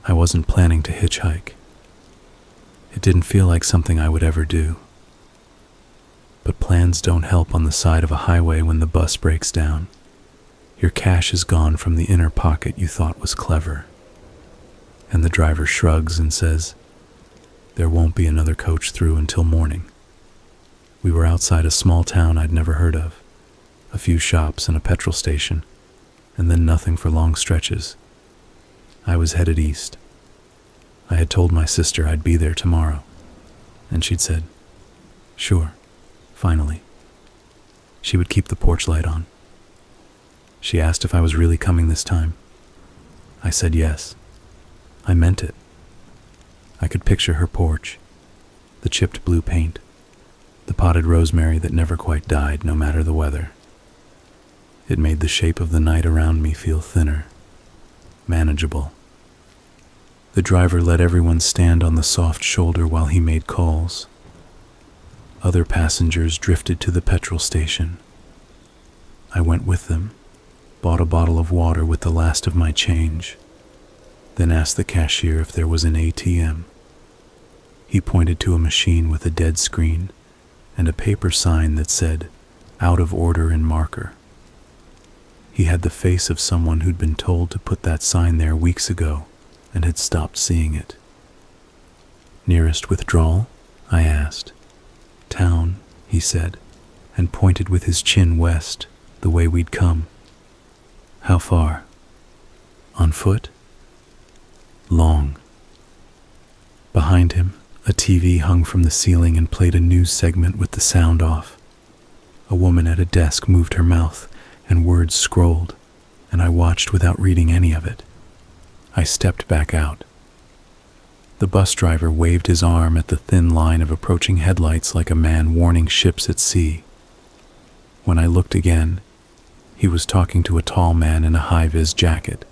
I wasn't planning to hitchhike. It didn't feel like something I would ever do. But plans don't help on the side of a highway when the bus breaks down. Your cash is gone from the inner pocket you thought was clever. And the driver shrugs and says, "There won't be another coach through until morning." We were outside a small town I'd never heard of, a few shops and a petrol station, and then nothing for long stretches. I was headed east. I had told my sister I'd be there tomorrow, and she'd said, "Sure, finally." She would keep the porch light on. She asked if I was really coming this time. I said yes. I meant it. I could picture her porch, the chipped blue paint, the potted rosemary that never quite died no matter the weather. It made the shape of the night around me feel thinner, manageable. The driver let everyone stand on the soft shoulder while he made calls. Other passengers drifted to the petrol station. I went with them, bought a bottle of water with the last of my change, then asked the cashier if there was an ATM. He pointed to a machine with a dead screen and a paper sign that said, "Out of order" in marker. He had the face of someone who'd been told to put that sign there weeks ago and had stopped seeing it. "Nearest withdrawal?" I asked. "Town," he said, and pointed with his chin west, the way we'd come. "How far?" "On foot?" "Long." Behind him, a TV hung from the ceiling and played a news segment with the sound off. A woman at a desk moved her mouth, and words scrolled, and I watched without reading any of it. I stepped back out. The bus driver waved his arm at the thin line of approaching headlights like a man warning ships at sea. When I looked again, he was talking to a tall man in a high-vis jacket,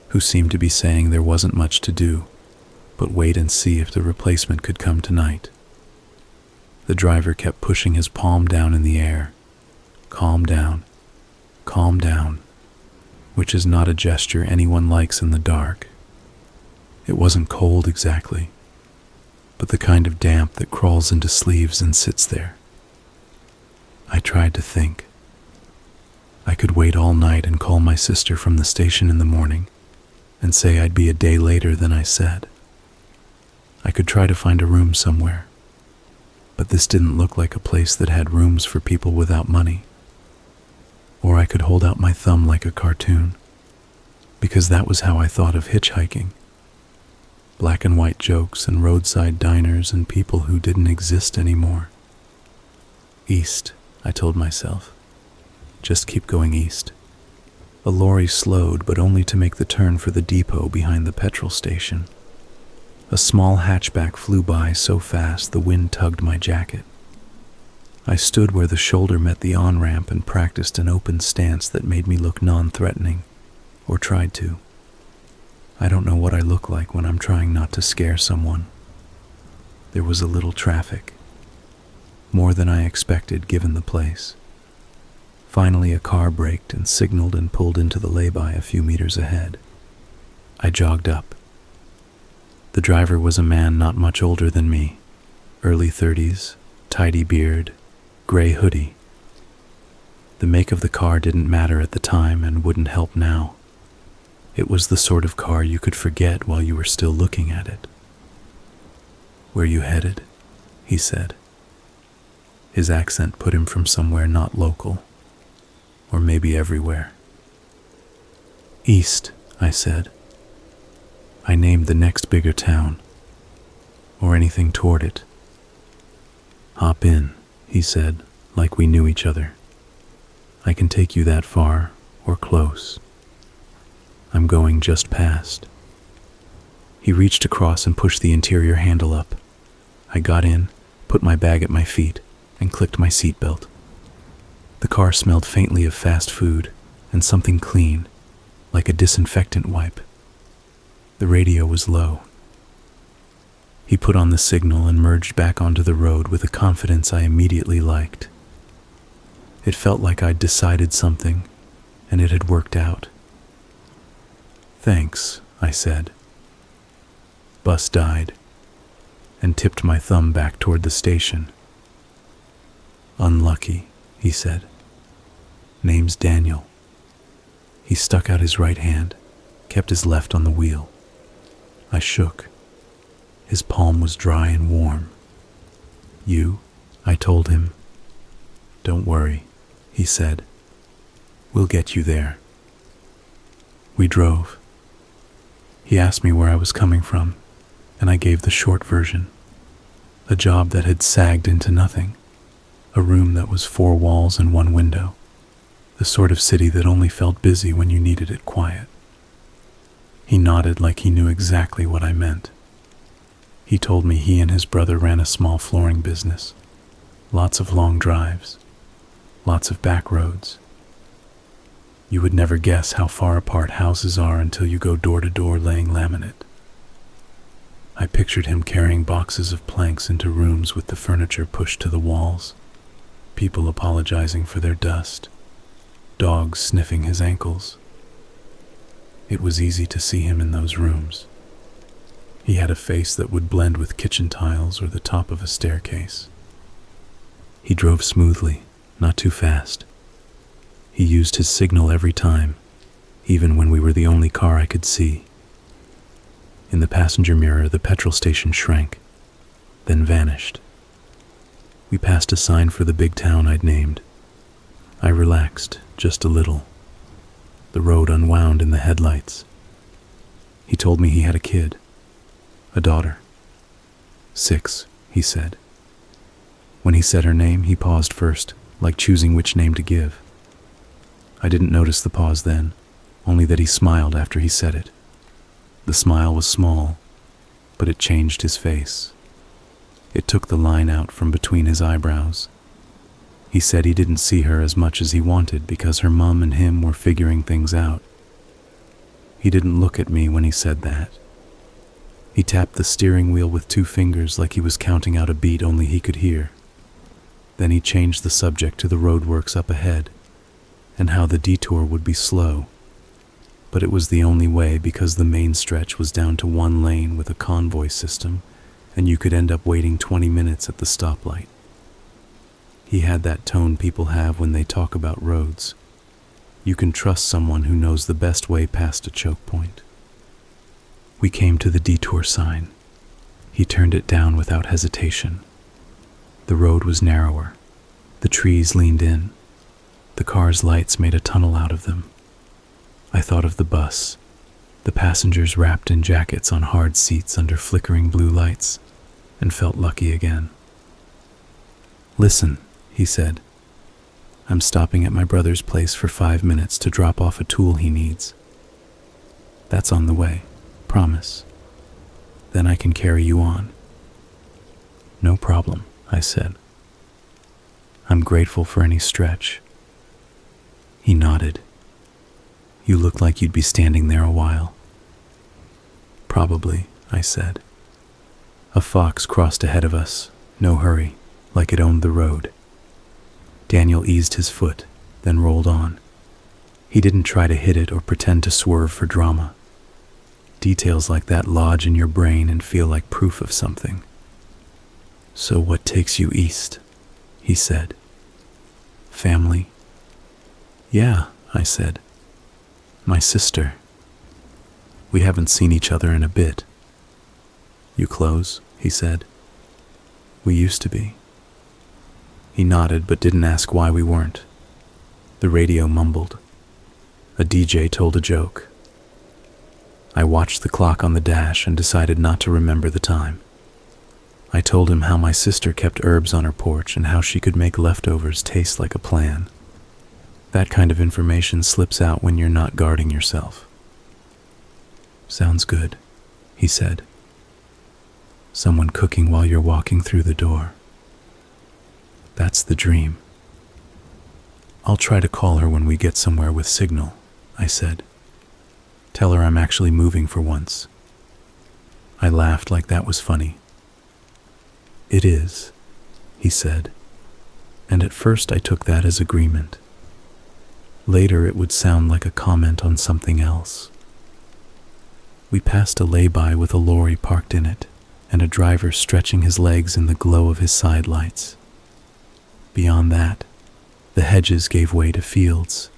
who seemed to be saying there wasn't much to do, but wait and see if the replacement could come tonight. The driver kept pushing his palm down in the air. Calm down, which is not a gesture anyone likes in the dark. It wasn't cold exactly, but the kind of damp that crawls into sleeves and sits there. I tried to think. I could wait all night and call my sister from the station in the morning and say I'd be a day later than I said. I could try to find a room somewhere, but this didn't look like a place that had rooms for people without money. Or I could hold out my thumb like a cartoon, because that was how I thought of hitchhiking. Black and white jokes and roadside diners and people who didn't exist anymore. East, I told myself. Just keep going east. A lorry slowed, but only to make the turn for the depot behind the petrol station. A small hatchback flew by so fast the wind tugged my jacket. I stood where the shoulder met the on-ramp and practiced an open stance that made me look non-threatening, or tried to. I don't know what I look like when I'm trying not to scare someone. There was a little traffic, more than I expected given the place. Finally, a car braked and signaled and pulled into the lay-by a few meters ahead. I jogged up. The driver was a man not much older than me, early 30s, tidy beard, gray hoodie. The make of the car didn't matter at the time and wouldn't help now. It was the sort of car you could forget while you were still looking at it. "Where you headed?" he said. His accent put him from somewhere not local, or maybe everywhere. "East," I said. I named the next bigger town, or anything toward it. "Hop in," he said, like we knew each other. "I can take you that far, or close. I'm going just past." He reached across and pushed the interior handle up. I got in, put my bag at my feet, and clicked my seatbelt. The car smelled faintly of fast food and something clean, like a disinfectant wipe. The radio was low. He put on the signal and merged back onto the road with a confidence I immediately liked. It felt like I'd decided something, and it had worked out. "Thanks," I said. bus died, and tipped my thumb back toward the station. Unlucky, he said. Name's Daniel. He stuck out his right hand, kept his left on the wheel. I shook. His palm was dry and warm. You? I told him. Don't worry, he said. We'll get you there. We drove. He asked me where I was coming from, and I gave the short version. A job that had sagged into nothing. A room that was 4 walls and 1 window. The sort of city that only felt busy when you needed it quiet. He nodded like he knew exactly what I meant. He told me he and his brother ran a small flooring business. Lots of long drives. Lots of back roads. You would never guess how far apart houses are until you go door to door laying laminate. I pictured him carrying boxes of planks into rooms with the furniture pushed to the walls, people apologizing for their dust, dogs sniffing his ankles. It was easy to see him in those rooms. He had a face that would blend with kitchen tiles or the top of a staircase. He drove smoothly, not too fast. He used his signal every time, even when we were the only car I could see. In the passenger mirror, the petrol station shrank, then vanished. We passed a sign for the big town I'd named. I relaxed, just a little. The road unwound in the headlights. He told me he had a kid, a daughter. 6, he said. When he said her name, he paused first, like choosing which name to give. I didn't notice the pause then, only that he smiled after he said it. The smile was small, but it changed his face. It took the line out from between his eyebrows. He said he didn't see her as much as he wanted because her mom and him were figuring things out. He didn't look at me when he said that. He tapped the steering wheel with 2 fingers like he was counting out a beat only he could hear. Then he changed the subject to the roadworks up ahead, and how the detour would be slow. But it was the only way because the main stretch was down to 1 lane with a convoy system, and you could end up waiting 20 minutes at the stoplight. He had that tone people have when they talk about roads. You can trust someone who knows the best way past a choke point. We came to the detour sign. He turned it down without hesitation. The road was narrower. The trees leaned in. The car's lights made a tunnel out of them. I thought of the bus, the passengers wrapped in jackets on hard seats under flickering blue lights, and felt lucky again. Listen, he said. I'm stopping at my brother's place for 5 minutes to drop off a tool he needs. That's on the way, promise. Then I can carry you on. No problem, I said. I'm grateful for any stretch. He nodded. You looked like you'd be standing there a while. Probably, I said. A fox crossed ahead of us, no hurry, like it owned the road. Daniel eased his foot, then rolled on. He didn't try to hit it or pretend to swerve for drama. Details like that lodge in your brain and feel like proof of something. So what takes you east? He said. Family? Yeah, I said. My sister. We haven't seen each other in a bit. You close? He said. We used to be. He nodded but didn't ask why we weren't. The radio mumbled. A DJ told a joke. I watched the clock on the dash and decided not to remember the time. I told him how my sister kept herbs on her porch and how she could make leftovers taste like a plan. That kind of information slips out when you're not guarding yourself. Sounds good, he said. Someone cooking while you're walking through the door. That's the dream. I'll try to call her when we get somewhere with signal, I said. Tell her I'm actually moving for once. I laughed like that was funny. It is, he said, and at first I took that as agreement. Later it would sound like a comment on something else. We passed a lay-by with a lorry parked in it, and a driver stretching his legs in the glow of his side lights. Beyond that, the hedges gave way to fields.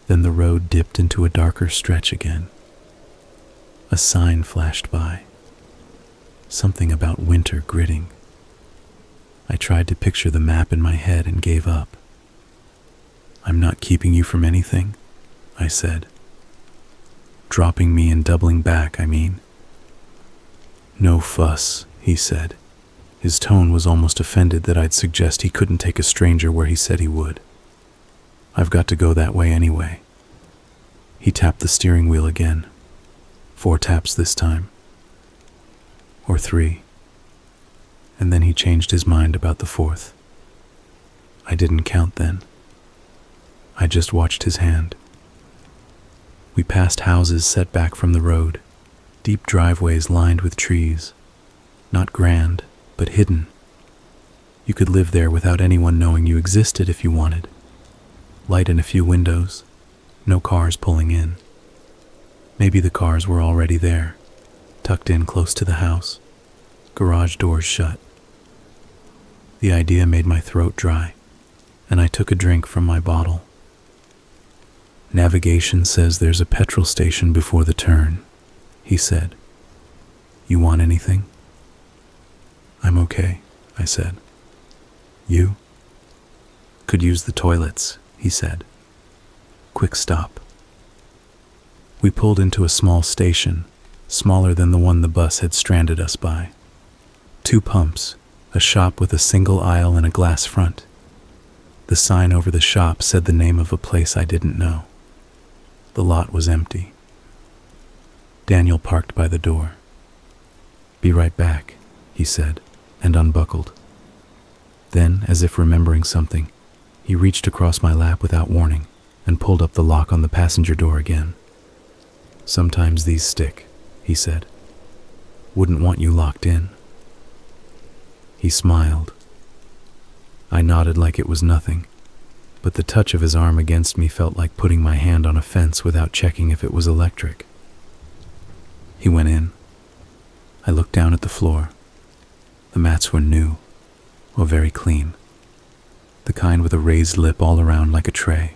Then the road dipped into a darker stretch again. A sign flashed by. Something about winter gritting. I tried to picture the map in my head and gave up. "I'm not keeping you from anything," I said. "Dropping me and doubling back, I mean." "No fuss," he said. His tone was almost offended that I'd suggest he couldn't take a stranger where he said he would. "I've got to go that way anyway." He tapped the steering wheel again. 4 taps this time. Or 3. And then he changed his mind about the 4th. I didn't count then. I just watched his hand. We passed houses set back from the road, deep driveways lined with trees. Not grand, but hidden. You could live there without anyone knowing you existed if you wanted. Light in a few windows, no cars pulling in. Maybe the cars were already there, tucked in close to the house, garage doors shut. The idea made my throat dry, and I took a drink from my bottle. "Navigation says there's a petrol station before the turn," he said. "You want anything?" "I'm okay," I said. "You?" "Could use the toilets," he said. "Quick stop." We pulled into a small station, smaller than the one the bus had stranded us by. 2 pumps, a shop with a single aisle and a glass front. The sign over the shop said the name of a place I didn't know. The lot was empty. Daniel parked by the door. "Be right back," he said, and unbuckled. Then, as if remembering something, he reached across my lap without warning and pulled up the lock on the passenger door again. "Sometimes these stick," he said. "Wouldn't want you locked in." He smiled. I nodded like it was nothing, but the touch of his arm against me felt like putting my hand on a fence without checking if it was electric. He went in. I looked down at the floor. The mats were new, or very clean. The kind with a raised lip all around like a tray.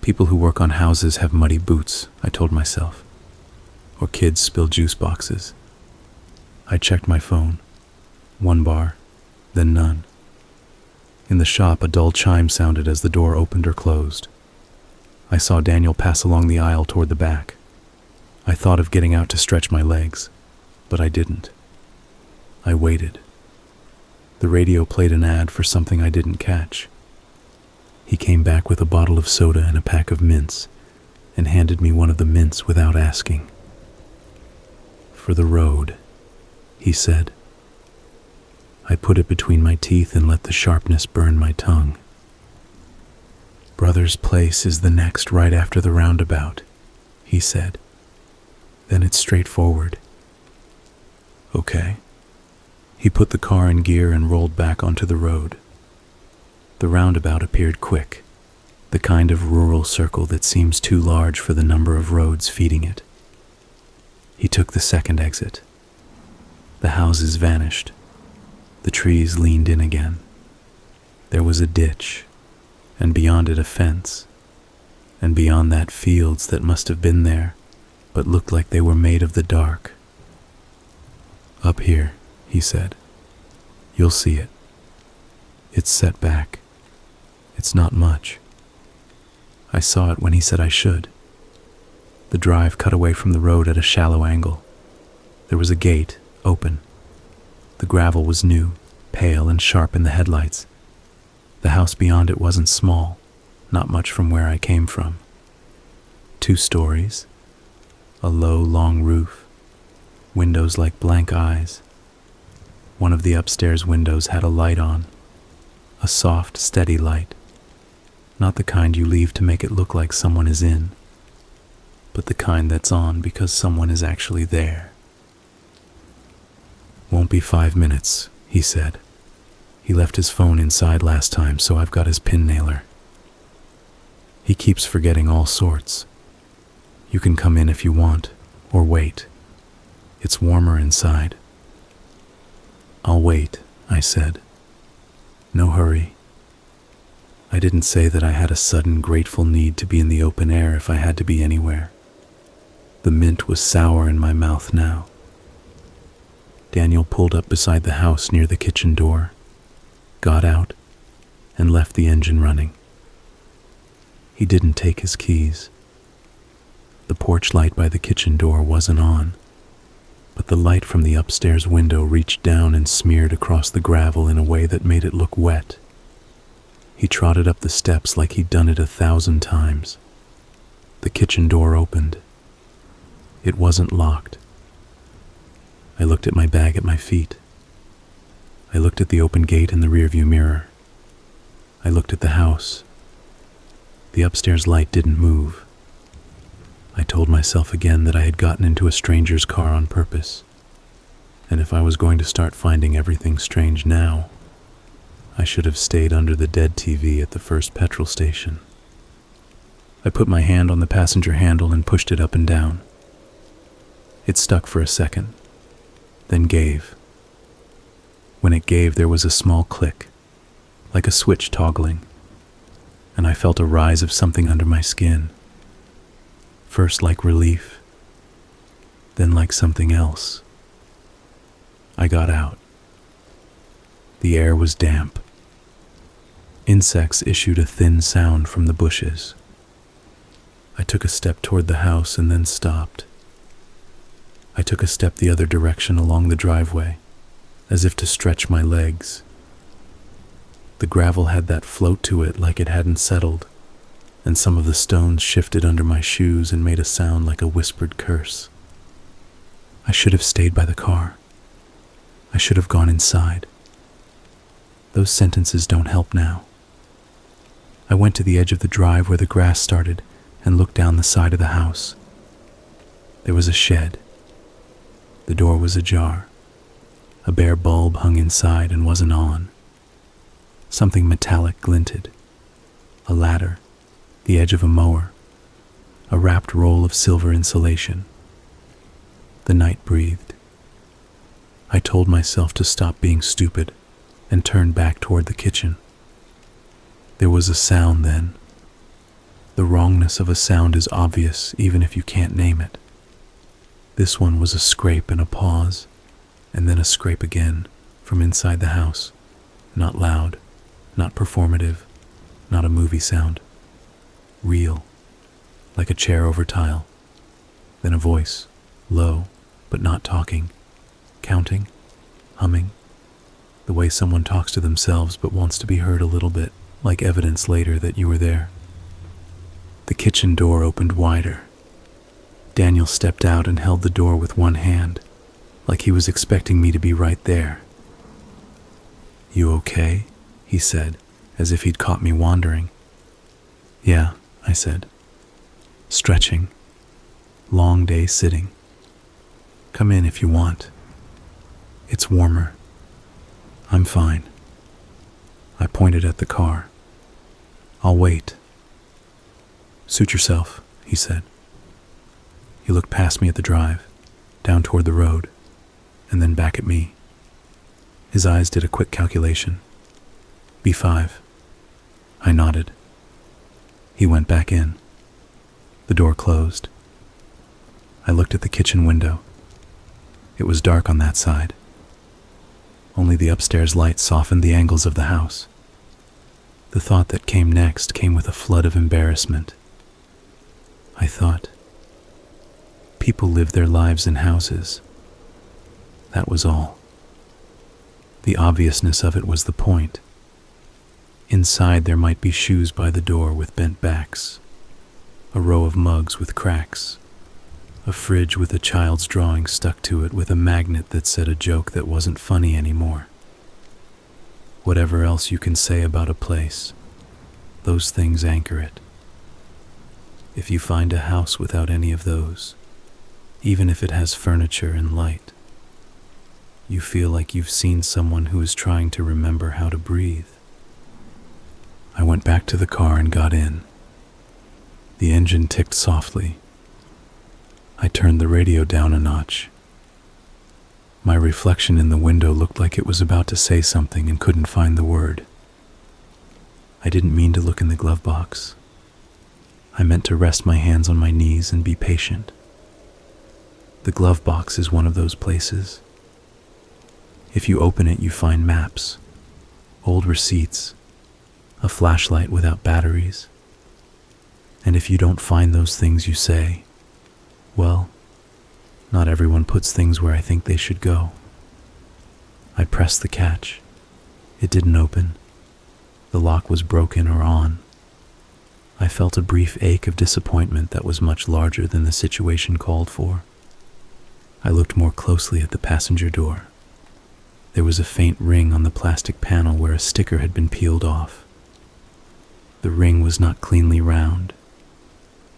People who work on houses have muddy boots, I told myself. Or kids spill juice boxes. I checked my phone. 1 bar, then none. In the shop, a dull chime sounded as the door opened or closed. I saw Daniel pass along the aisle toward the back. I thought of getting out to stretch my legs, but I didn't. I waited. The radio played an ad for something I didn't catch. He came back with a bottle of soda and a pack of mints, and handed me one of the mints without asking. "For the road," he said. I put it between my teeth and let the sharpness burn my tongue. "Brother's place is the next right after the roundabout," he said. "Then it's straightforward." "Okay." He put the car in gear and rolled back onto the road. The roundabout appeared quick, the kind of rural circle that seems too large for the number of roads feeding it. He took the second exit. The houses vanished. The trees leaned in again. There was a ditch, and beyond it a fence, and beyond that fields that must have been there, but looked like they were made of the dark. "Up here," he said. "You'll see it. It's set back. It's not much." I saw it when he said I should. The drive cut away from the road at a shallow angle. There was a gate, open. The gravel was new, pale and sharp in the headlights. The house beyond it wasn't small, not much from where I came from. 2 stories, a low, long roof, windows like blank eyes. One of the upstairs windows had a light on, a soft, steady light, not the kind you leave to make it look like someone is in, but the kind that's on because someone is actually there. "Won't be 5 minutes," he said. "He left his phone inside last time, so I've got his pin nailer. He keeps forgetting all sorts. You can come in if you want, Or wait. It's warmer inside. I'll wait, I said. No hurry. I didn't say that I had a sudden grateful need to be in the open air if I had to be anywhere. The mint was sour in my mouth now. Daniel pulled up beside the house near the kitchen door, got out, and left the engine running. He didn't take his keys. The porch light by the kitchen door wasn't on, but the light from the upstairs window reached down and smeared across the gravel in a way that made it look wet. He trotted up the steps like he'd done it 1,000 times. The kitchen door opened. It wasn't locked. I looked at my bag at my feet. I looked at the open gate in the rearview mirror. I looked at the house. The upstairs light didn't move. I told myself again that I had gotten into a stranger's car on purpose, and if I was going to start finding everything strange now, I should have stayed under the dead TV at the first petrol station. I put my hand on the passenger handle and pushed it up and down. It stuck for a second, then gave. When it gave, there was a small click, like a switch toggling, and I felt a rise of something under my skin. First like relief, then like something else. I got out. The air was damp. Insects issued a thin sound from the bushes. I took a step toward the house and then stopped. I took a step the other direction along the driveway, as if to stretch my legs. The gravel had that float to it like it hadn't settled, and some of the stones shifted under my shoes and made a sound like a whispered curse. I should have stayed by the car. I should have gone inside. Those sentences don't help now. I went to the edge of the drive where the grass started and looked down the side of the house. There was a shed. The door was ajar. A bare bulb hung inside and wasn't on. Something metallic glinted. A ladder, the edge of a mower, a wrapped roll of silver insulation. The night breathed. I told myself to stop being stupid and turn back toward the kitchen. There was a sound then. The wrongness of a sound is obvious even if you can't name it. This one was a scrape and a pause, and then a scrape again from inside the house. Not loud, not performative, not a movie sound. Real, like a chair over tile. Then a voice, low, but not talking, counting, humming, the way someone talks to themselves but wants to be heard a little bit, like evidence later that you were there. The kitchen door opened wider. Daniel stepped out and held the door with one hand, like he was expecting me to be right there. "You okay?" he said, as if he'd caught me wandering. "Yeah," I said. "Stretching. Long day sitting. Come in if you want. It's warmer. I'm fine." I pointed at the car. "I'll wait." "Suit yourself," he said. He looked past me at the drive, down toward the road, and then back at me. His eyes did a quick calculation. "B5. I nodded. He went back in. The door closed. I looked at the kitchen window. It was dark on that side. Only the upstairs light softened the angles of the house. The thought that came next came with a flood of embarrassment. I thought, people live their lives in houses. That was all. The obviousness of it was the point. Inside there might be shoes by the door with bent backs, a row of mugs with cracks, a fridge with a child's drawing stuck to it with a magnet that said a joke that wasn't funny anymore. Whatever else you can say about a place, those things anchor it. If you find a house without any of those, even if it has furniture and light, you feel like you've seen someone who is trying to remember how to breathe. I went back to the car and got in. The engine ticked softly. I turned the radio down a notch. My reflection in the window looked like it was about to say something and couldn't find the word. I didn't mean to look in the glove box. I meant to rest my hands on my knees and be patient. The glove box is one of those places. If you open it, you find maps, old receipts, a flashlight without batteries. And if you don't find those things, you say, well, not everyone puts things where I think they should go. I pressed the catch. It didn't open. The lock was broken or on. I felt a brief ache of disappointment that was much larger than the situation called for. I looked more closely at the passenger door. There was a faint ring on the plastic panel where a sticker had been peeled off. The ring was not cleanly round,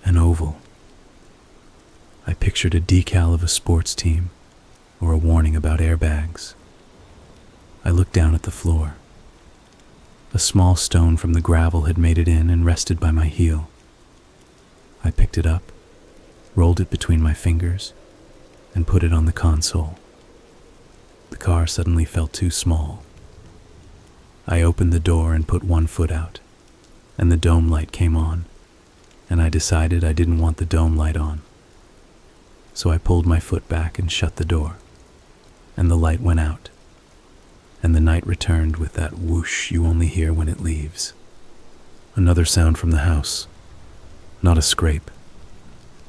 an oval. I pictured a decal of a sports team or a warning about airbags. I looked down at the floor. A small stone from the gravel had made it in and rested by my heel. I picked it up, rolled it between my fingers, and put it on the console. The car suddenly felt too small. I opened the door and put one foot out, and the dome light came on, and I decided I didn't want the dome light on. So I pulled my foot back and shut the door, and the light went out, and the night returned with that whoosh you only hear when it leaves. Another sound from the house. Not a scrape.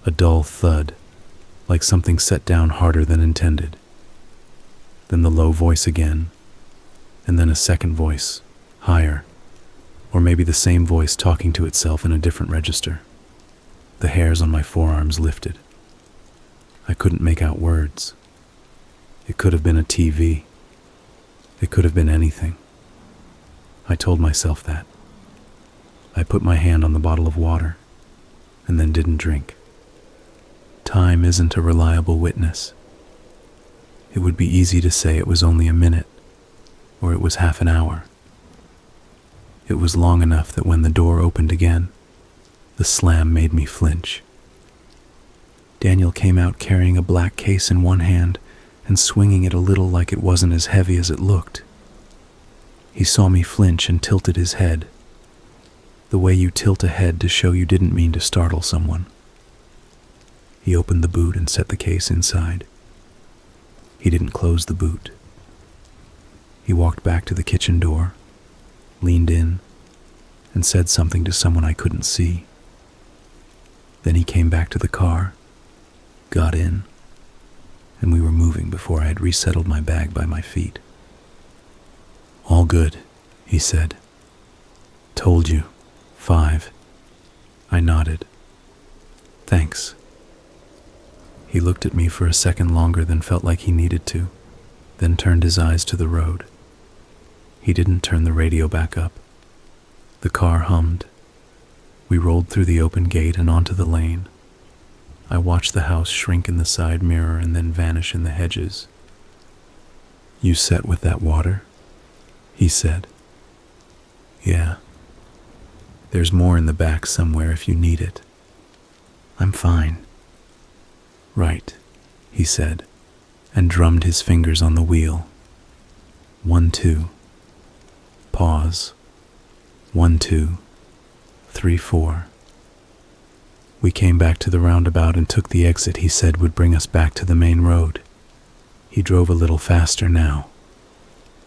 A dull thud, like something set down harder than intended. Then the low voice again, and then a second voice, higher, or maybe the same voice talking to itself in a different register. The hairs on my forearms lifted. I couldn't make out words. It could have been a TV. It could have been anything. I told myself that. I put my hand on the bottle of water, and then didn't drink. Time isn't a reliable witness. It would be easy to say it was only a minute, or it was half an hour. It was long enough that when the door opened again, the slam made me flinch. Daniel came out carrying a black case in one hand and swinging it a little like it wasn't as heavy as it looked. He saw me flinch and tilted his head, the way you tilt a head to show you didn't mean to startle someone. He opened the boot and set the case inside. He didn't close the boot. He walked back to the kitchen door, leaned in, and said something to someone I couldn't see. Then he came back to the car, got in, and we were moving before I had resettled my bag by my feet. "All good," he said. "Told you. 5. I nodded. "Thanks." He looked at me for a second longer than felt like he needed to, then turned his eyes to the road. He didn't turn the radio back up. The car hummed. We rolled through the open gate and onto the lane. I watched the house shrink in the side mirror and then vanish in the hedges. "You set with that water?" he said. "Yeah. There's more in the back somewhere if you need it." "I'm fine." "Right," he said, and drummed his fingers on the wheel. 1, 2. Pause. 1, 2, 3, 4. We came back to the roundabout and took the exit he said would bring us back to the main road. He drove a little faster now.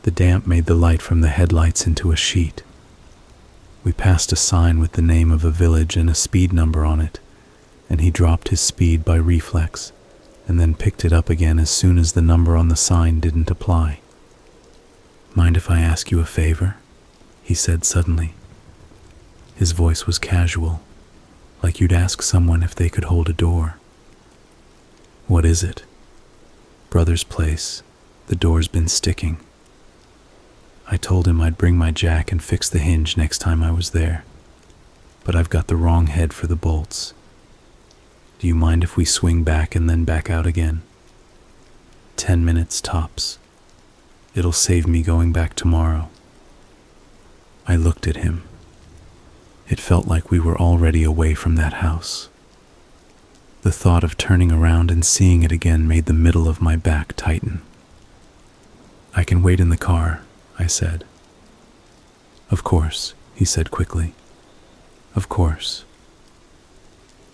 The damp made the light from the headlights into a sheet. We passed a sign with the name of a village and a speed number on it, and he dropped his speed by reflex, and then picked it up again as soon as the number on the sign didn't apply. "Mind if I ask you a favor?" he said suddenly. His voice was casual, like you'd ask someone if they could hold a door. "What is it?" "Brother's place. The door's been sticking." I told him I'd bring my jack and fix the hinge next time I was there, but I've got the wrong head for the bolts. Do you mind if we swing back and then back out again? 10 minutes tops. It'll save me going back tomorrow. I looked at him. It felt like we were already away from that house. The thought of turning around and seeing it again made the middle of my back tighten. "I can wait in the car," I said. "Of course," he said quickly. "Of course.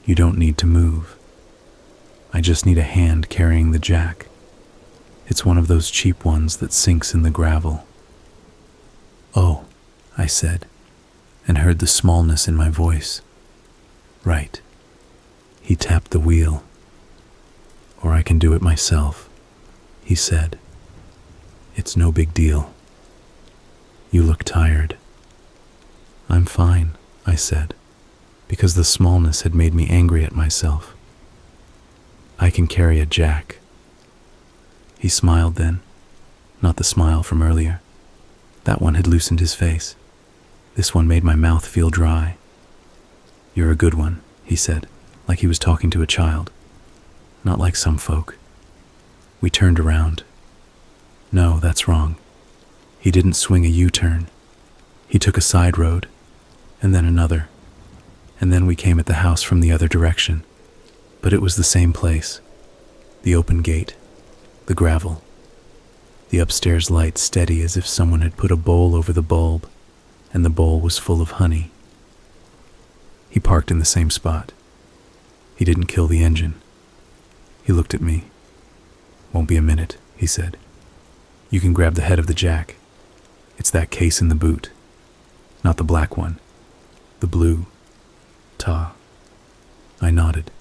You don't need to move. I just need a hand carrying the jack. It's one of those cheap ones that sinks in the gravel." "Oh," I said, and heard the smallness in my voice. "Right." He tapped the wheel. "Or I can do it myself," he said. "It's no big deal. You look tired." "I'm fine," I said, because the smallness had made me angry at myself. "I can carry a jack." He smiled then, not the smile from earlier. That one had loosened his face. This one made my mouth feel dry. "You're a good one," he said, like he was talking to a child. "Not like some folk." We turned around. No, that's wrong. He didn't swing a U-turn. He took a side road, and then another, and then we came at the house from the other direction. But it was the same place. The open gate, the gravel, the upstairs light steady as if someone had put a bowl over the bulb, and the bowl was full of honey. He parked in the same spot. He didn't kill the engine. He looked at me. "Won't be a minute," he said. "You can grab the head of the jack. It's that case in the boot. Not the black one. The blue. Ta." I nodded.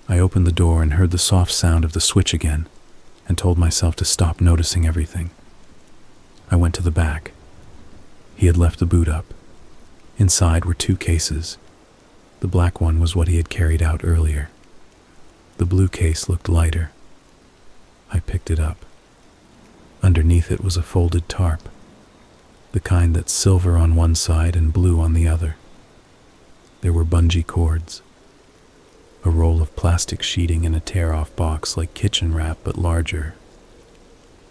I opened the door and heard the soft sound of the switch again, and told myself to stop noticing everything. I went to the back. He had left the boot up. Inside were 2 cases. The black one was what he had carried out earlier. The blue case looked lighter. I picked it up. Underneath it was a folded tarp, the kind that's silver on one side and blue on the other. There were bungee cords, a roll of plastic sheeting in a tear-off box like kitchen wrap but larger,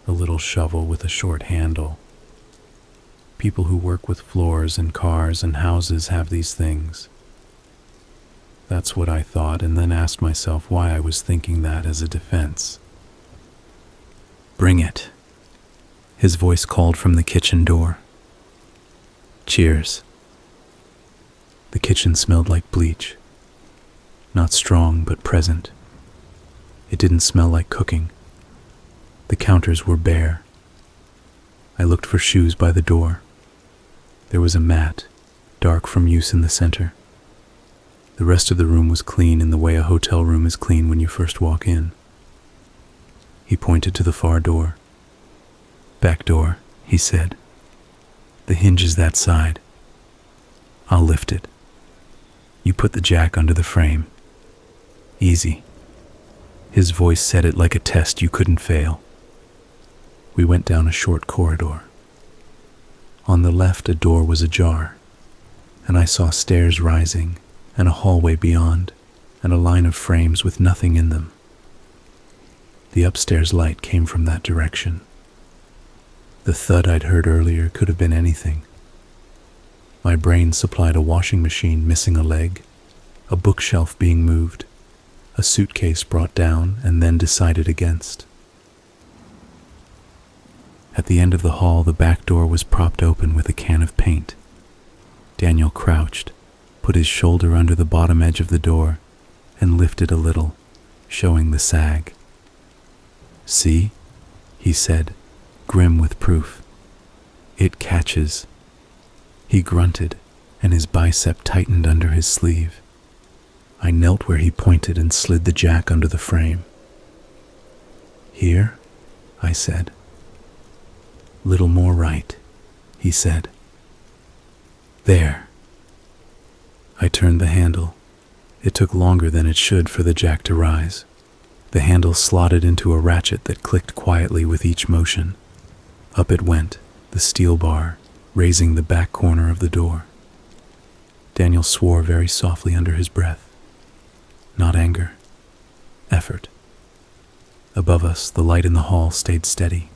a little shovel with a short handle. People who work with floors and cars and houses have these things. That's what I thought, and then asked myself why I was thinking that as a defense. "Bring it," his voice called from the kitchen door. "Cheers." The kitchen smelled like bleach. Not strong, but present. It didn't smell like cooking. The counters were bare. I looked for shoes by the door. There was a mat, dark from use in the center. The rest of the room was clean in the way a hotel room is clean when you first walk in. He pointed to the far door. "Back door," he said. "The hinge is that side. I'll lift it. You put the jack under the frame. Easy." His voice said it like a test you couldn't fail. We went down a short corridor. On the left, a door was ajar, and I saw stairs rising, and a hallway beyond, and a line of frames with nothing in them. The upstairs light came from that direction. The thud I'd heard earlier could have been anything. My brain supplied a washing machine missing a leg, a bookshelf being moved, a suitcase brought down and then decided against. At the end of the hall, the back door was propped open with a can of paint. Daniel crouched, put his shoulder under the bottom edge of the door, and lifted a little, showing the sag. "See?" he said, grim with proof. "It catches." He grunted, and his bicep tightened under his sleeve. I knelt where he pointed and slid the jack under the frame. "Here?" I said. "Little more right," he said. "There." I turned the handle. It took longer than it should for the jack to rise. The handle slotted into a ratchet that clicked quietly with each motion. Up it went, the steel bar, raising the back corner of the door. Daniel swore very softly under his breath. Not anger, effort. Above us, the light in the hall stayed steady.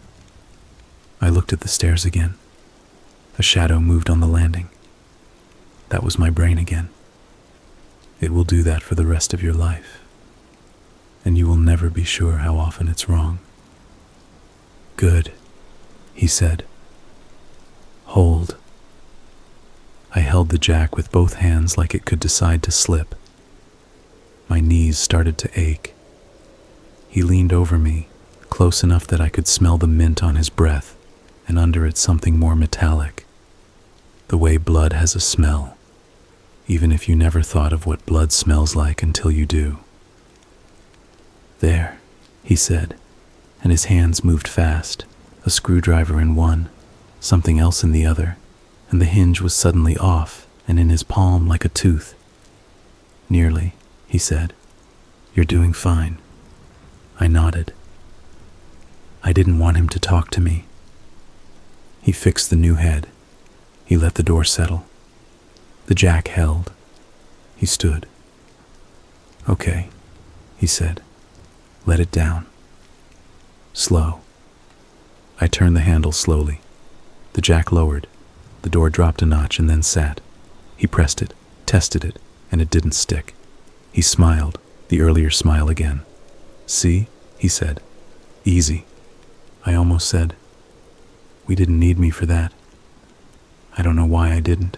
I looked at the stairs again. A shadow moved on the landing. That was my brain again. It will do that for the rest of your life. and you will never be sure how often it's wrong. Good, he said. Hold. I held the jack with both hands like it could decide to slip. My knees started to ache. He leaned over me, close enough that I could smell the mint on his breath, and under it something more metallic. The way blood has a smell, even if you never thought of what blood smells like until you do. There, he said, and his hands moved fast, a screwdriver in one, something else in the other, and the hinge was suddenly off and in his palm like a tooth. Nearly, he said. You're doing fine. I nodded. I didn't want him to talk to me. He fixed the new head. He let the door settle. The jack held. He stood. Okay, he said. Let it down. Slow. I turned the handle slowly. The jack lowered. The door dropped a notch and then sat. He pressed it, tested it, and it didn't stick. He smiled, the earlier smile again. See, he said. Easy. I almost said. We didn't need me for that. I don't know why I didn't.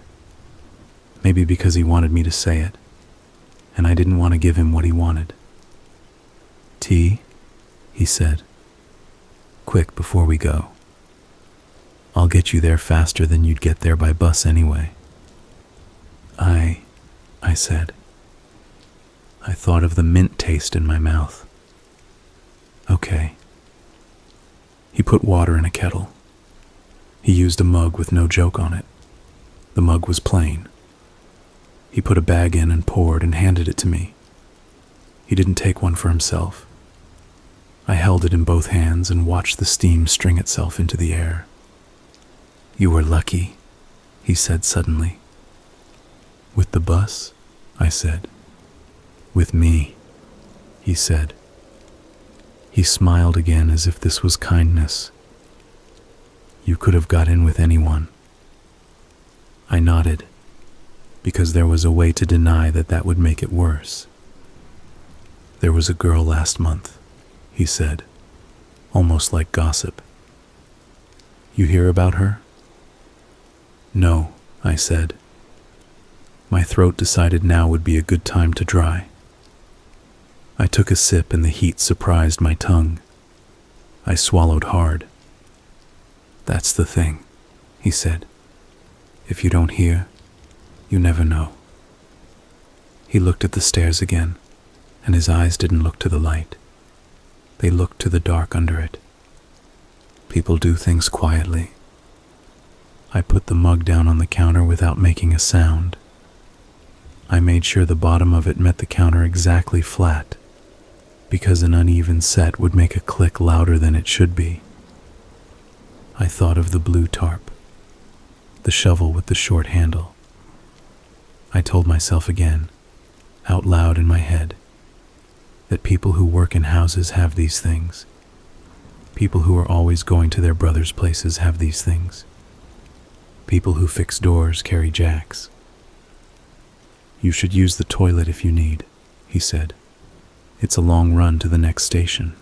Maybe because he wanted me to say it, and I didn't want to give him what he wanted. Tea, he said. Quick before we go. I'll get you there faster than you'd get there by bus anyway. I said. I thought of the mint taste in my mouth. Okay. He put water in a kettle. He used a mug with no joke on it. The mug was plain. He put a bag in and poured and handed it to me. He didn't take one for himself. I held it in both hands and watched the steam string itself into the air. You were lucky, he said suddenly. With the bus? I said. With me, he said. He smiled again as if this was kindness. You could have got in with anyone. I nodded, because there was a way to deny that would make it worse. There was a girl last month, he said, almost like gossip. You hear about her? No, I said. My throat decided now would be a good time to dry. I took a sip and the heat surprised my tongue. I swallowed hard. That's the thing, he said. If you don't hear, you never know. He looked at the stairs again, and his eyes didn't look to the light. They looked to the dark under it. People do things quietly. I put the mug down on the counter without making a sound. I made sure the bottom of it met the counter exactly flat, because an uneven set would make a click louder than it should be. I thought of the blue tarp, the shovel with the short handle. I told myself again, out loud in my head, that people who work in houses have these things. People who are always going to their brothers' places have these things. People who fix doors carry jacks. You should use the toilet if you need, he said. It's a long run to the next station.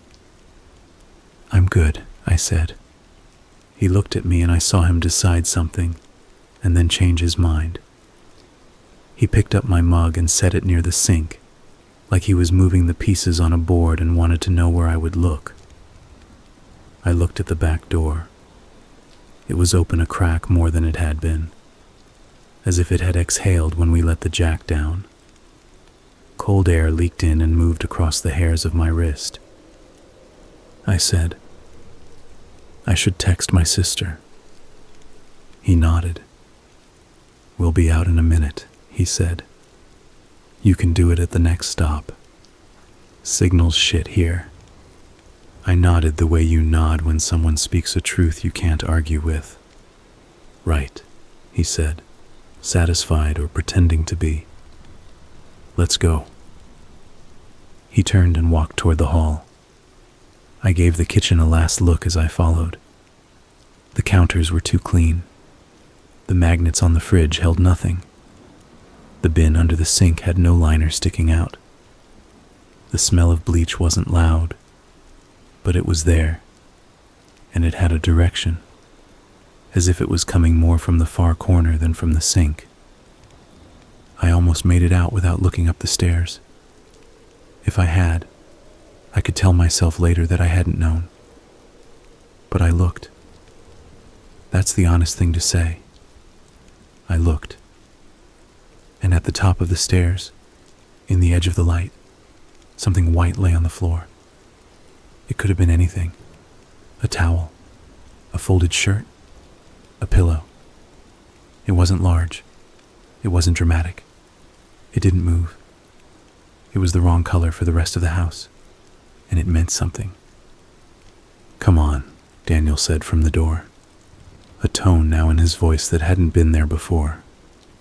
I'm good, I said. He looked at me and I saw him decide something, and then change his mind. He picked up my mug and set it near the sink, like he was moving the pieces on a board and wanted to know where I would look. I looked at the back door. It was open a crack more than it had been, as if it had exhaled when we let the jack down. Cold air leaked in and moved across the hairs of my wrist. I said, I should text my sister. He nodded. We'll be out in a minute, he said. You can do it at the next stop. Signal's shit here. I nodded the way you nod when someone speaks a truth you can't argue with. Right, he said, satisfied or pretending to be. Let's go. He turned and walked toward the hall. I gave the kitchen a last look as I followed. The counters were too clean. The magnets on the fridge held nothing. The bin under the sink had no liner sticking out. The smell of bleach wasn't loud, but it was there, and it had a direction, as if it was coming more from the far corner than from the sink. I almost made it out without looking up the stairs. If I had, I could tell myself later that I hadn't known. But I looked. That's the honest thing to say. I looked. And at the top of the stairs, in the edge of the light, something white lay on the floor. It could have been anything. A towel, a folded shirt, a pillow. It wasn't large. It wasn't dramatic. It didn't move. It was the wrong color for the rest of the house, and it meant something. "Come on," Daniel said from the door, a tone now in his voice that hadn't been there before.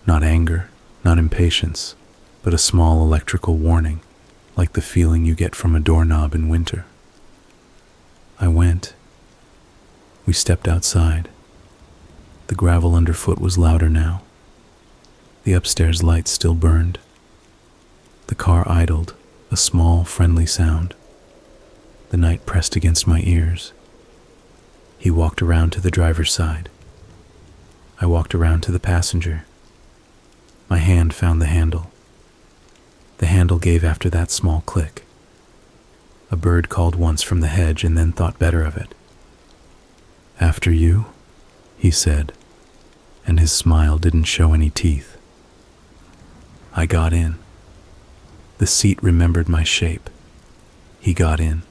Not anger, not impatience, but a small electrical warning, like the feeling you get from a doorknob in winter. I went. We stepped outside. The gravel underfoot was louder now. The upstairs lights still burned. The car idled, a small, friendly sound. The night pressed against my ears. He walked around to the driver's side. I walked around to the passenger. My hand found the handle. The handle gave after that small click. A bird called once from the hedge and then thought better of it. "After you?" he said, and his smile didn't show any teeth. I got in. The seat remembered my shape. He got in.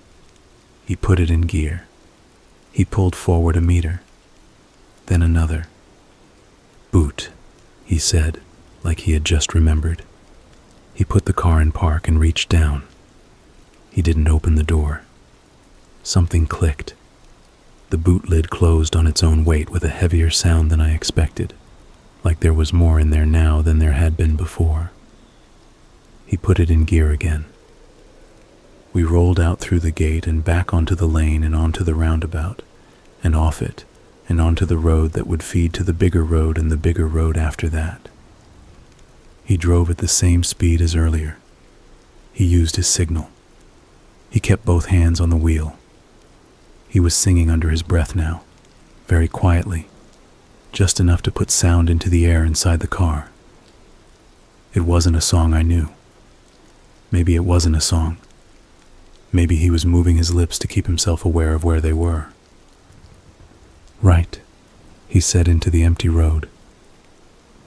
He put it in gear. He pulled forward a meter, then another. "Boot," he said, like he had just remembered. He put the car in park and reached down. He didn't open the door. Something clicked. The boot lid closed on its own weight with a heavier sound than I expected, like there was more in there now than there had been before. He put it in gear again. We rolled out through the gate and back onto the lane and onto the roundabout, and off it, and onto the road that would feed to the bigger road and the bigger road after that. He drove at the same speed as earlier. He used his signal. He kept both hands on the wheel. He was singing under his breath now, very quietly, just enough to put sound into the air inside the car. It wasn't a song I knew. Maybe it wasn't a song. Maybe he was moving his lips to keep himself aware of where they were. "Right," he said into the empty road.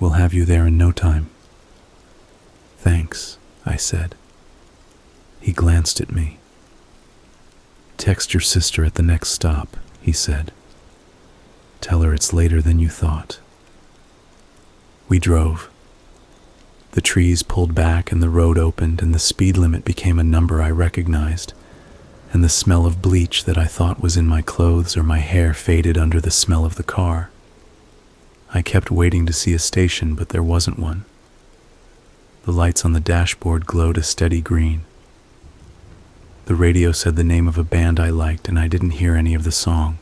"We'll have you there in no time." "Thanks," I said. He glanced at me. "Text your sister at the next stop," he said. "Tell her it's later than you thought." We drove. The trees pulled back and the road opened and the speed limit became a number I recognized, and the smell of bleach that I thought was in my clothes or my hair faded under the smell of the car. I kept waiting to see a station, but there wasn't one. The lights on the dashboard glowed a steady green. The radio said the name of a band I liked, and I didn't hear any of the song.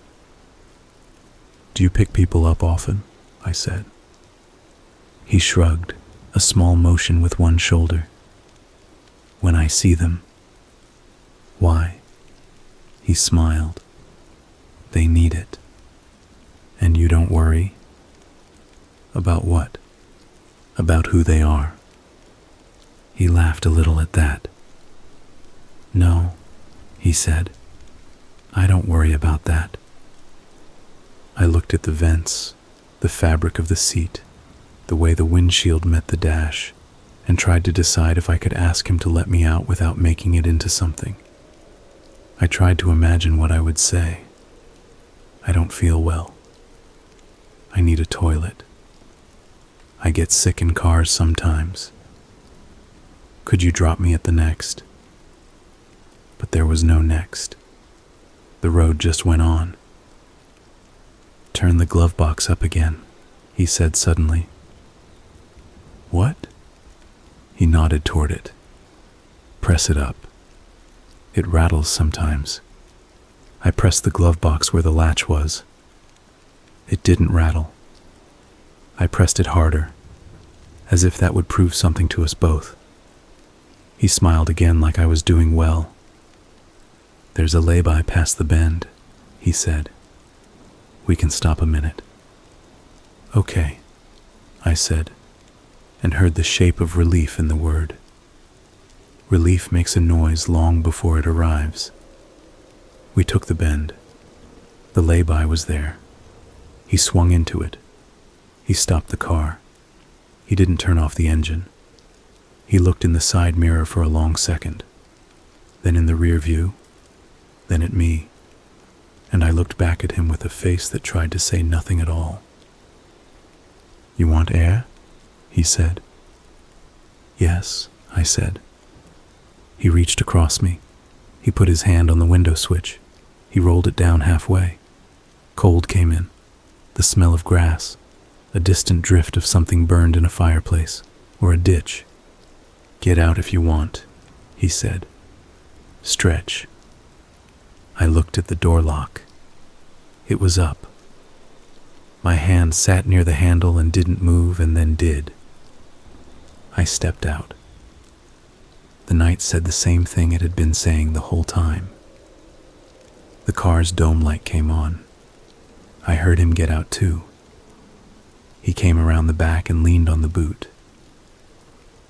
"Do you pick people up often?" I said. He shrugged, a small motion with one shoulder. "When I see them." "Why?" He smiled. "They need it." "And you don't worry?" "About what?" "About who they are." He laughed a little at that. "No," he said. "I don't worry about that." I looked at the vents, the fabric of the seat, the way the windshield met the dash, and tried to decide if I could ask him to let me out without making it into something. I tried to imagine what I would say. "I don't feel well. I need a toilet. I get sick in cars sometimes. Could you drop me at the next?" But there was no next. The road just went on. "Turn the glove box up again," he said suddenly. "What?" He nodded toward it. "Press it up. It rattles sometimes." I pressed the glove box where the latch was. It didn't rattle. I pressed it harder, as if that would prove something to us both. He smiled again like I was doing well. "There's a lay-by past the bend," he said. "We can stop a minute." "Okay," I said, and heard the shape of relief in the word. Relief makes a noise long before it arrives. We took the bend. The lay-by was there. He swung into it. He stopped the car. He didn't turn off the engine. He looked in the side mirror for a long second, then in the rear view, then at me, and I looked back at him with a face that tried to say nothing at all. "You want air?" he said. "Yes," I said. He reached across me. He put his hand on the window switch. He rolled it down halfway. Cold came in, the smell of grass, a distant drift of something burned in a fireplace or a ditch. "Get out if you want," he said. "Stretch." I looked at the door lock. It was up. My hand sat near the handle and didn't move, and then did. I stepped out. The night said the same thing it had been saying the whole time. The car's dome light came on. I heard him get out too. He came around the back and leaned on the boot.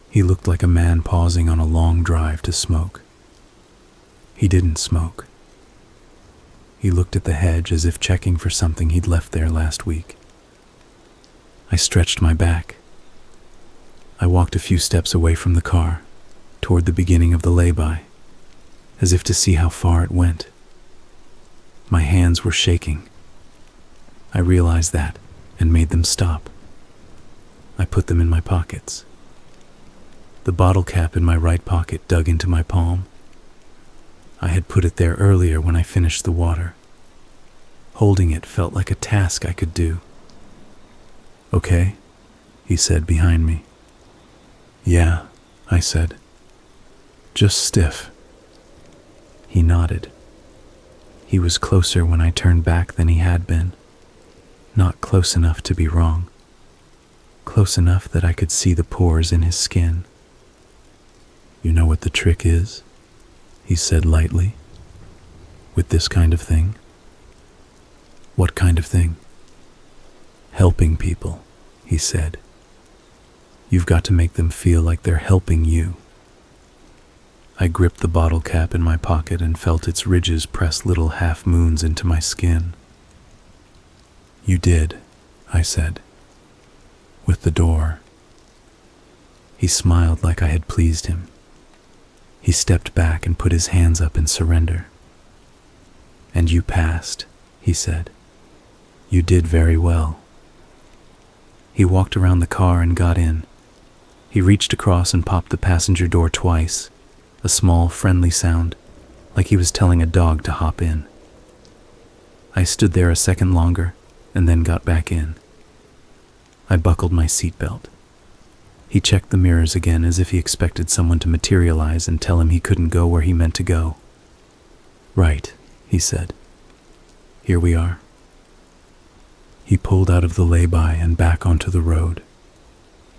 He looked like a man pausing on a long drive to smoke. He didn't smoke. He looked at the hedge as if checking for something he'd left there last week. I stretched my back. I walked a few steps away from the car, toward the beginning of the lay-by, as if to see how far it went. My hands were shaking. I realized that and made them stop. I put them in my pockets. The bottle cap in my right pocket dug into my palm. I had put it there earlier when I finished the water. Holding it felt like a task I could do. "Okay," he said behind me. "Yeah," I said. "Just stiff." He nodded. He was closer when I turned back than he had been. Not close enough to be wrong. Close enough that I could see the pores in his skin. "You know what the trick is?" he said lightly. "With this kind of thing?" "What kind of thing?" "Helping people," he said. "You've got to make them feel like they're helping you." I gripped the bottle cap in my pocket and felt its ridges press little half-moons into my skin. "You did," I said. "With the door." He smiled like I had pleased him. He stepped back and put his hands up in surrender. "And you passed," he said. "You did very well." He walked around the car and got in. He reached across and popped the passenger door twice, a small, friendly sound, like he was telling a dog to hop in. I stood there a second longer and then got back in. I buckled my seatbelt. He checked the mirrors again as if he expected someone to materialize and tell him he couldn't go where he meant to go. "Right," he said. "Here we are." He pulled out of the lay-by and back onto the road.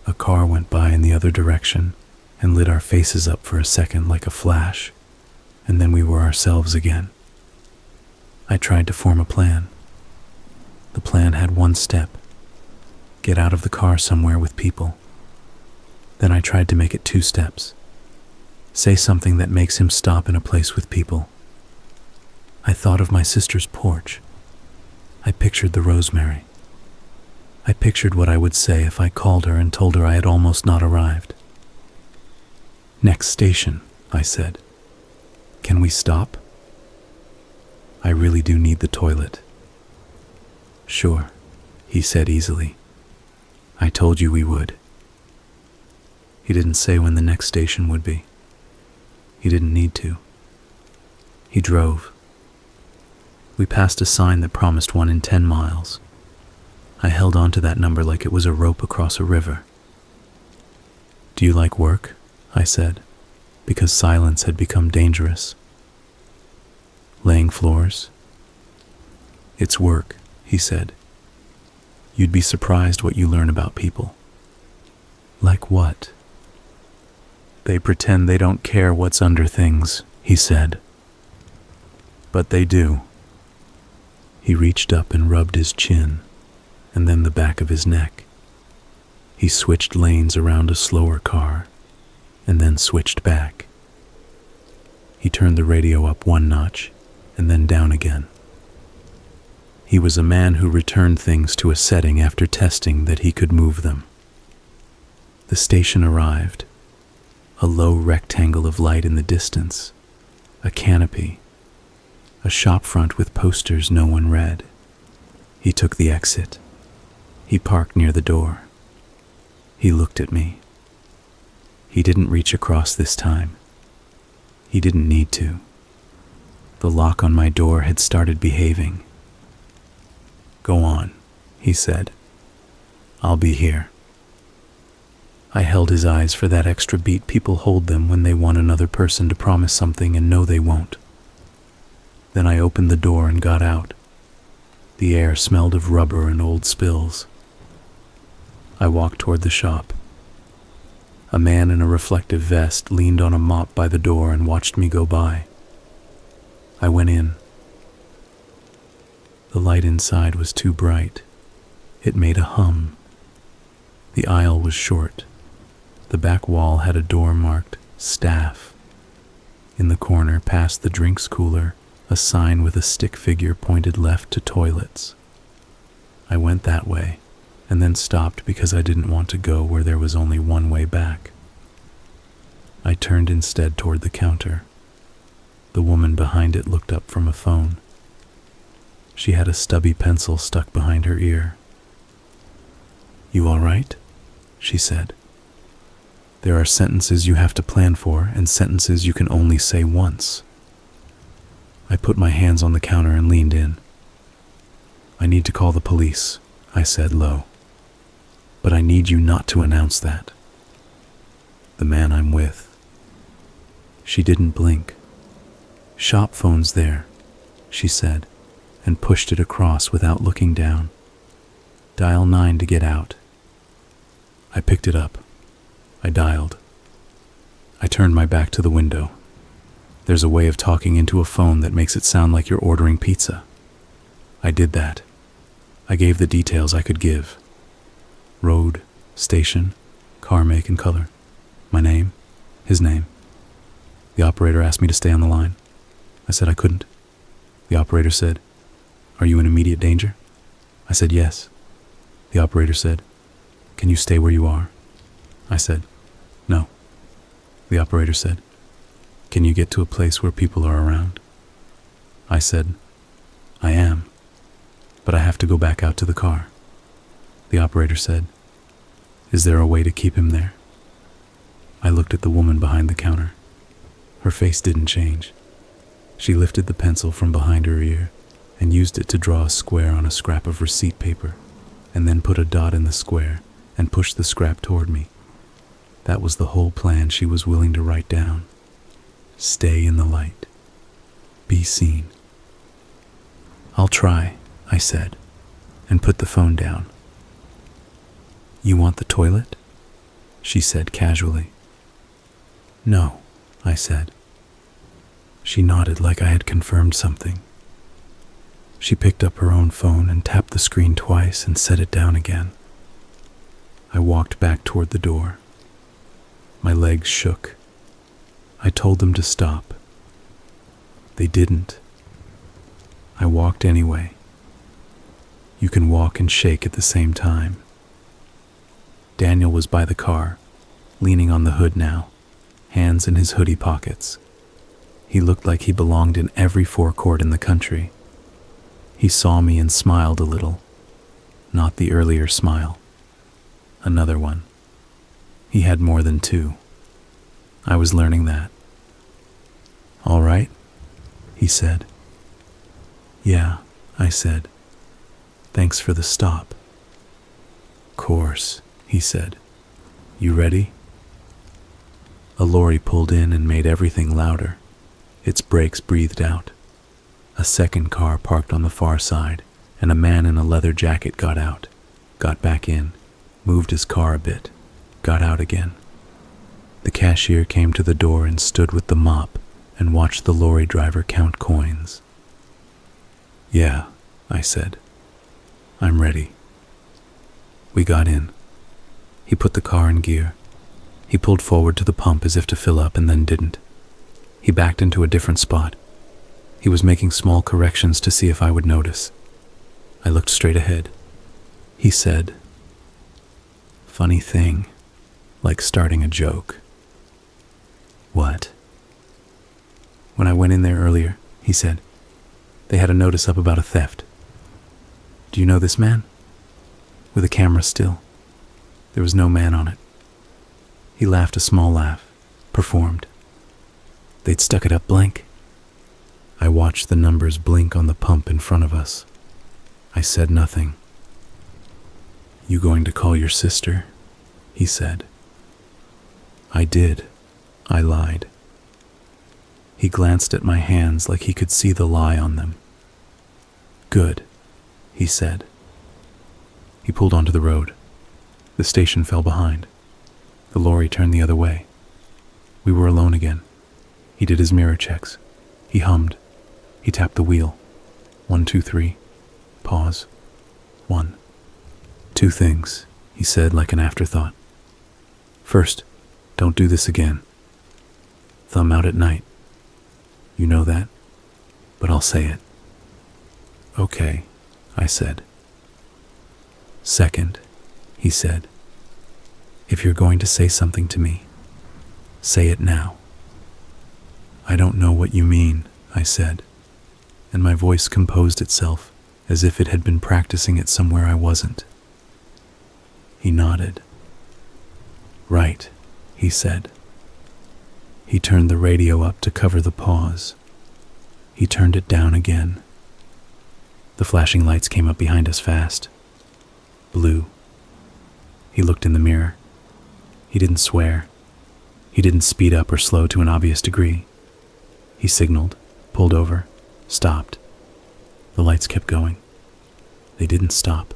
A car went by in the other direction and lit our faces up for a second like a flash, and then we were ourselves again. I tried to form a plan. The plan had one step: get out of the car somewhere with people. Then I tried to make it 2 steps. Say something that makes him stop in a place with people. I thought of my sister's porch. I pictured the rosemary. I pictured what I would say if I called her and told her I had almost not arrived. "Next station," I said. "Can we stop? I really do need the toilet." "Sure," he said easily. "I told you we would." He didn't say when the next station would be. He didn't need to. He drove. We passed a sign that promised 1 in 10 miles. I held on to that number like it was a rope across a river. "Do you like work?" I said, because silence had become dangerous. "Laying floors?" "It's work," he said. "You'd be surprised what you learn about people." "Like what?" They pretend they don't care what's under things, he said. But they do. He reached up and rubbed his chin, and then the back of his neck. He switched lanes around a slower car, and then switched back. He turned the radio up one notch, and then down again. He was a man who returned things to a setting after testing that he could move them. The station arrived, a low rectangle of light in the distance, a canopy, a shop front with posters no one read. He took the exit. He parked near the door. He looked at me. He didn't reach across this time. He didn't need to. The lock on my door had started behaving. "Go on," he said. "I'll be here." I held his eyes for that extra beat people hold them when they want another person to promise something and know they won't. Then I opened the door and got out. The air smelled of rubber and old spills. I walked toward the shop. A man in a reflective vest leaned on a mop by the door and watched me go by. I went in. The light inside was too bright. It made a hum. The aisle was short. The back wall had a door marked "Staff." In the corner, past the drinks cooler, a sign with a stick figure pointed left to toilets. I went that way, and then stopped because I didn't want to go where there was only one way back. I turned instead toward the counter. The woman behind it looked up from a phone. She had a stubby pencil stuck behind her ear. "You all right?" she said. "There are sentences you have to plan for and sentences you can only say once." I put my hands on the counter and leaned in. "I need to call the police," I said low. "But I need you not to announce that." "The man I'm with." She didn't blink. "Shop phone's there," she said, and pushed it across without looking down. "Dial 9 to get out." I picked it up. I dialed. I turned my back to the window. There's a way of talking into a phone that makes it sound like you're ordering pizza. I did that. I gave the details I could give. Road, station, car make and color. My name, his name. The operator asked me to stay on the line. I said I couldn't. The operator said, "Are you in immediate danger?" I said yes. The operator said, "Can you stay where you are?" I said, "No." The operator said, "Can you get to a place where people are around?" I said, "I am, but I have to go back out to the car." The operator said, "Is there a way to keep him there?" I looked at the woman behind the counter. Her face didn't change. She lifted the pencil from behind her ear and used it to draw a square on a scrap of receipt paper, and then put a dot in the square and pushed the scrap toward me. That was the whole plan she was willing to write down. Stay in the light. Be seen. "I'll try," I said, and put the phone down. "You want the toilet?" she said casually. "No," I said. She nodded like I had confirmed something. She picked up her own phone and tapped the screen twice and set it down again. I walked back toward the door. My legs shook. I told them to stop. They didn't. I walked anyway. You can walk and shake at the same time. Daniel was by the car, leaning on the hood now, hands in his hoodie pockets. He looked like he belonged in every forecourt in the country. He saw me and smiled a little. Not the earlier smile. Another one. He had more than two. I was learning that. "All right?" he said. "Yeah," I said. "Thanks for the stop." "Course," he said. "You ready?" A lorry pulled in and made everything louder. Its brakes breathed out. A second car parked on the far side, and a man in a leather jacket got out, got back in, moved his car a bit, got out again. The cashier came to the door and stood with the mop and watched the lorry driver count coins. "Yeah," I said. "I'm ready." We got in. He put the car in gear. He pulled forward to the pump as if to fill up and then didn't. He backed into a different spot. He was making small corrections to see if I would notice. I looked straight ahead. He said, "Funny thing, like starting a joke." "What?" "When I went in there earlier," he said, "they had a notice up about a theft. Do you know this man? With a camera still. There was no man on it." He laughed a small laugh, performed. "They'd stuck it up blank." I watched the numbers blink on the pump in front of us. I said nothing. "You going to call your sister?" he said. I did. I lied. He glanced at my hands like he could see the lie on them. "Good," he said. He pulled onto the road. The station fell behind. The lorry turned the other way. We were alone again. He did his mirror checks. He hummed. He tapped the wheel. 1, 2, 3. Pause. 1. "Two things," he said like an afterthought. "First, don't do this again. Thumb out at night. You know that, but I'll say it." "Okay," I said. "Second," he said, "if you're going to say something to me, say it now." "I don't know what you mean," I said, and my voice composed itself as if it had been practicing it somewhere I wasn't. He nodded. "Right," he said. He turned the radio up to cover the pause. He turned it down again. The flashing lights came up behind us fast. Blue. He looked in the mirror. He didn't swear. He didn't speed up or slow to an obvious degree. He signaled, pulled over, stopped. The lights kept going. They didn't stop.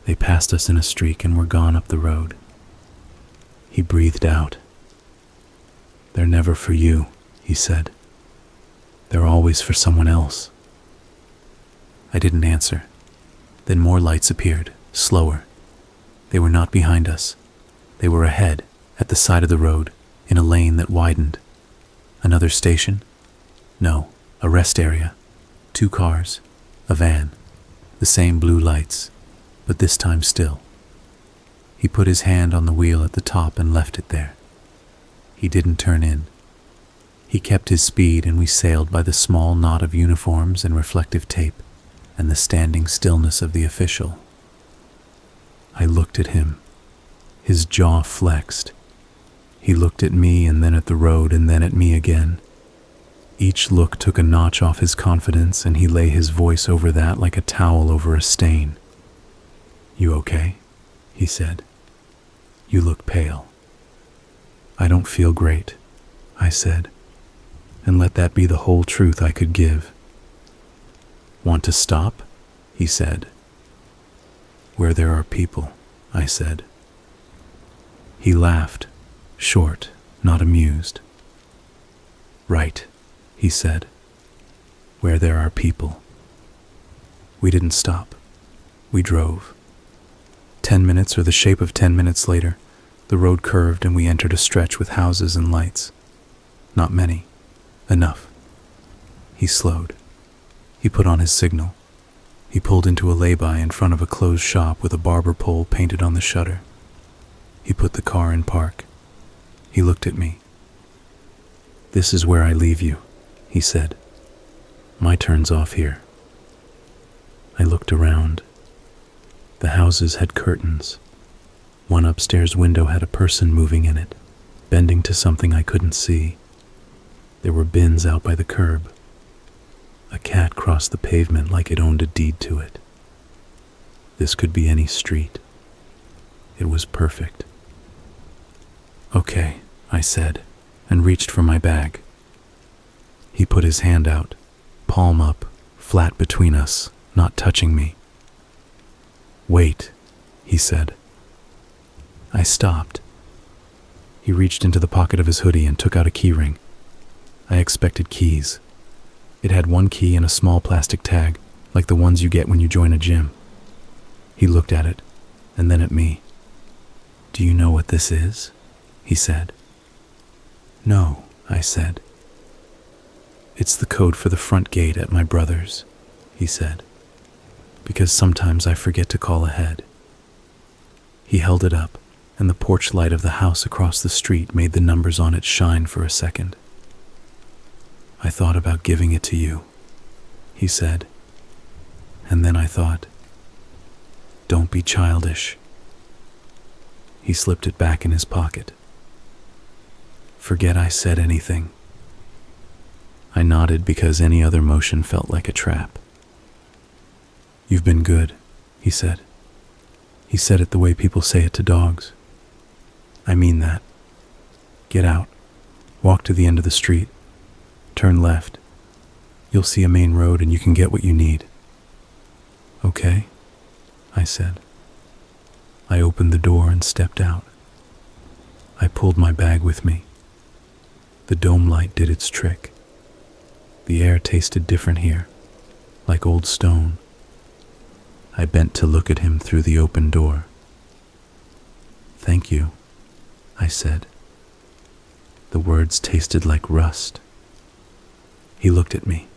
They passed us in a streak and were gone up the road. He breathed out. "They're never for you," he said. "They're always for someone else." I didn't answer. Then more lights appeared, slower. They were not behind us. They were ahead, at the side of the road, in a lane that widened. Another station? No, a rest area. 2 cars, a van, the same blue lights, but this time still. He put his hand on the wheel at the top and left it there. He didn't turn in. He kept his speed and we sailed by the small knot of uniforms and reflective tape and the standing stillness of the official. I looked at him. His jaw flexed. He looked at me and then at the road and then at me again. Each look took a notch off his confidence and he lay his voice over that like a towel over a stain. "You okay?" he said. "You look pale." "I don't feel great," I said, and let that be the whole truth I could give. "Want to stop?" he said. "Where there are people," I said. He laughed, short, not amused. "Right," he said. "Where there are people." We didn't stop. We drove. 10 minutes or the shape of 10 minutes later, the road curved and we entered a stretch with houses and lights. Not many. Enough. He slowed. He put on his signal. He pulled into a lay-by in front of a closed shop with a barber pole painted on the shutter. He put the car in park. He looked at me. "This is where I leave you," he said. "My turn's off here." I looked around. The houses had curtains. One upstairs window had a person moving in it, bending to something I couldn't see. There were bins out by the curb. A cat crossed the pavement like it owned a deed to it. This could be any street. It was perfect. "Okay," I said, and reached for my bag. He put his hand out, palm up, flat between us, not touching me. "Wait," he said. I stopped. He reached into the pocket of his hoodie and took out a key ring. I expected keys. It had one key and a small plastic tag, like the ones you get when you join a gym. He looked at it, and then at me. "Do you know what this is?" he said. "No," I said. "It's the code for the front gate at my brother's," he said, "because sometimes I forget to call ahead." He held it up, and the porch light of the house across the street made the numbers on it shine for a second. "I thought about giving it to you," he said, and then I thought, "Don't be childish." He slipped it back in his pocket. "Forget I said anything." I nodded because any other motion felt like a trap. "You've been good," he said. He said it the way people say it to dogs. "I mean that. Get out. Walk to the end of the street. Turn left. You'll see a main road and you can get what you need." "Okay," I said. I opened the door and stepped out. I pulled my bag with me. The dome light did its trick. The air tasted different here, like old stone. I bent to look at him through the open door. "Thank you," I said. The words tasted like rust. He looked at me.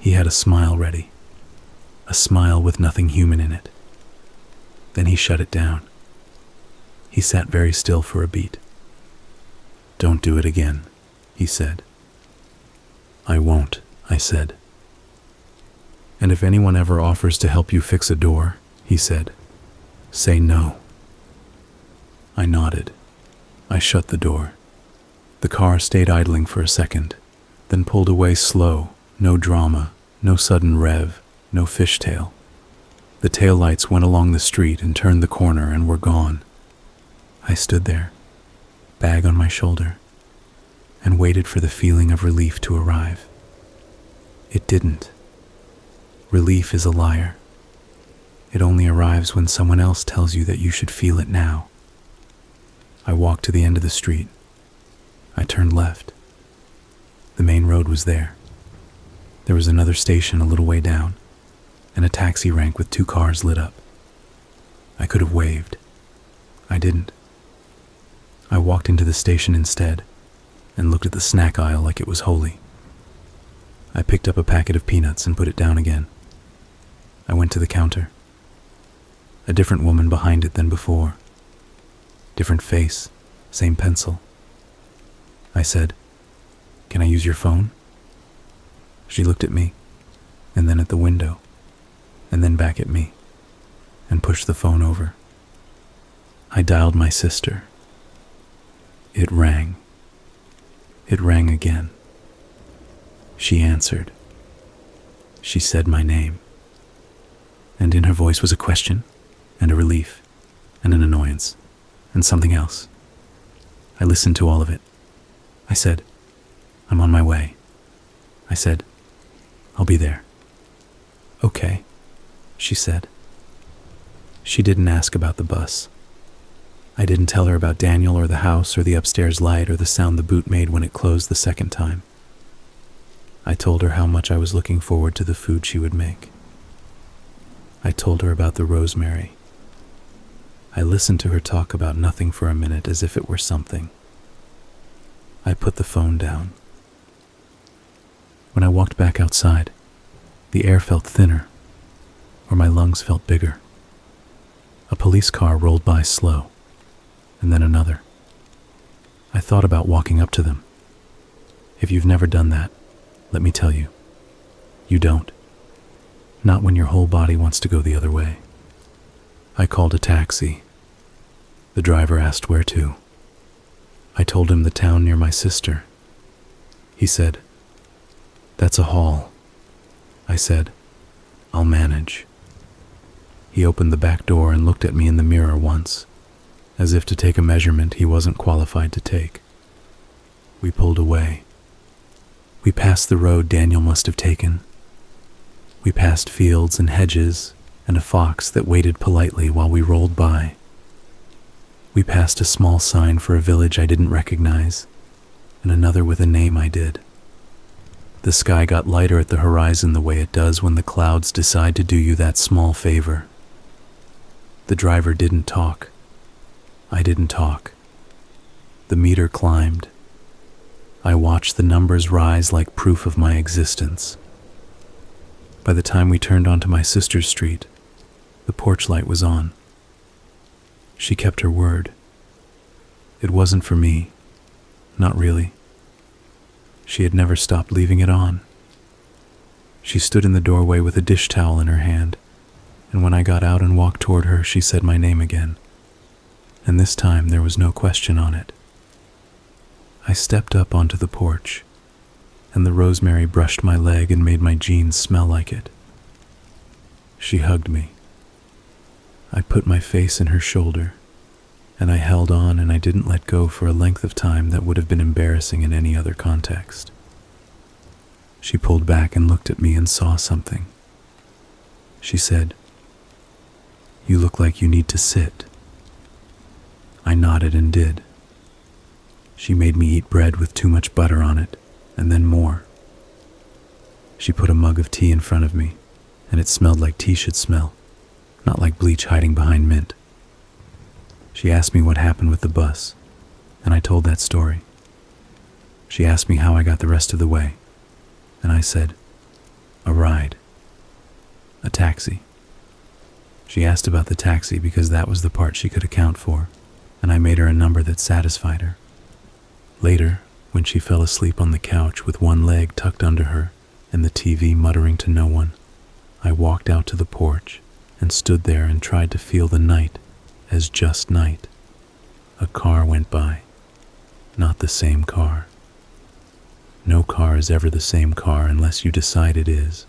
He had a smile ready, a smile with nothing human in it. Then he shut it down. He sat very still for a beat. "Don't do it again," he said. "I won't," I said. "And if anyone ever offers to help you fix a door," he said, "say no." I nodded. I shut the door. The car stayed idling for a second, then pulled away slow, no drama, no sudden rev, no fishtail. The taillights went along the street and turned the corner and were gone. I stood there, bag on my shoulder, and waited for the feeling of relief to arrive. It didn't. Relief is a liar. It only arrives when someone else tells you that you should feel it now. I walked to the end of the street. I turned left. The main road was there. There was another station a little way down, and a taxi rank with 2 cars lit up. I could have waved. I didn't. I walked into the station instead and looked at the snack aisle like it was holy. I picked up a packet of peanuts and put it down again. I went to the counter. A different woman behind it than before. Different face, same pencil. I said, "Can I use your phone?" She looked at me, and then at the window, and then back at me, and pushed the phone over. I dialed my sister. It rang. It rang again. She answered. She said my name. And in her voice was a question, and a relief, and an annoyance, and something else. I listened to all of it. I said, "I'm on my way." I said, "I'll be there." "Okay," she said. She didn't ask about the bus. I didn't tell her about Daniel or the house or the upstairs light or the sound the boot made when it closed the second time. I told her how much I was looking forward to the food she would make. I told her about the rosemary. I listened to her talk about nothing for a minute as if it were something. I put the phone down. When I walked back outside, the air felt thinner, or my lungs felt bigger. A police car rolled by slow, and then another. I thought about walking up to them. If you've never done that, let me tell you, you don't. Not when your whole body wants to go the other way. I called a taxi. The driver asked where to. I told him the town near my sister. He said, "That's a haul." I said, "I'll manage." He opened the back door and looked at me in the mirror once, as if to take a measurement he wasn't qualified to take. We pulled away. We passed the road Daniel must have taken. We passed fields and hedges and a fox that waited politely while we rolled by. We passed a small sign for a village I didn't recognize, and another with a name I did. The sky got lighter at the horizon the way it does when the clouds decide to do you that small favor. The driver didn't talk. I didn't talk. The meter climbed. I watched the numbers rise like proof of my existence. By the time we turned onto my sister's street, the porch light was on. She kept her word. It wasn't for me. Not really. She had never stopped leaving it on. She stood in the doorway with a dish towel in her hand, and when I got out and walked toward her, she said my name again. And this time there was no question on it. I stepped up onto the porch, and the rosemary brushed my leg and made my jeans smell like it. She hugged me. I put my face in her shoulder, and I held on, and I didn't let go for a length of time that would have been embarrassing in any other context. She pulled back and looked at me and saw something. She said, "You look like you need to sit." I nodded and did. She made me eat bread with too much butter on it, and then more. She put a mug of tea in front of me, and it smelled like tea should smell, not like bleach hiding behind mint. She asked me what happened with the bus, and I told that story. She asked me how I got the rest of the way, and I said, "A ride. A taxi." She asked about the taxi because that was the part she could account for, and I made her a number that satisfied her. Later, when she fell asleep on the couch with one leg tucked under her and the TV muttering to no one, I walked out to the porch and stood there and tried to feel the night as just night. A car went by. Not the same car. No car is ever the same car unless you decide it is.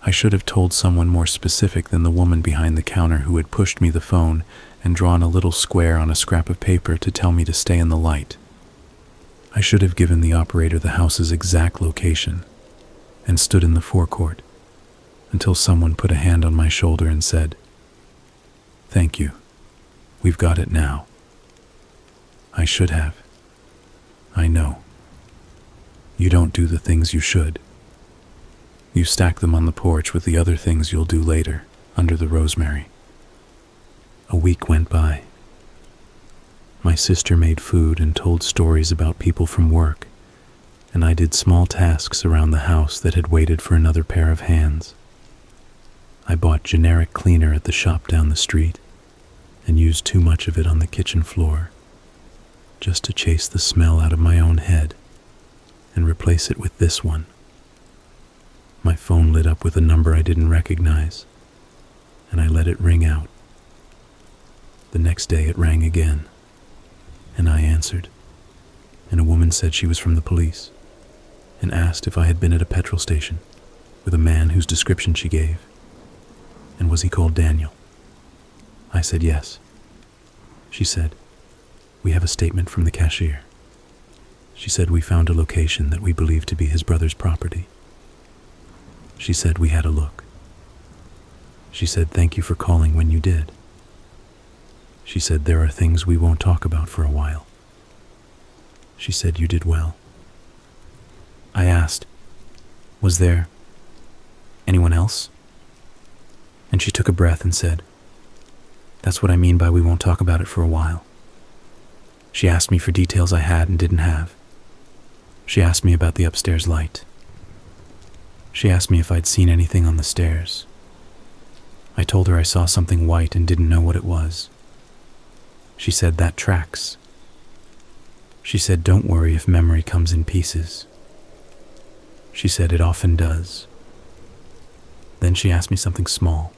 I should have told someone more specific than the woman behind the counter who had pushed me the phone and drawn a little square on a scrap of paper to tell me to stay in the light. I should have given the operator the house's exact location and stood in the forecourt until someone put a hand on my shoulder and said, "Thank you. We've got it now." I should have. I know. You don't do the things you should. You stack them on the porch with the other things you'll do later, under the rosemary. A week went by. My sister made food and told stories about people from work, and I did small tasks around the house that had waited for another pair of hands. I bought generic cleaner at the shop down the street and used too much of it on the kitchen floor, just to chase the smell out of my own head and replace it with this one. My phone lit up with a number I didn't recognize, and I let it ring out. The next day it rang again, and I answered, and a woman said she was from the police and asked if I had been at a petrol station with a man whose description she gave, and was he called Daniel? I said yes. She said, "We have a statement from the cashier." She said we found a location that we believed to be his brother's property. She said we had a look. She said thank you for calling when you did. She said there are things we won't talk about for a while. She said you did well. I asked, "Was there anyone else?" And she took a breath and said, "That's what I mean by we won't talk about it for a while." She asked me for details I had and didn't have. She asked me about the upstairs light. She asked me if I'd seen anything on the stairs. I told her I saw something white and didn't know what it was. She said that tracks. She said don't worry if memory comes in pieces. She said it often does. Then she asked me something small,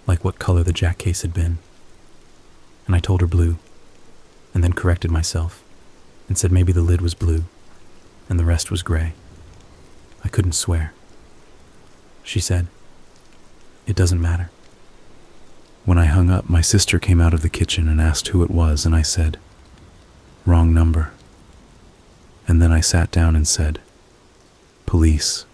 like what color the jack case had been. And I told her blue, and then corrected myself and said maybe the lid was blue and the rest was gray. I couldn't swear. She said, "It doesn't matter." When I hung up, my sister came out of the kitchen and asked who it was, and I said, "Wrong number." And then I sat down and said, "Police,"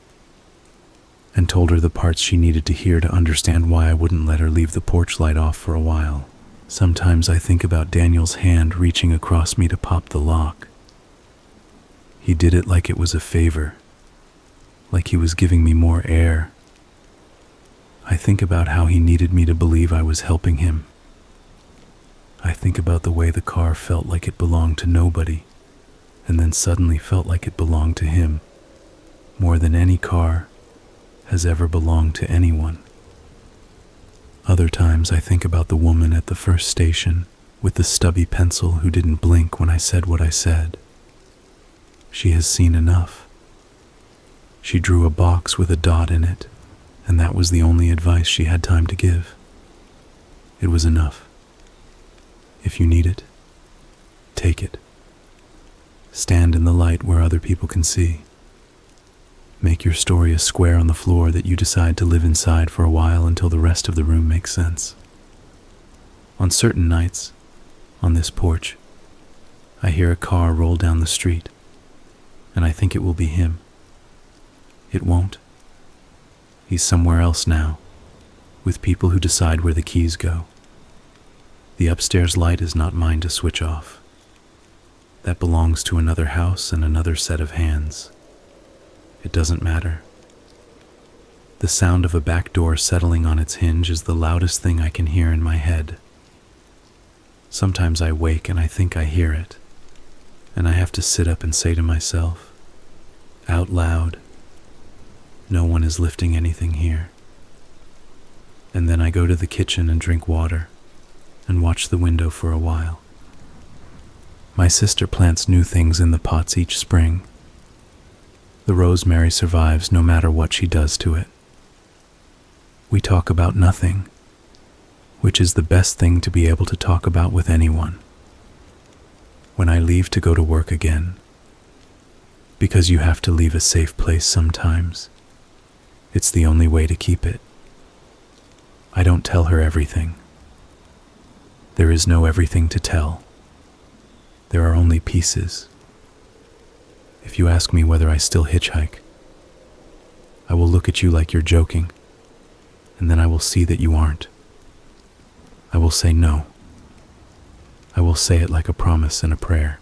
and told her the parts she needed to hear to understand why I wouldn't let her leave the porch light off for a while. Sometimes I think about Daniel's hand reaching across me to pop the lock. He did it like it was a favor, like he was giving me more air. I think about how he needed me to believe I was helping him. I think about the way the car felt like it belonged to nobody, and then suddenly felt like it belonged to him, more than any car has ever belonged to anyone. Other times I think about the woman at the first station with the stubby pencil who didn't blink when I said what I said. She has seen enough. She drew a box with a dot in it, and that was the only advice she had time to give. It was enough. If you need it, take it. Stand in the light where other people can see. Make your story a square on the floor that you decide to live inside for a while until the rest of the room makes sense. On certain nights, on this porch, I hear a car roll down the street, and I think it will be him. It won't. He's somewhere else now, with people who decide where the keys go. The upstairs light is not mine to switch off. That belongs to another house and another set of hands. It doesn't matter. The sound of a back door settling on its hinge is the loudest thing I can hear in my head. Sometimes I wake and I think I hear it, and I have to sit up and say to myself, out loud, no one is lifting anything here. And then I go to the kitchen and drink water and watch the window for a while. My sister plants new things in the pots each spring. The rosemary survives no matter what she does to it. We talk about nothing, which is the best thing to be able to talk about with anyone. When I leave to go to work again, because you have to leave a safe place sometimes, it's the only way to keep it. I don't tell her everything. There is no everything to tell. There are only pieces. If you ask me whether I still hitchhike, I will look at you like you're joking, and then I will see that you aren't. I will say no. I will say it like a promise and a prayer.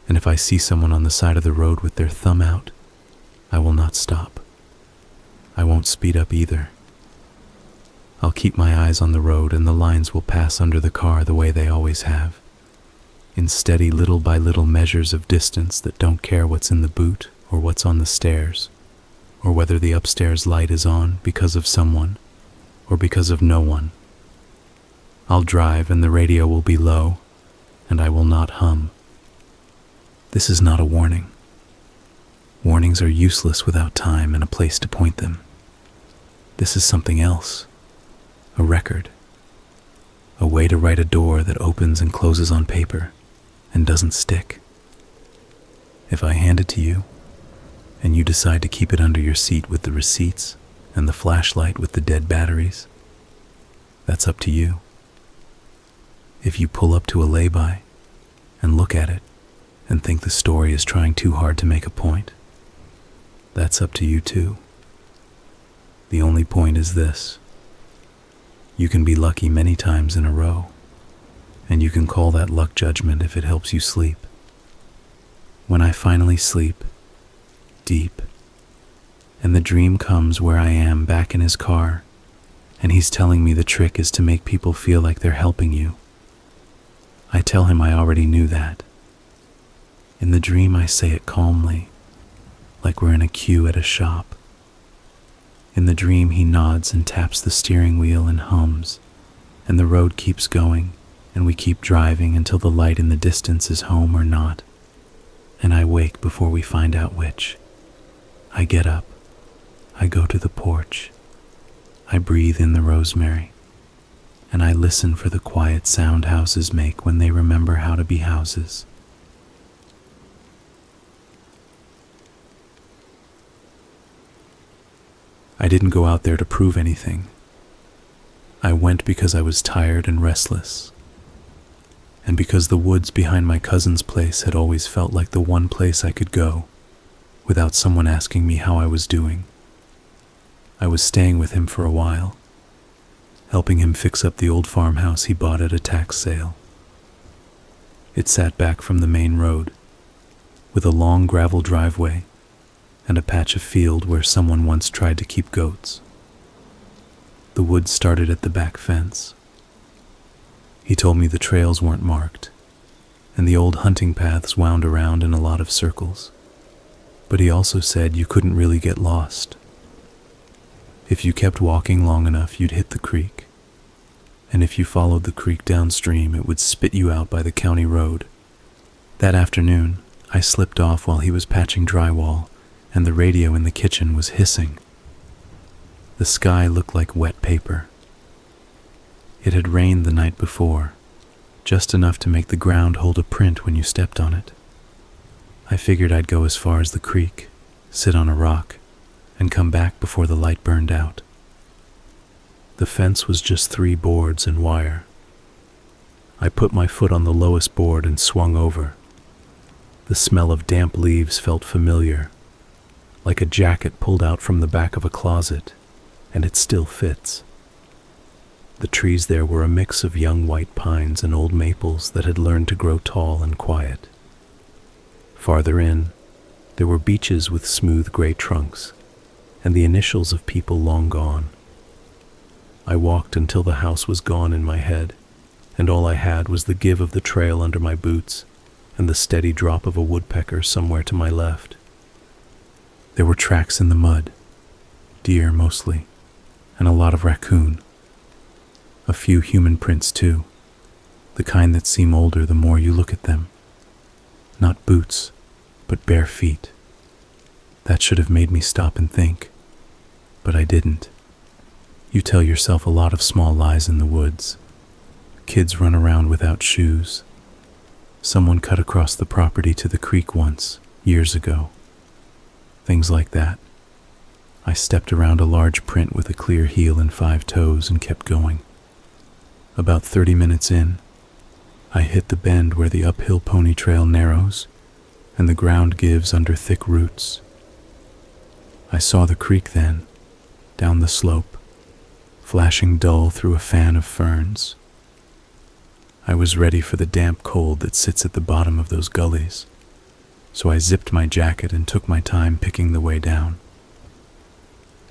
And if I see someone on the side of the road with their thumb out, I will not stop. I won't speed up either. I'll keep my eyes on the road and the lines will pass under the car the way they always have, in steady little by little measures of distance that don't care what's in the boot or what's on the stairs, or whether the upstairs light is on because of someone or because of no one. I'll drive and the radio will be low, and I will not hum. This is not a warning. Warnings are useless without time and a place to point them. This is something else. A record. A way to write a door that opens and closes on paper and doesn't stick. If I hand it to you, and you decide to keep it under your seat with the receipts and the flashlight with the dead batteries, that's up to you. If you pull up to a lay-by and look at it and think the story is trying too hard to make a point, that's up to you too. The only point is this. You can be lucky many times in a row, and you can call that luck judgment if it helps you sleep. When I finally sleep, deep, and the dream comes where I am back in his car, and he's telling me the trick is to make people feel like they're helping you, I tell him I already knew that. In the dream I say it calmly, like we're in a queue at a shop. In the dream he nods and taps the steering wheel and hums, and the road keeps going, and we keep driving until the light in the distance is home or not, and I wake before we find out which. I get up, I go to the porch, I breathe in the rosemary, and I listen for the quiet sound houses make when they remember how to be houses. I didn't go out there to prove anything. I went because I was tired and restless, and because the woods behind my cousin's place had always felt like the one place I could go without someone asking me how I was doing. I was staying with him for a while, helping him fix up the old farmhouse he bought at a tax sale. It sat back from the main road, with a long gravel driveway and a patch of field where someone once tried to keep goats. The woods started at the back fence. He told me the trails weren't marked, and the old hunting paths wound around in a lot of circles. But he also said you couldn't really get lost. If you kept walking long enough, you'd hit the creek. And if you followed the creek downstream, it would spit you out by the county road. That afternoon, I slipped off while he was patching drywall, and the radio in the kitchen was hissing. The sky looked like wet paper. It had rained the night before, just enough to make the ground hold a print when you stepped on it. I figured I'd go as far as the creek, sit on a rock, and come back before the light burned out. The fence was just 3 boards and wire. I put my foot on the lowest board and swung over. The smell of damp leaves felt familiar, like a jacket pulled out from the back of a closet, and it still fits. The trees there were a mix of young white pines and old maples that had learned to grow tall and quiet. Farther in, there were beeches with smooth gray trunks, and the initials of people long gone. I walked until the house was gone in my head, and all I had was the give of the trail under my boots and the steady drop of a woodpecker somewhere to my left. There were tracks in the mud, deer mostly, and a lot of raccoon. A few human prints too, the kind that seem older the more you look at them. Not boots, but bare feet. That should have made me stop and think, but I didn't. You tell yourself a lot of small lies in the woods. Kids run around without shoes. Someone cut across the property to the creek once, years ago. Things like that. I stepped around a large print with a clear heel and 5 toes and kept going. About 30 minutes in, I hit the bend where the uphill pony trail narrows and the ground gives under thick roots. I saw the creek then, down the slope, flashing dull through a fan of ferns. I was ready for the damp cold that sits at the bottom of those gullies, so I zipped my jacket and took my time picking the way down.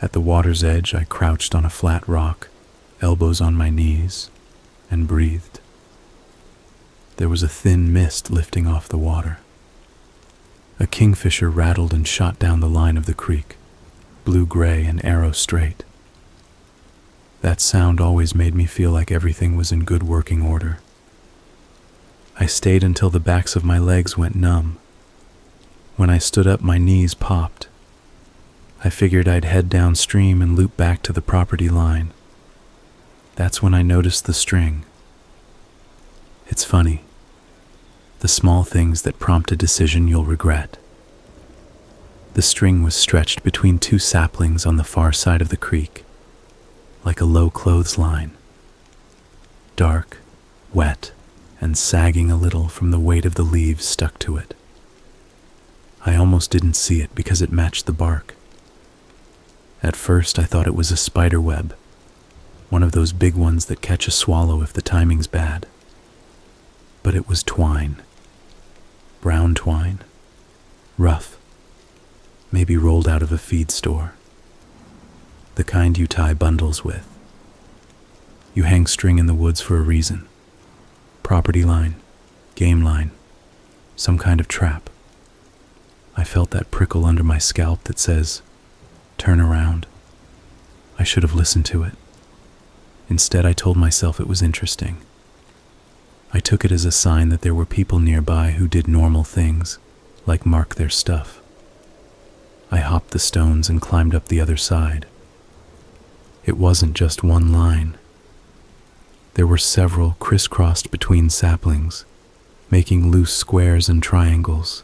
At the water's edge, I crouched on a flat rock, elbows on my knees, and breathed. There was a thin mist lifting off the water. A kingfisher rattled and shot down the line of the creek, blue-gray and arrow straight. That sound always made me feel like everything was in good working order. I stayed until the backs of my legs went numb. When I stood up, my knees popped. I figured I'd head downstream and loop back to the property line. That's when I noticed the string. It's funny. The small things that prompt a decision you'll regret. The string was stretched between 2 saplings on the far side of the creek, like a low clothesline. Dark, wet, and sagging a little from the weight of the leaves stuck to it. I almost didn't see it because it matched the bark. At first I thought it was a spider web, one of those big ones that catch a swallow if the timing's bad. But it was twine. Brown twine. Rough. Maybe rolled out of a feed store. The kind you tie bundles with. You hang string in the woods for a reason. Property line, game line, some kind of trap. I felt that prickle under my scalp that says, turn around. I should have listened to it. Instead, I told myself it was interesting. I took it as a sign that there were people nearby who did normal things, like mark their stuff. I hopped the stones and climbed up the other side. It wasn't just one line. There were several crisscrossed between saplings, making loose squares and triangles.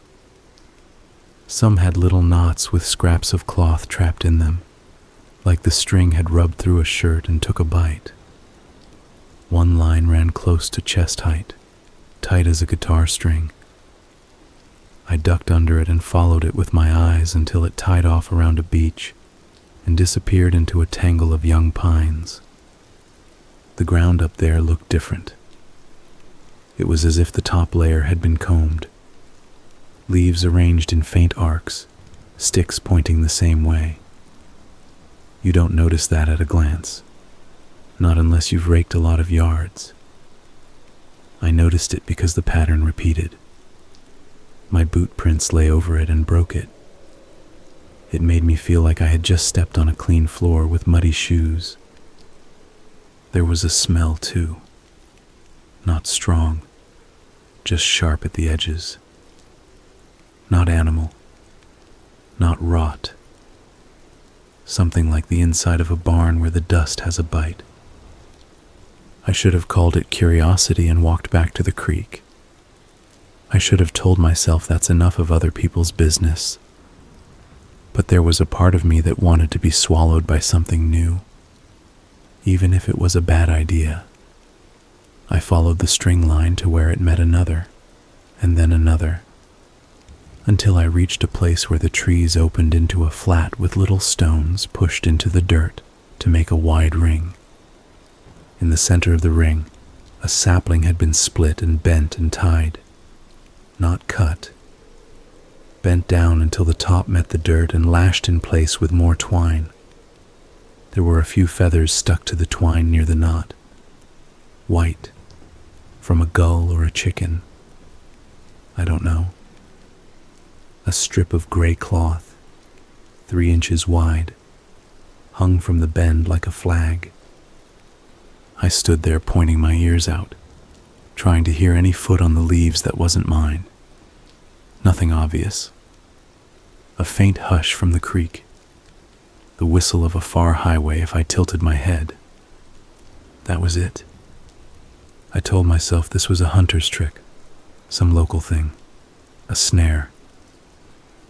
Some had little knots with scraps of cloth trapped in them, like the string had rubbed through a shirt and took a bite. One line ran close to chest height, tight as a guitar string. I ducked under it and followed it with my eyes until it tied off around a beech and disappeared into a tangle of young pines. The ground up there looked different. It was as if the top layer had been combed. Leaves arranged in faint arcs, sticks pointing the same way. You don't notice that at a glance, not unless you've raked a lot of yards. I noticed it because the pattern repeated. My boot prints lay over it and broke it. It made me feel like I had just stepped on a clean floor with muddy shoes. There was a smell too. Not strong, just sharp at the edges. Not animal, not rot. Something like the inside of a barn where the dust has a bite. I should have called it curiosity and walked back to the creek. I should have told myself that's enough of other people's business. But there was a part of me that wanted to be swallowed by something new, even if it was a bad idea. I followed the string line to where it met another, and then another, until I reached a place where the trees opened into a flat with little stones pushed into the dirt to make a wide ring. In the center of the ring, a sapling had been split and bent and tied, not cut, bent down until the top met the dirt and lashed in place with more twine. There were a few feathers stuck to the twine near the knot, white, from a gull or a chicken. I don't know. A strip of gray cloth, 3 inches wide, hung from the bend like a flag. I stood there pointing my ears out, trying to hear any foot on the leaves that wasn't mine. Nothing obvious. A faint hush from the creek, the whistle of a far highway if I tilted my head. That was it. I told myself this was a hunter's trick, some local thing, a snare.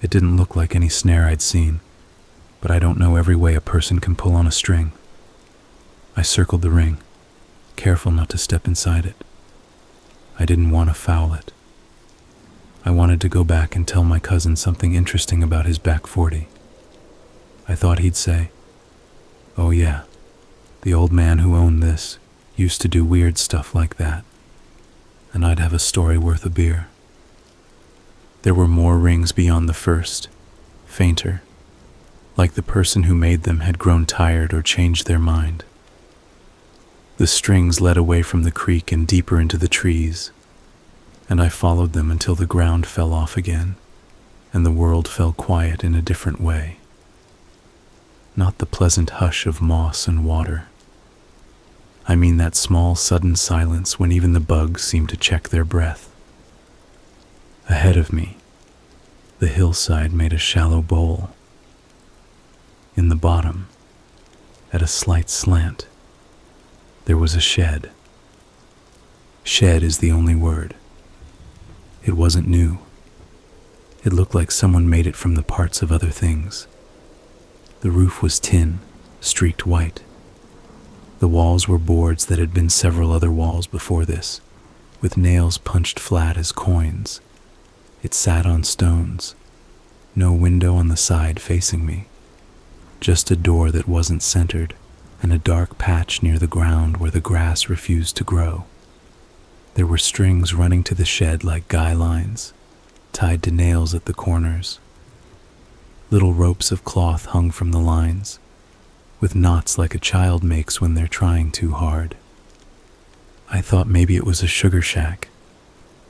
It didn't look like any snare I'd seen, but I don't know every way a person can pull on a string. I circled the ring, careful not to step inside it. I didn't want to foul it. I wanted to go back and tell my cousin something interesting about his back 40. I thought he'd say, "Oh yeah, the old man who owned this used to do weird stuff like that," and I'd have a story worth a beer. There were more rings beyond the first, fainter, like the person who made them had grown tired or changed their mind. The strings led away from the creek and deeper into the trees, and I followed them until the ground fell off again, and the world fell quiet in a different way. Not the pleasant hush of moss and water. I mean that small, sudden silence when even the bugs seem to check their breath. Ahead of me, the hillside made a shallow bowl. In the bottom, at a slight slant, there was a shed. Shed is the only word. It wasn't new. It looked like someone made it from the parts of other things. The roof was tin, streaked white. The walls were boards that had been several other walls before this, with nails punched flat as coins. It sat on stones. No window on the side facing me. Just a door that wasn't centered, and a dark patch near the ground where the grass refused to grow. There were strings running to the shed like guy lines, tied to nails at the corners. Little ropes of cloth hung from the lines, with knots like a child makes when they're trying too hard. I thought maybe it was a sugar shack,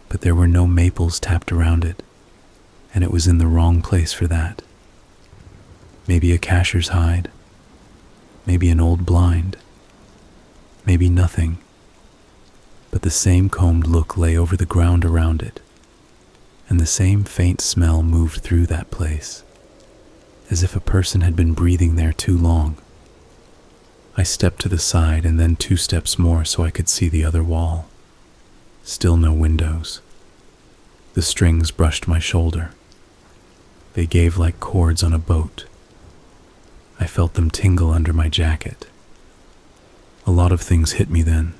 but there were no maples tapped around it, and it was in the wrong place for that. Maybe a casher's hide, maybe an old blind, maybe nothing, but the same combed look lay over the ground around it, and the same faint smell moved through that place, as if a person had been breathing there too long. I stepped to the side and then 2 steps more so I could see the other wall. Still no windows. The strings brushed my shoulder. They gave like cords on a boat. I felt them tingle under my jacket. A lot of things hit me then.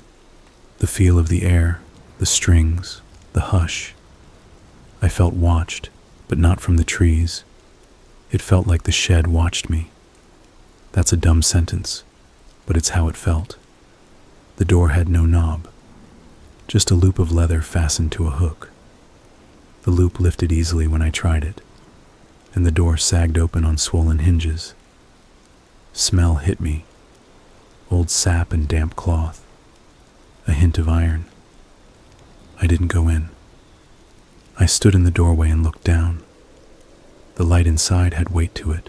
The feel of the air, the strings, the hush. I felt watched, but not from the trees. It felt like the shed watched me. That's a dumb sentence, but it's how it felt. The door had no knob, just a loop of leather fastened to a hook. The loop lifted easily when I tried it, and the door sagged open on swollen hinges. Smell hit me, old sap and damp cloth, a hint of iron. I didn't go in. I stood in the doorway and looked down. The light inside had weight to it.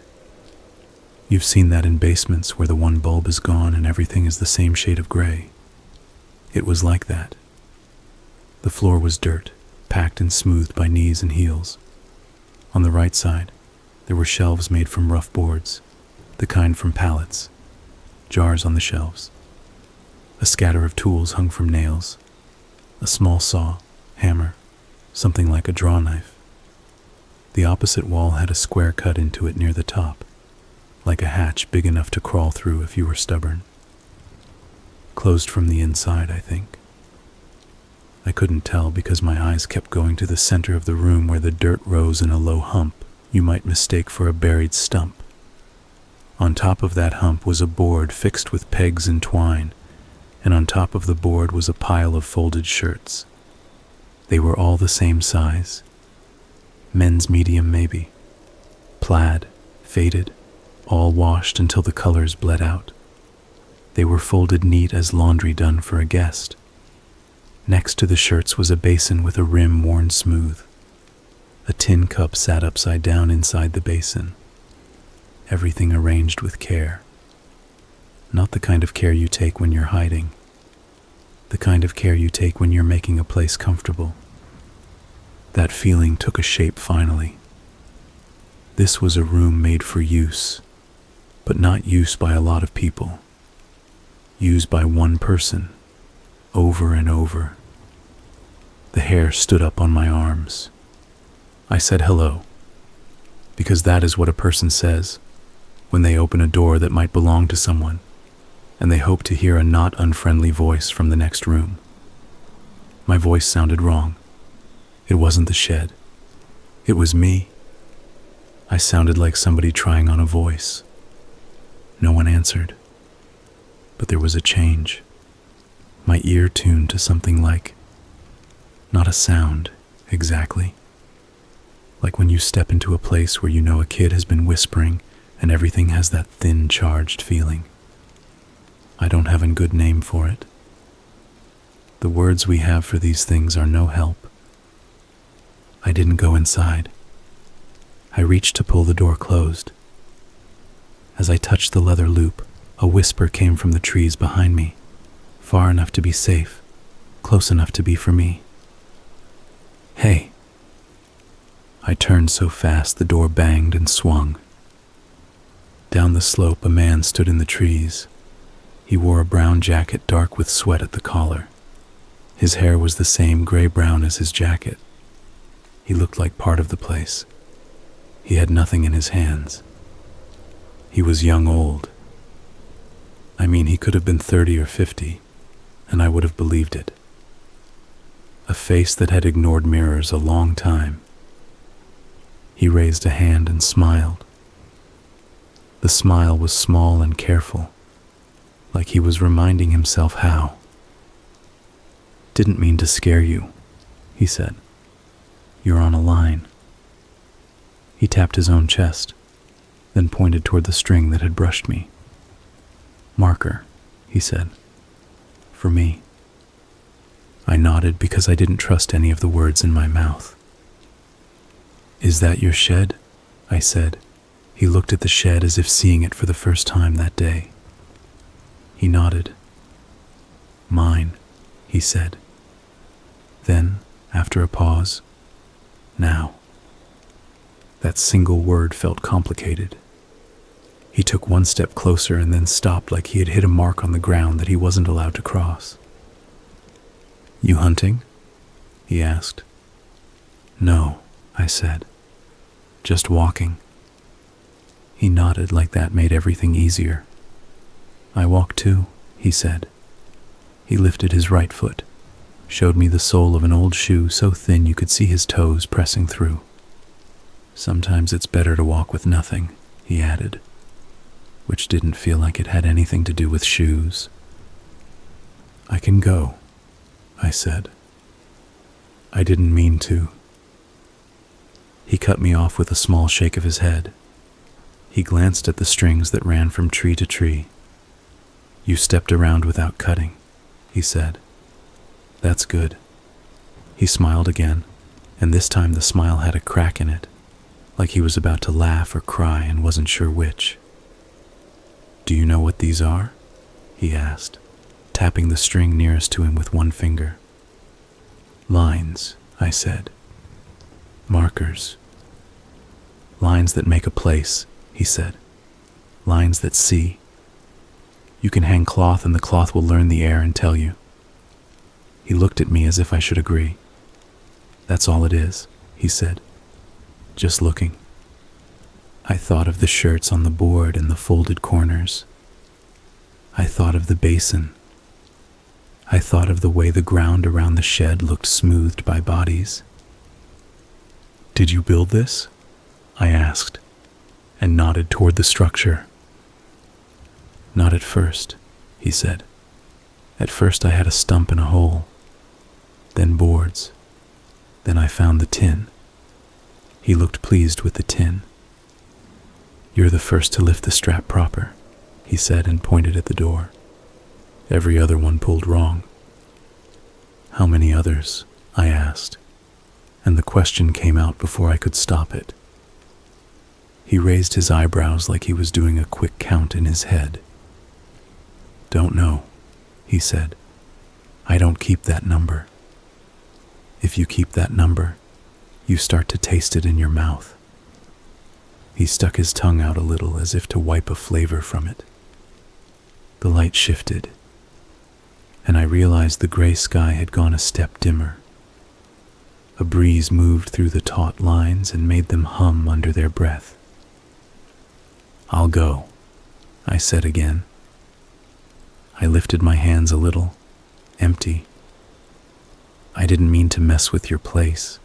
You've seen that in basements where the one bulb is gone and everything is the same shade of gray. It was like that. The floor was dirt, packed and smoothed by knees and heels. On the right side, there were shelves made from rough boards, the kind from pallets, jars on the shelves. A scatter of tools hung from nails, a small saw, hammer, something like a draw knife. The opposite wall had a square cut into it near the top, like a hatch big enough to crawl through if you were stubborn. Closed from the inside, I think. I couldn't tell because my eyes kept going to the center of the room where the dirt rose in a low hump you might mistake for a buried stump. On top of that hump was a board fixed with pegs and twine, and on top of the board was a pile of folded shirts. They were all the same size. Men's medium maybe. Plaid, faded, all washed until the colors bled out. They were folded neat as laundry done for a guest. Next to the shirts was a basin with a rim worn smooth. A tin cup sat upside down inside the basin. Everything arranged with care. Not the kind of care you take when you're hiding. The kind of care you take when you're making a place comfortable. That feeling took a shape finally. This was a room made for use, but not use by a lot of people. Used by one person, over and over. The hair stood up on my arms. I said hello, because that is what a person says when they open a door that might belong to someone, and they hope to hear a not unfriendly voice from the next room. My voice sounded wrong. It wasn't the shed. It was me. I sounded like somebody trying on a voice. No one answered. But there was a change. My ear tuned to something like, not a sound, exactly. Like when you step into a place where you know a kid has been whispering and everything has that thin, charged feeling. I don't have a good name for it. The words we have for these things are no help. I didn't go inside. I reached to pull the door closed. As I touched the leather loop, a whisper came from the trees behind me, far enough to be safe, close enough to be for me. Hey. I turned so fast the door banged and swung. Down the slope a man stood in the trees. He wore a brown jacket dark with sweat at the collar. His hair was the same gray-brown as his jacket. He looked like part of the place. He had nothing in his hands. He was young old. I mean, he could have been 30 or 50, and I would have believed it. A face that had ignored mirrors a long time. He raised a hand and smiled. The smile was small and careful, like he was reminding himself how. Didn't mean to scare you, he said. You're on a line. He tapped his own chest, then pointed toward the string that had brushed me. Marker, he said. For me. I nodded because I didn't trust any of the words in my mouth. Is that your shed? I said. He looked at the shed as if seeing it for the first time that day. He nodded. Mine, he said. Then, after a pause, now. That single word felt complicated. He took one step closer and then stopped like he had hit a mark on the ground that he wasn't allowed to cross. You hunting? He asked. No, I said. Just walking. He nodded like that made everything easier. I walk too, he said. He lifted his right foot, showed me the sole of an old shoe so thin you could see his toes pressing through. Sometimes it's better to walk with nothing, he added, which didn't feel like it had anything to do with shoes. I can go, I said. I didn't mean to. He cut me off with a small shake of his head. He glanced at the strings that ran from tree to tree. You stepped around without cutting, he said. That's good. He smiled again, and this time the smile had a crack in it, like he was about to laugh or cry and wasn't sure which. Do you know what these are? He asked, tapping the string nearest to him with one finger. Lines, I said. Markers. Lines that make a place, he said. Lines that see. You can hang cloth and the cloth will learn the air and tell you. He looked at me as if I should agree. That's all it is, he said. Just looking. I thought of the shirts on the board and the folded corners. I thought of the basin. I thought of the way the ground around the shed looked smoothed by bodies. Did you build this? I asked, and nodded toward the structure. Not at first, he said. At first I had a stump and a hole, then boards, then I found the tin. He looked pleased with the tin. You're the first to lift the strap proper, he said and pointed at the door. Every other one pulled wrong. How many others? I asked, and the question came out before I could stop it. He raised his eyebrows like he was doing a quick count in his head. Don't know, he said. I don't keep that number. If you keep that number, you start to taste it in your mouth. He stuck his tongue out a little as if to wipe a flavor from it. The light shifted, and I realized the gray sky had gone a step dimmer. A breeze moved through the taut lines and made them hum under their breath. I'll go, I said again. I lifted my hands a little, empty. I didn't mean to mess with your place.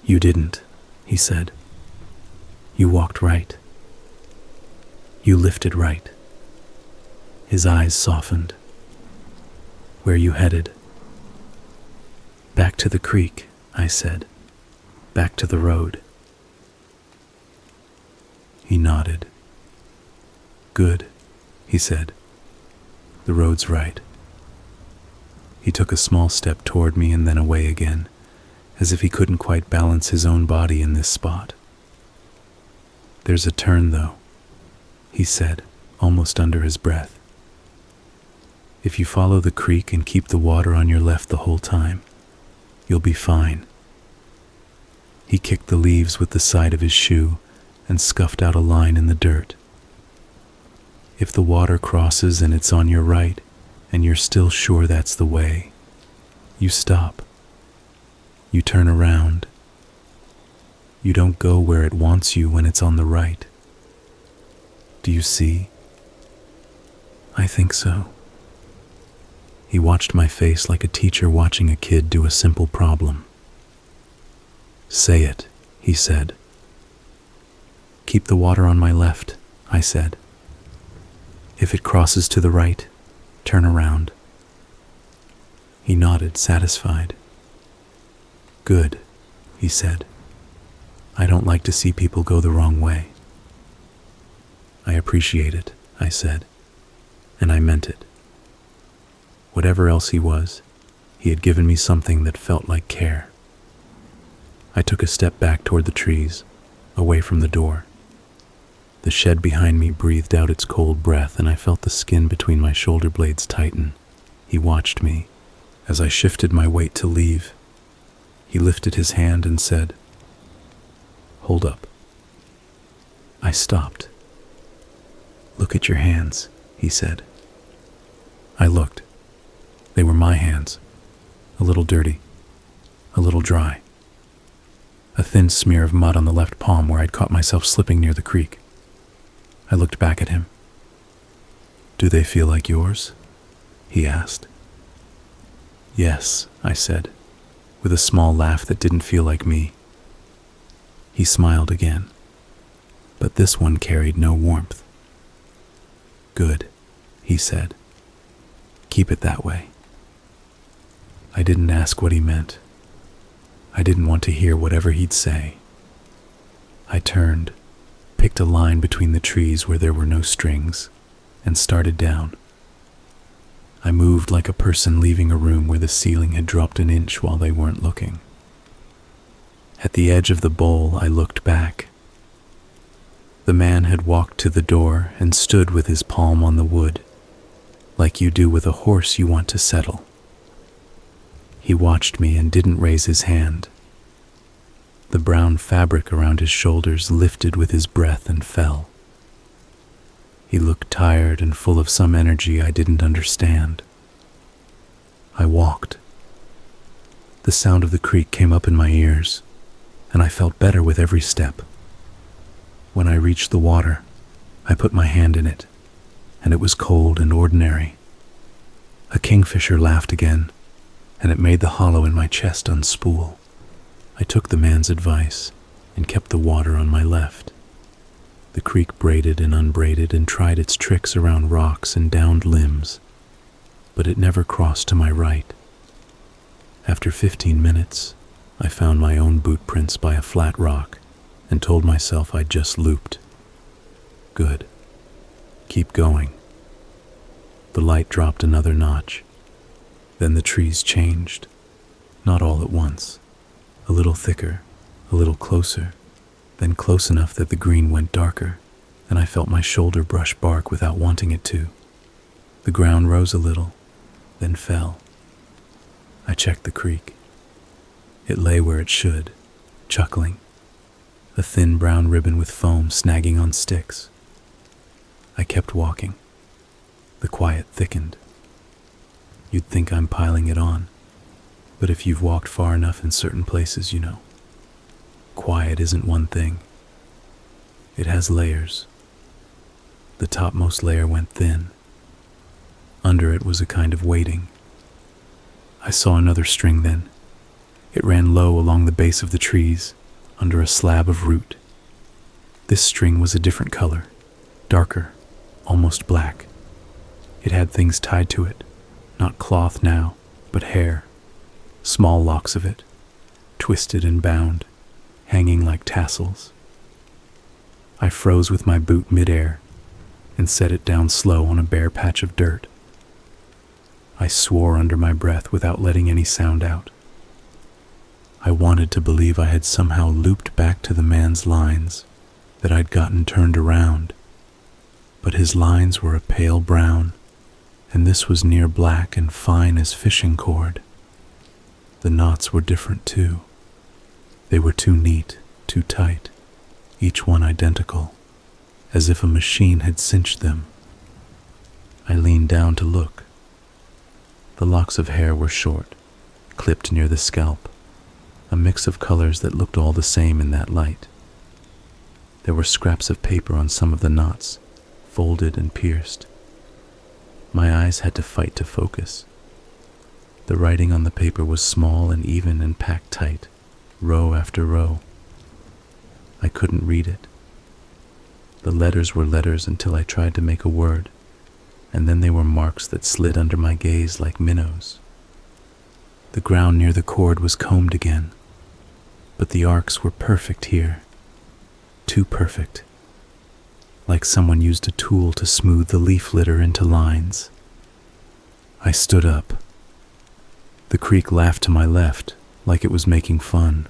You didn't, he said. You walked right. You lifted right. His eyes softened. Where you headed? Back to the creek, I said. Back to the road. He nodded. Good, he said. The road's right. He took a small step toward me and then away again, as if he couldn't quite balance his own body in this spot. There's a turn, though, he said, almost under his breath. If you follow the creek and keep the water on your left the whole time, you'll be fine. He kicked the leaves with the side of his shoe and scuffed out a line in the dirt. If the water crosses and it's on your right, and you're still sure that's the way, you stop. You turn around. You don't go where it wants you when it's on the right. Do you see? I think so. He watched my face like a teacher watching a kid do a simple problem. Say it, he said. Keep the water on my left, I said. If it crosses to the right, turn around. He nodded, satisfied. Good, he said. I don't like to see people go the wrong way. I appreciate it, I said, and I meant it. Whatever else he was, he had given me something that felt like care. I took a step back toward the trees, away from the door. The shed behind me breathed out its cold breath, and I felt the skin between my shoulder blades tighten. He watched me as I shifted my weight to leave. He lifted his hand and said, "Hold up." I stopped. "Look at your hands," he said. I looked. They were my hands, a little dirty, a little dry. A thin smear of mud on the left palm where I'd caught myself slipping near the creek. I looked back at him. "Do they feel like yours?" he asked. "Yes," I said, with a small laugh that didn't feel like me. He smiled again, but this one carried no warmth. "Good," he said. Keep it that way." I didn't ask what he meant. I didn't want to hear whatever he'd say. I turned, picked a line between the trees where there were no strings, and started down. I moved like a person leaving a room where the ceiling had dropped an inch while they weren't looking. At the edge of the bowl, I looked back. The man had walked to the door and stood with his palm on the wood, like you do with a horse you want to settle. He watched me and didn't raise his hand. The brown fabric around his shoulders lifted with his breath and fell. He looked tired and full of some energy I didn't understand. I walked. The sound of the creek came up in my ears, and I felt better with every step. When I reached the water, I put my hand in it, and it was cold and ordinary. A kingfisher laughed again, and it made the hollow in my chest unspool. I took the man's advice and kept the water on my left. The creek braided and unbraided and tried its tricks around rocks and downed limbs, but it never crossed to my right. After 15 minutes, I found my own boot prints by a flat rock and told myself I'd just looped. Good. Keep going. The light dropped another notch. Then the trees changed, not all at once. A little thicker, a little closer, then close enough that the green went darker, and I felt my shoulder brush bark without wanting it to. The ground rose a little, then fell. I checked the creek. It lay where it should, chuckling, a thin brown ribbon with foam snagging on sticks. I kept walking. The quiet thickened. You'd think I'm piling it on, but if you've walked far enough in certain places, you know. Quiet isn't one thing. It has layers. The topmost layer went thin. Under it was a kind of waiting. I saw another string then. It ran low along the base of the trees, under a slab of root. This string was a different color, darker, almost black. It had things tied to it, not cloth now, but hair, small locks of it, twisted and bound, hanging like tassels. I froze with my boot midair and set it down slow on a bare patch of dirt. I swore under my breath without letting any sound out. I wanted to believe I had somehow looped back to the man's lines, that I'd gotten turned around, but his lines were a pale brown, and this was near black and fine as fishing cord. The knots were different too. They were too neat, too tight, each one identical, as if a machine had cinched them. I leaned down to look. The locks of hair were short, clipped near the scalp, a mix of colors that looked all the same in that light. There were scraps of paper on some of the knots, folded and pierced. My eyes had to fight to focus. The writing on the paper was small and even and packed tight, row after row. I couldn't read it. The letters were letters until I tried to make a word, and then they were marks that slid under my gaze like minnows. The ground near the cord was combed again, but the arcs were perfect here. Too perfect. Like someone used a tool to smooth the leaf litter into lines. I stood up. The creek laughed to my left, like it was making fun.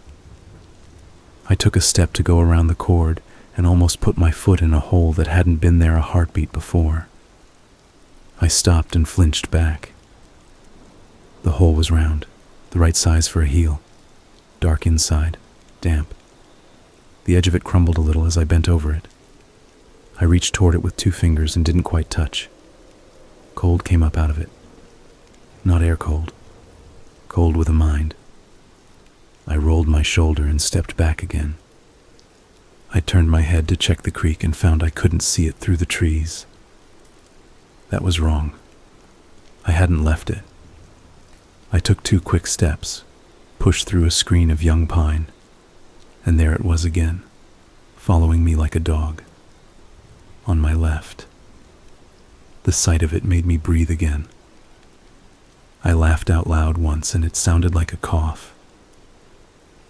I took a step to go around the cord and almost put my foot in a hole that hadn't been there a heartbeat before. I stopped and flinched back. The hole was round, the right size for a heel, dark inside, damp. The edge of it crumbled a little as I bent over it. I reached toward it with 2 fingers and didn't quite touch. Cold came up out of it. Not air cold. Cold with a mind. I rolled my shoulder and stepped back again. I turned my head to check the creek and found I couldn't see it through the trees. That was wrong. I hadn't left it. I took 2 quick steps, pushed through a screen of young pine, and there it was again, following me like a dog. On my left. The sight of it made me breathe again. I laughed out loud once and it sounded like a cough.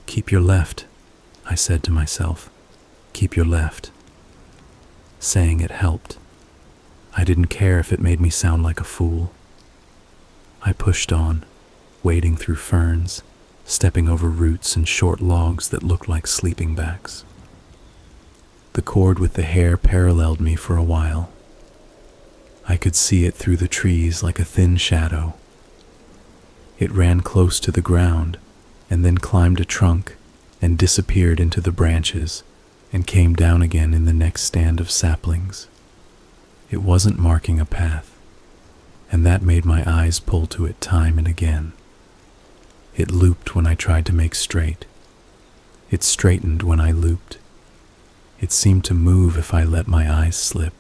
"Keep your left," I said to myself. "Keep your left." Saying it helped. I didn't care if it made me sound like a fool. I pushed on, wading through ferns, stepping over roots and short logs that looked like sleeping bags. The cord with the hair paralleled me for a while. I could see it through the trees like a thin shadow. It ran close to the ground and then climbed a trunk and disappeared into the branches and came down again in the next stand of saplings. It wasn't marking a path, and that made my eyes pull to it time and again. It looped when I tried to make straight. It straightened when I looped. It seemed to move if I let my eyes slip,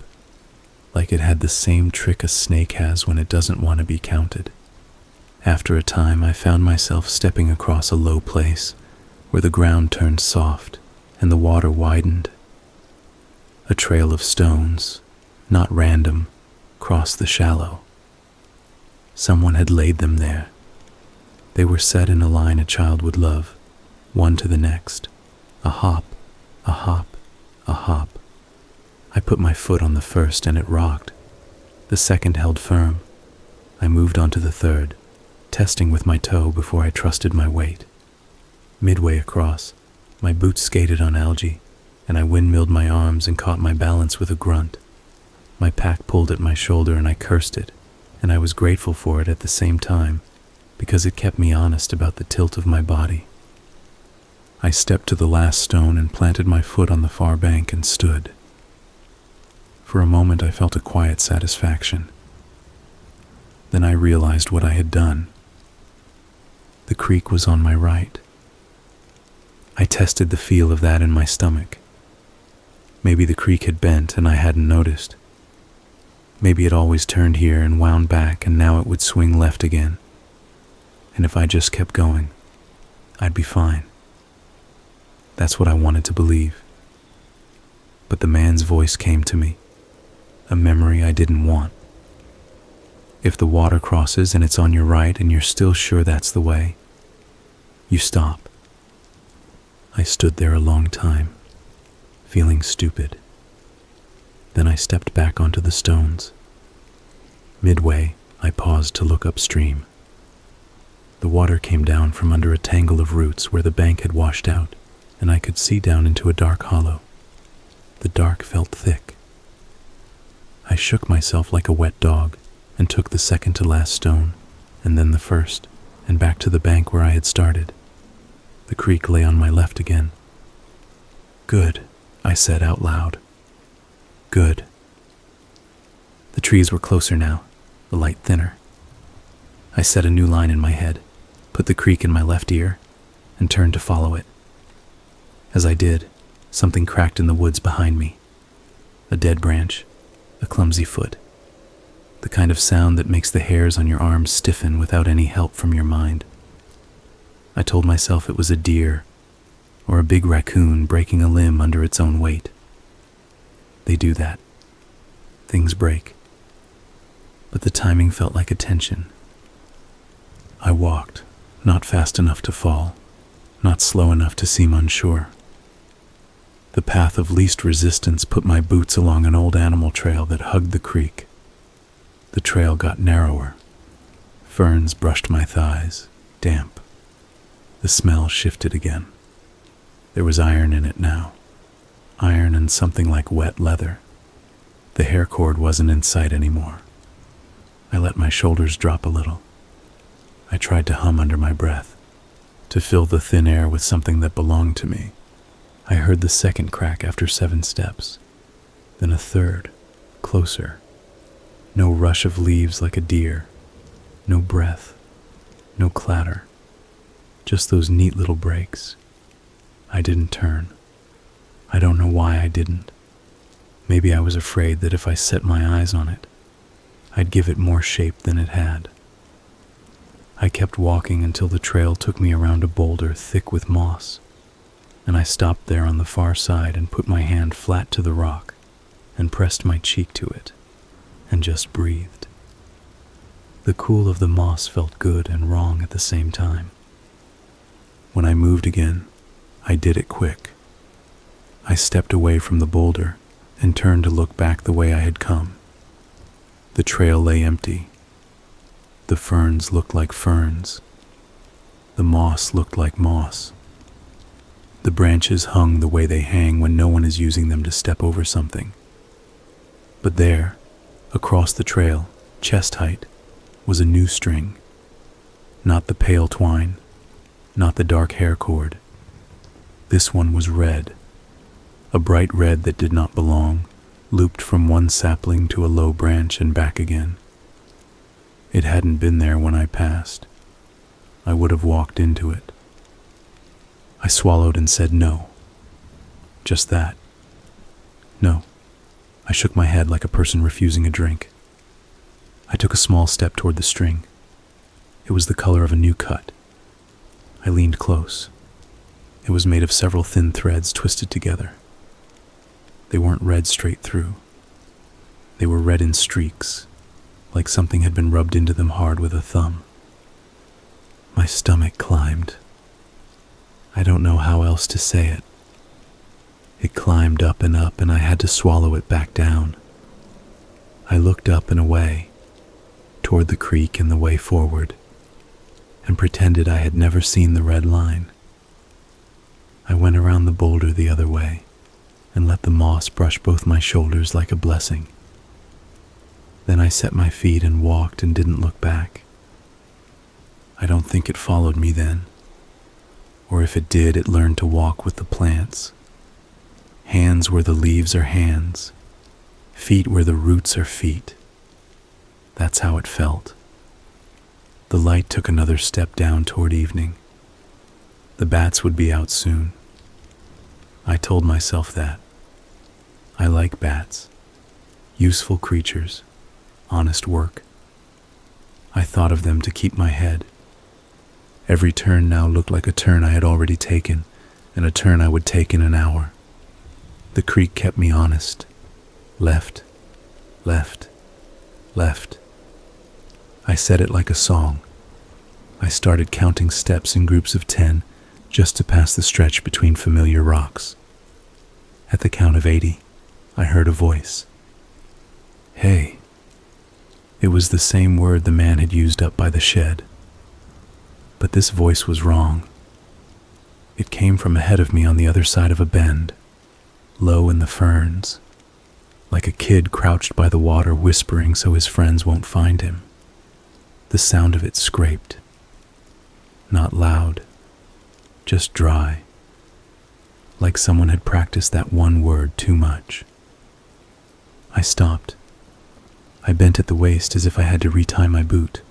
like it had the same trick a snake has when it doesn't want to be counted. After a time, I found myself stepping across a low place where the ground turned soft and the water widened. A trail of stones, not random, crossed the shallow. Someone had laid them there. They were set in a line a child would love, one to the next, a hop, a hop, a hop. I put my foot on the first and it rocked. The second held firm. I moved on to the third, testing with my toe before I trusted my weight. Midway across, my boots skated on algae, and I windmilled my arms and caught my balance with a grunt. My pack pulled at my shoulder and I cursed it, and I was grateful for it at the same time, because it kept me honest about the tilt of my body. I stepped to the last stone and planted my foot on the far bank and stood. For a moment I felt a quiet satisfaction. Then I realized what I had done. The creek was on my right. I tested the feel of that in my stomach. Maybe the creek had bent and I hadn't noticed. Maybe it always turned here and wound back and now it would swing left again. And if I just kept going, I'd be fine. That's what I wanted to believe. But the man's voice came to me, a memory I didn't want. If the water crosses and it's on your right and you're still sure that's the way, you stop. I stood there a long time, feeling stupid. Then I stepped back onto the stones. Midway, I paused to look upstream. The water came down from under a tangle of roots where the bank had washed out, and I could see down into a dark hollow. The dark felt thick. I shook myself like a wet dog and took the second to last stone, and then the first, and back to the bank where I had started. The creek lay on my left again. "Good," I said out loud. "Good." The trees were closer now, the light thinner. I set a new line in my head, put the creek in my left ear, and turned to follow it. As I did, something cracked in the woods behind me. A dead branch, a clumsy foot. The kind of sound that makes the hairs on your arms stiffen without any help from your mind. I told myself it was a deer, or a big raccoon breaking a limb under its own weight. They do that. Things break. But the timing felt like a tension. I walked, not fast enough to fall, not slow enough to seem unsure. The path of least resistance put my boots along an old animal trail that hugged the creek. The trail got narrower. Ferns brushed my thighs, damp. The smell shifted again. There was iron in it now. Iron and something like wet leather. The hair cord wasn't in sight anymore. I let my shoulders drop a little. I tried to hum under my breath, to fill the thin air with something that belonged to me. I heard the second crack after 7 steps, then a third, closer. No rush of leaves like a deer, no breath, no clatter, just those neat little breaks. I didn't turn. I don't know why I didn't. Maybe I was afraid that if I set my eyes on it, I'd give it more shape than it had. I kept walking until the trail took me around a boulder thick with moss, and I stopped there on the far side and put my hand flat to the rock and pressed my cheek to it and just breathed. The cool of the moss felt good and wrong at the same time. When I moved again, I did it quick. I stepped away from the boulder and turned to look back the way I had come. The trail lay empty. The ferns looked like ferns. The moss looked like moss. The branches hung the way they hang when no one is using them to step over something. But there, across the trail, chest height, was a new string. Not the pale twine, not the dark hair cord. This one was red, a bright red that did not belong, looped from one sapling to a low branch and back again. It hadn't been there when I passed. I would have walked into it. I swallowed and said no. Just that. No. I shook my head like a person refusing a drink. I took a small step toward the string. It was the color of a new cut. I leaned close. It was made of several thin threads twisted together. They weren't red straight through. They were red in streaks, like something had been rubbed into them hard with a thumb. My stomach climbed. I don't know how else to say it. It climbed up, and I had to swallow it back down. I looked up and away, toward the creek and the way forward, and pretended I had never seen the red line. I went around the boulder the other way and let the moss brush both my shoulders like a blessing. Then I set my feet and walked and didn't look back. I don't think it followed me then, or if it did, it learned to walk with the plants. Hands where the leaves are hands, feet where the roots are feet. That's how it felt. The light took another step down toward evening. The bats would be out soon. I told myself that. I like bats. Useful creatures. Honest work. I thought of them to keep my head. Every turn now looked like a turn I had already taken, and a turn I would take in an hour. The creek kept me honest. Left, left, left. I said it like a song. I started counting steps in groups of 10 just to pass the stretch between familiar rocks. At the count of 80, I heard a voice. Hey. It was the same word the man had used up by the shed. But this voice was wrong. It came from ahead of me on the other side of a bend, low in the ferns, like a kid crouched by the water whispering so his friends won't find him. The sound of it scraped. Not loud, just dry, like someone had practiced that one word too much. I stopped. I bent at the waist as if I had to retie my boot.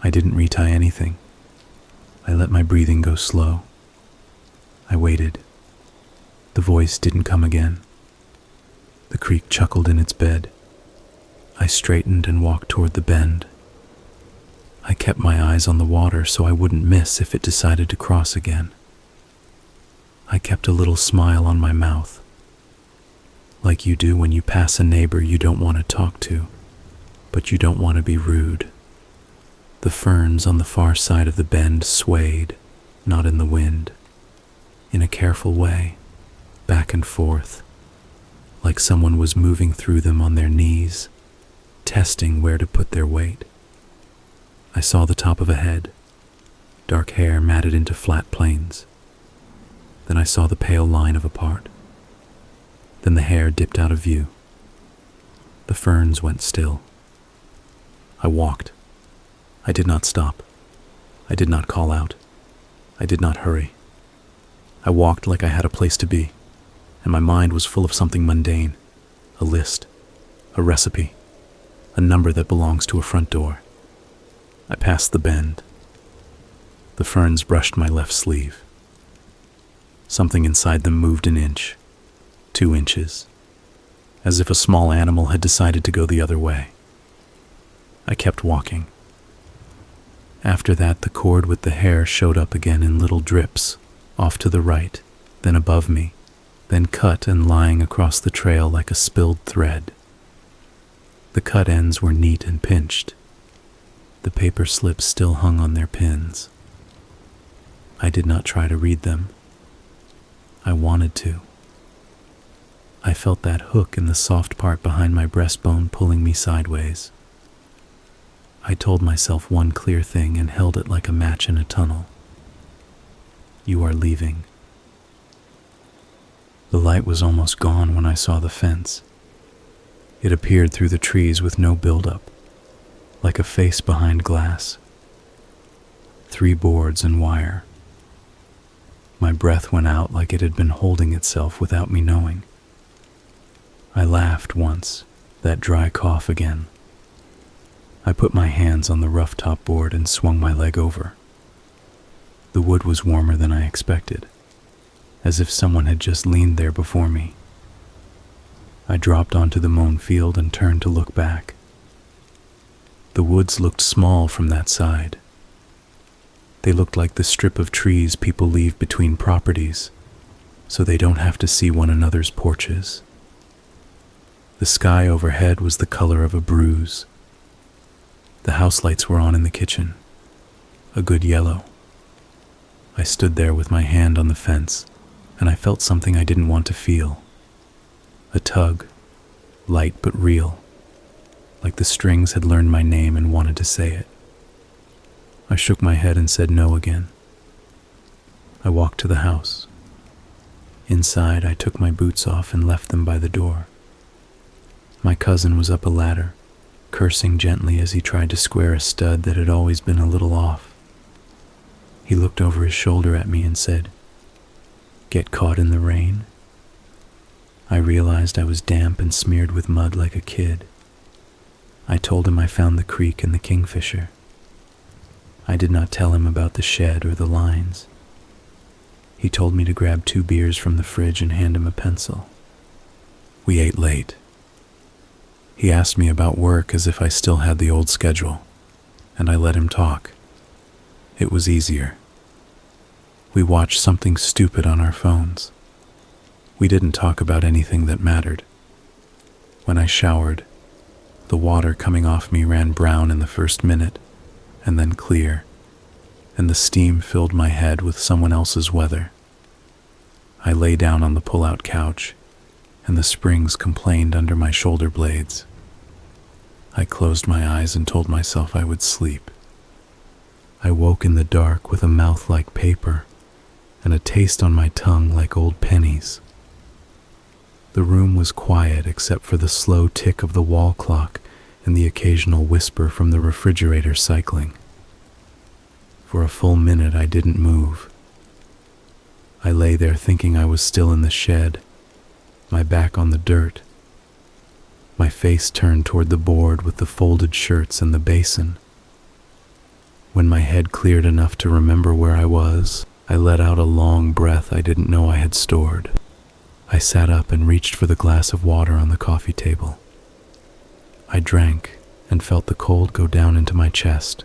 I didn't retie anything. I let my breathing go slow. I waited. The voice didn't come again. The creek chuckled in its bed. I straightened and walked toward the bend. I kept my eyes on the water so I wouldn't miss if it decided to cross again. I kept a little smile on my mouth, like you do when you pass a neighbor you don't want to talk to, but you don't want to be rude. The ferns on the far side of the bend swayed, not in the wind, in a careful way, back and forth, like someone was moving through them on their knees, testing where to put their weight. I saw the top of a head, dark hair matted into flat planes. Then I saw the pale line of a part. Then the hair dipped out of view. The ferns went still. I walked. I did not stop. I did not call out. I did not hurry. I walked like I had a place to be, and my mind was full of something mundane, a list, a recipe, a number that belongs to a front door. I passed the bend. The ferns brushed my left sleeve. Something inside them moved an inch, 2 inches, as if a small animal had decided to go the other way. I kept walking. After that, the cord with the hair showed up again in little drips, off to the right, then above me, then cut and lying across the trail like a spilled thread. The cut ends were neat and pinched. The paper slips still hung on their pins. I did not try to read them. I wanted to. I felt that hook in the soft part behind my breastbone pulling me sideways. I told myself one clear thing and held it like a match in a tunnel. You are leaving. The light was almost gone when I saw the fence. It appeared through the trees with no buildup, like a face behind glass. 3 boards and wire. My breath went out like it had been holding itself without me knowing. I laughed once, that dry cough again. I put my hands on the rough top board and swung my leg over. The wood was warmer than I expected, as if someone had just leaned there before me. I dropped onto the mown field and turned to look back. The woods looked small from that side. They looked like the strip of trees people leave between properties, so they don't have to see one another's porches. The sky overhead was the color of a bruise. The house lights were on in the kitchen, a good yellow. I stood there with my hand on the fence, and I felt something I didn't want to feel. A tug, light but real, like the strings had learned my name and wanted to say it. I shook my head and said no again. I walked to the house. Inside, I took my boots off and left them by the door. My cousin was up a ladder, cursing gently as he tried to square a stud that had always been a little off. He looked over his shoulder at me and said, "Get caught in the rain?" I realized I was damp and smeared with mud like a kid. I told him I found the creek and the kingfisher. I did not tell him about the shed or the lines. He told me to grab 2 beers from the fridge and hand him a pencil. We ate late. He asked me about work as if I still had the old schedule, and I let him talk. It was easier. We watched something stupid on our phones. We didn't talk about anything that mattered. When I showered, the water coming off me ran brown in the first minute, and then clear, and the steam filled my head with someone else's weather. I lay down on the pull-out couch, and the springs complained under my shoulder blades. I closed my eyes and told myself I would sleep. I woke in the dark with a mouth like paper, and a taste on my tongue like old pennies. The room was quiet except for the slow tick of the wall clock and the occasional whisper from the refrigerator cycling. For a full minute I didn't move. I lay there thinking I was still in the shed, my back on the dirt, my face turned toward the board with the folded shirts and the basin. When my head cleared enough to remember where I was, I let out a long breath I didn't know I had stored. I sat up and reached for the glass of water on the coffee table. I drank and felt the cold go down into my chest,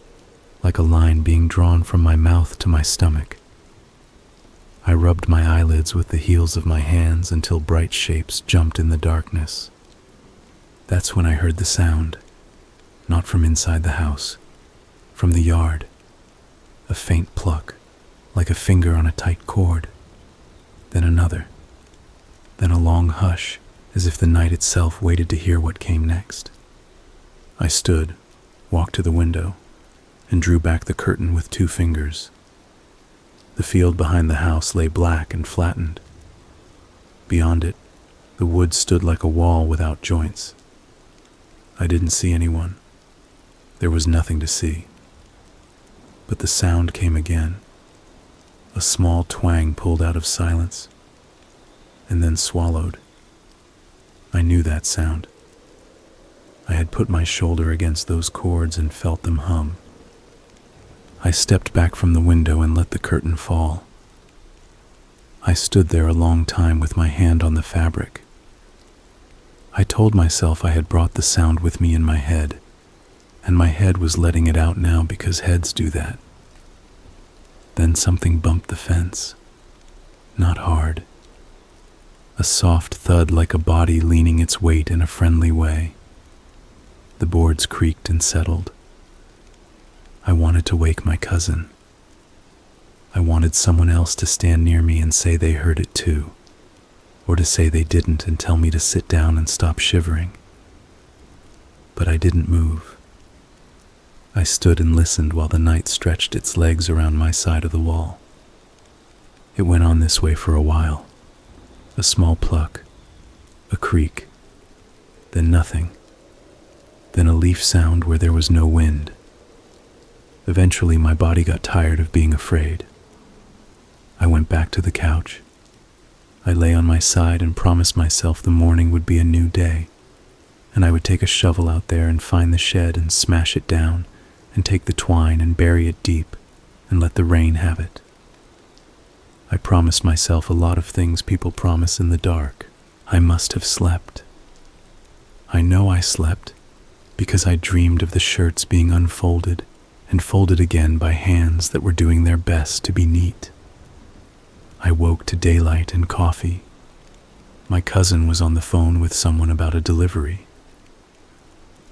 like a line being drawn from my mouth to my stomach. I rubbed my eyelids with the heels of my hands until bright shapes jumped in the darkness. That's when I heard the sound, not from inside the house, from the yard. A faint pluck, like a finger on a tight cord. Then another. Then a long hush, as if the night itself waited to hear what came next. I stood, walked to the window, and drew back the curtain with 2 fingers. The field behind the house lay black and flattened. Beyond it, the woods stood like a wall without joints. I didn't see anyone. There was nothing to see. But the sound came again. A small twang pulled out of silence, and then swallowed. I knew that sound. I had put my shoulder against those cords and felt them hum. I stepped back from the window and let the curtain fall. I stood there a long time with my hand on the fabric. I told myself I had brought the sound with me in my head, and my head was letting it out now because heads do that. Then something bumped the fence. Not hard. A soft thud like a body leaning its weight in a friendly way. The boards creaked and settled. I wanted to wake my cousin. I wanted someone else to stand near me and say they heard it too, or to say they didn't and tell me to sit down and stop shivering. But I didn't move. I stood and listened while the night stretched its legs around my side of the wall. It went on this way for a while. A small pluck, a creak, then nothing, then a leaf sound where there was no wind. Eventually my body got tired of being afraid. I went back to the couch. I lay on my side and promised myself the morning would be a new day, and I would take a shovel out there and find the shed and smash it down and take the twine and bury it deep and let the rain have it. I promised myself a lot of things people promise in the dark. I must have slept. I know I slept because I dreamed of the shirts being unfolded and folded again by hands that were doing their best to be neat. I woke to daylight and coffee. My cousin was on the phone with someone about a delivery.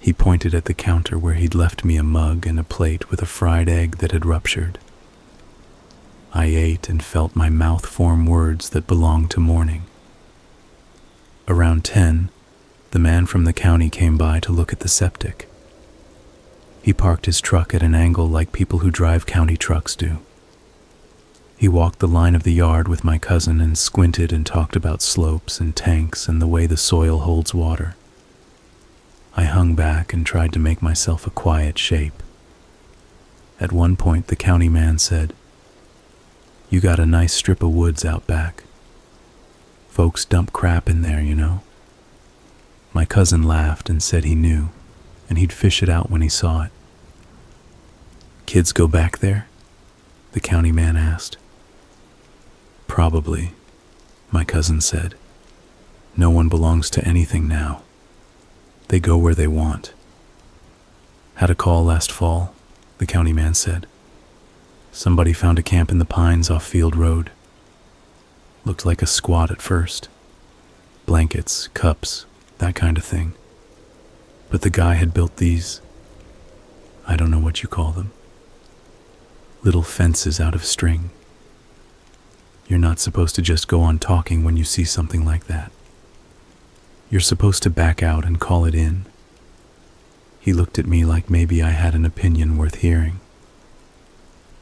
He pointed at the counter where he'd left me a mug and a plate with a fried egg that had ruptured. I ate and felt my mouth form words that belonged to morning. Around 10, the man from the county came by to look at the septic. He parked his truck at an angle like people who drive county trucks do. He walked the line of the yard with my cousin and squinted and talked about slopes and tanks and the way the soil holds water. I hung back and tried to make myself a quiet shape. At one point, the county man said, "You got a nice strip of woods out back. Folks dump crap in there, you know." My cousin laughed and said he knew, and he'd fish it out when he saw it. "Kids go back there?" the county man asked. "Probably," my cousin said. "No one belongs to anything now. They go where they want." "Had a call last fall," the county man said. "Somebody found a camp in the pines off Field Road. Looked like a squat at first. Blankets, cups, that kind of thing. But the guy had built these, I don't know what you call them, little fences out of string. You're not supposed to just go on talking when you see something like that. You're supposed to back out and call it in." He looked at me like maybe I had an opinion worth hearing.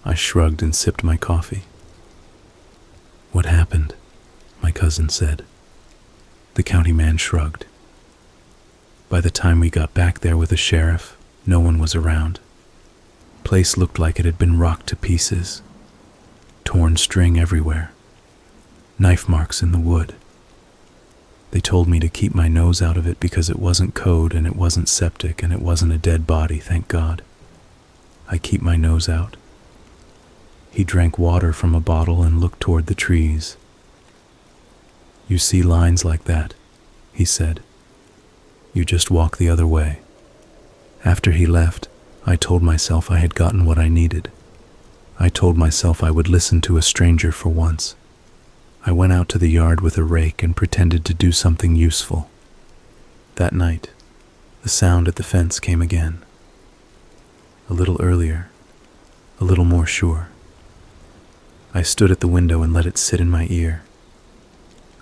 I shrugged and sipped my coffee. "What happened?" my cousin said. The county man shrugged. "By the time we got back there with the sheriff, no one was around. Place looked like it had been rocked to pieces. Torn string everywhere. Knife marks in the wood. They told me to keep my nose out of it because it wasn't code and it wasn't septic and it wasn't a dead body, thank God. I keep my nose out." He drank water from a bottle and looked toward the trees. "You see lines like that," he said. "You just walk the other way." After he left, I told myself I had gotten what I needed. I told myself I would listen to a stranger for once. I went out to the yard with a rake and pretended to do something useful. That night, the sound at the fence came again. A little earlier, a little more sure. I stood at the window and let it sit in my ear.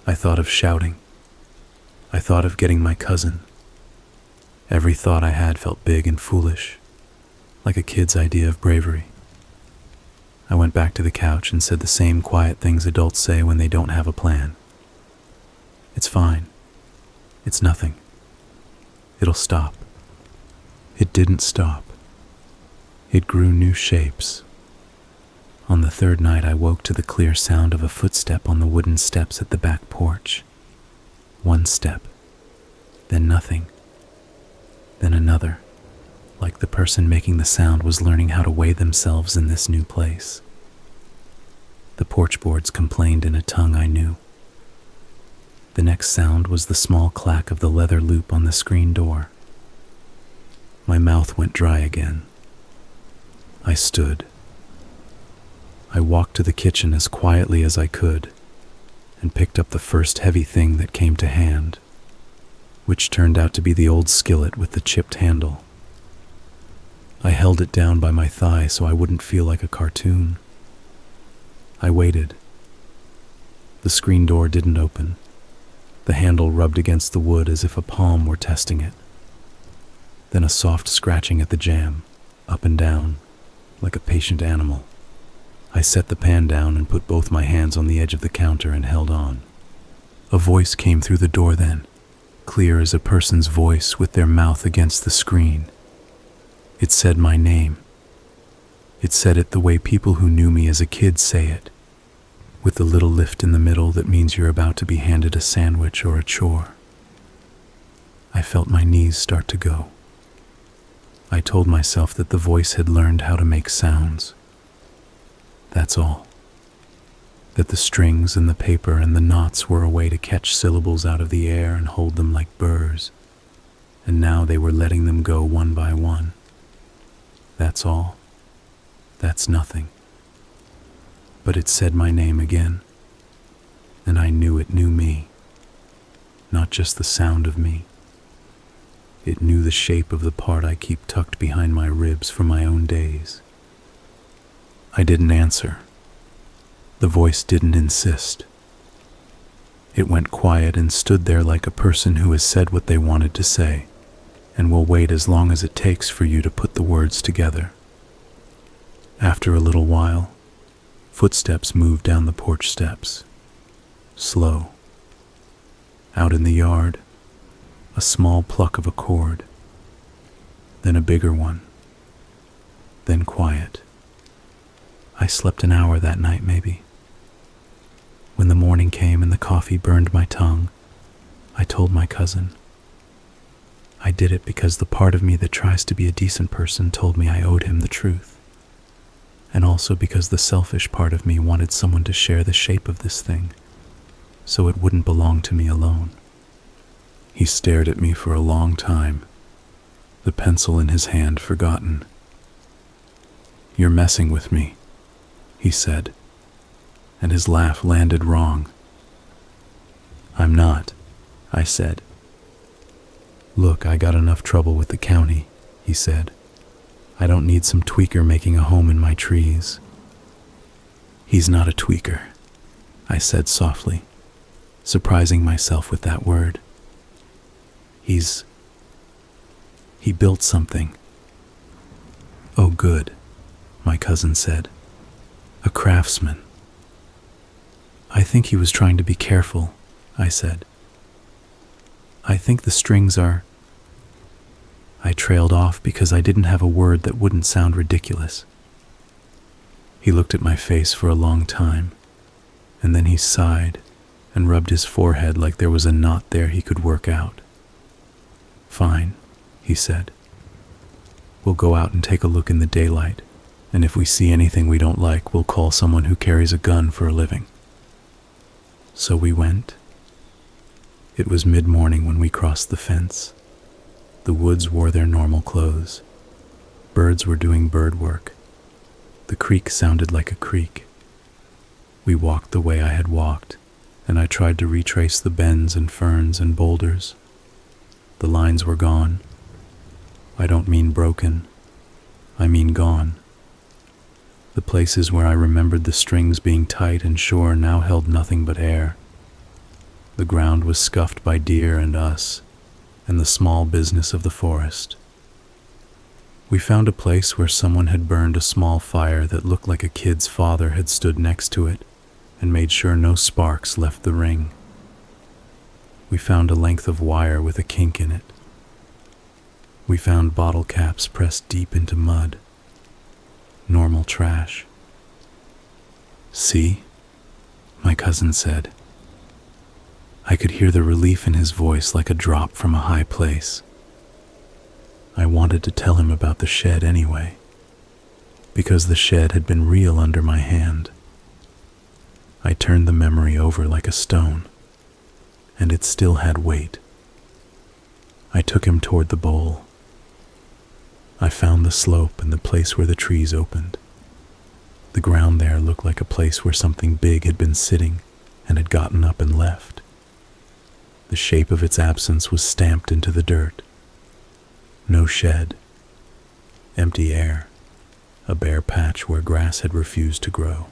I thought of shouting. I thought of getting my cousin. Every thought I had felt big and foolish, like a kid's idea of bravery. I went back to the couch and said the same quiet things adults say when they don't have a plan. "It's fine. It's nothing. It'll stop." It didn't stop. It grew new shapes. On the third night, I woke to the clear sound of a footstep on the wooden steps at the back porch. One step, then nothing, then another, like the person making the sound was learning how to weigh themselves in this new place. The porch boards complained in a tongue I knew. The next sound was the small clack of the leather loop on the screen door. My mouth went dry again. I stood. I walked to the kitchen as quietly as I could and picked up the first heavy thing that came to hand, which turned out to be the old skillet with the chipped handle. I held it down by my thigh so I wouldn't feel like a cartoon. I waited. The screen door didn't open. The handle rubbed against the wood as if a palm were testing it. Then a soft scratching at the jamb, up and down, like a patient animal. I set the pan down and put both my hands on the edge of the counter and held on. A voice came through the door then, clear as a person's voice with their mouth against the screen. It said my name. It said it the way people who knew me as a kid say it, with the little lift in the middle that means you're about to be handed a sandwich or a chore. I felt my knees start to go. I told myself that the voice had learned how to make sounds. That's all. That the strings and the paper and the knots were a way to catch syllables out of the air and hold them like burrs, and now they were letting them go one by one. That's all. That's nothing. But it said my name again, and I knew it knew me, not just the sound of me. It knew the shape of the part I keep tucked behind my ribs from my own days. I didn't answer. The voice didn't insist. It went quiet and stood there like a person who has said what they wanted to say, and will wait as long as it takes for you to put the words together. After a little while, footsteps moved down the porch steps, slow. Out in the yard, a small pluck of a cord, then a bigger one, then quiet. I slept an hour that night, maybe. When the morning came and the coffee burned my tongue, I told my cousin. I did it because the part of me that tries to be a decent person told me I owed him the truth, and also because the selfish part of me wanted someone to share the shape of this thing, so it wouldn't belong to me alone. He stared at me for a long time, the pencil in his hand forgotten. "You're messing with me," he said, and his laugh landed wrong. "I'm not," I said. "Look, I got enough trouble with the county," he said. "I don't need some tweaker making a home in my trees." "He's not a tweaker," I said softly, surprising myself with that word. He built something." "Oh, good," my cousin said. "A craftsman." "I think he was trying to be careful," I said. "I think the strings are—" I trailed off because I didn't have a word that wouldn't sound ridiculous. He looked at my face for a long time, and then he sighed and rubbed his forehead like there was a knot there he could work out. "Fine," he said. "We'll go out and take a look in the daylight, and if we see anything we don't like, we'll call someone who carries a gun for a living." So we went. It was mid-morning when we crossed the fence. The woods wore their normal clothes. Birds were doing bird work. The creek sounded like a creek. We walked the way I had walked, and I tried to retrace the bends and ferns and boulders. The lines were gone. I don't mean broken. I mean gone. The places where I remembered the strings being tight and sure now held nothing but air. The ground was scuffed by deer and us, and the small business of the forest. We found a place where someone had burned a small fire that looked like a kid's father had stood next to it and made sure no sparks left the ring. We found a length of wire with a kink in it. We found bottle caps pressed deep into mud. Normal trash. "See?" my cousin said. I could hear the relief in his voice like a drop from a high place. I wanted to tell him about the shed anyway, because the shed had been real under my hand. I turned the memory over like a stone, and it still had weight. I took him toward the bowl. I found the slope and the place where the trees opened. The ground there looked like a place where something big had been sitting and had gotten up and left. The shape of its absence was stamped into the dirt. No shed. Empty air, a bare patch where grass had refused to grow.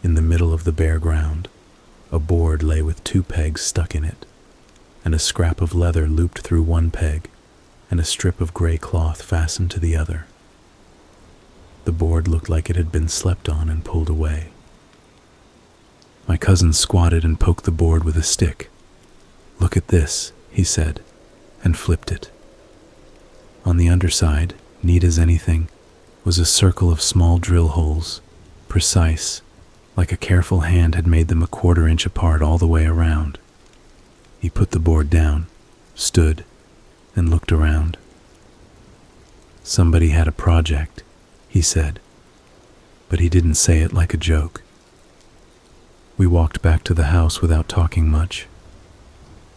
In the middle of the bare ground, a board lay with 2 pegs stuck in it, and a scrap of leather looped through one peg, and a strip of gray cloth fastened to the other. The board looked like it had been slept on and pulled away. My cousin squatted and poked the board with a stick. "Look at this," he said, and flipped it. On the underside, neat as anything, was a circle of small drill holes, precise, like a careful hand had made them a 1/4 inch apart all the way around. He put the board down, stood, and looked around. "Somebody had a project," he said, but he didn't say it like a joke. We walked back to the house without talking much.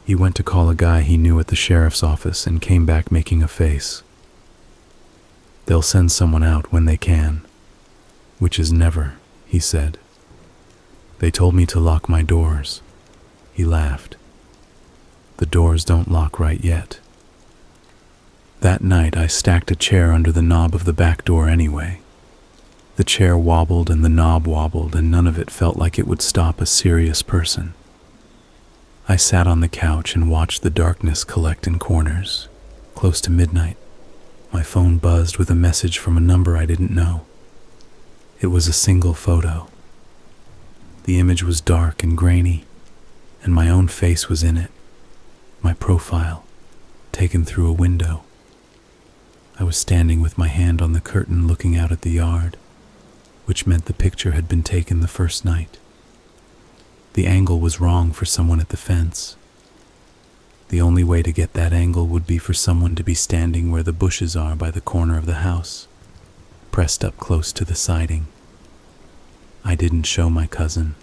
He went to call a guy he knew at the sheriff's office and came back making a face. "They'll send someone out when they can," which is never, he said. "They told me to lock my doors." He laughed. "The doors don't lock right yet." That night I stacked a chair under the knob of the back door anyway. The chair wobbled and the knob wobbled, and none of it felt like it would stop a serious person. I sat on the couch and watched the darkness collect in corners. Close to midnight, my phone buzzed with a message from a number I didn't know. It was a single photo. The image was dark and grainy, and my own face was in it, my profile, taken through a window. I was standing with my hand on the curtain looking out at the yard, which meant the picture had been taken the first night. The angle was wrong for someone at the fence. The only way to get that angle would be for someone to be standing where the bushes are by the corner of the house, pressed up close to the siding. I didn't show my cousin.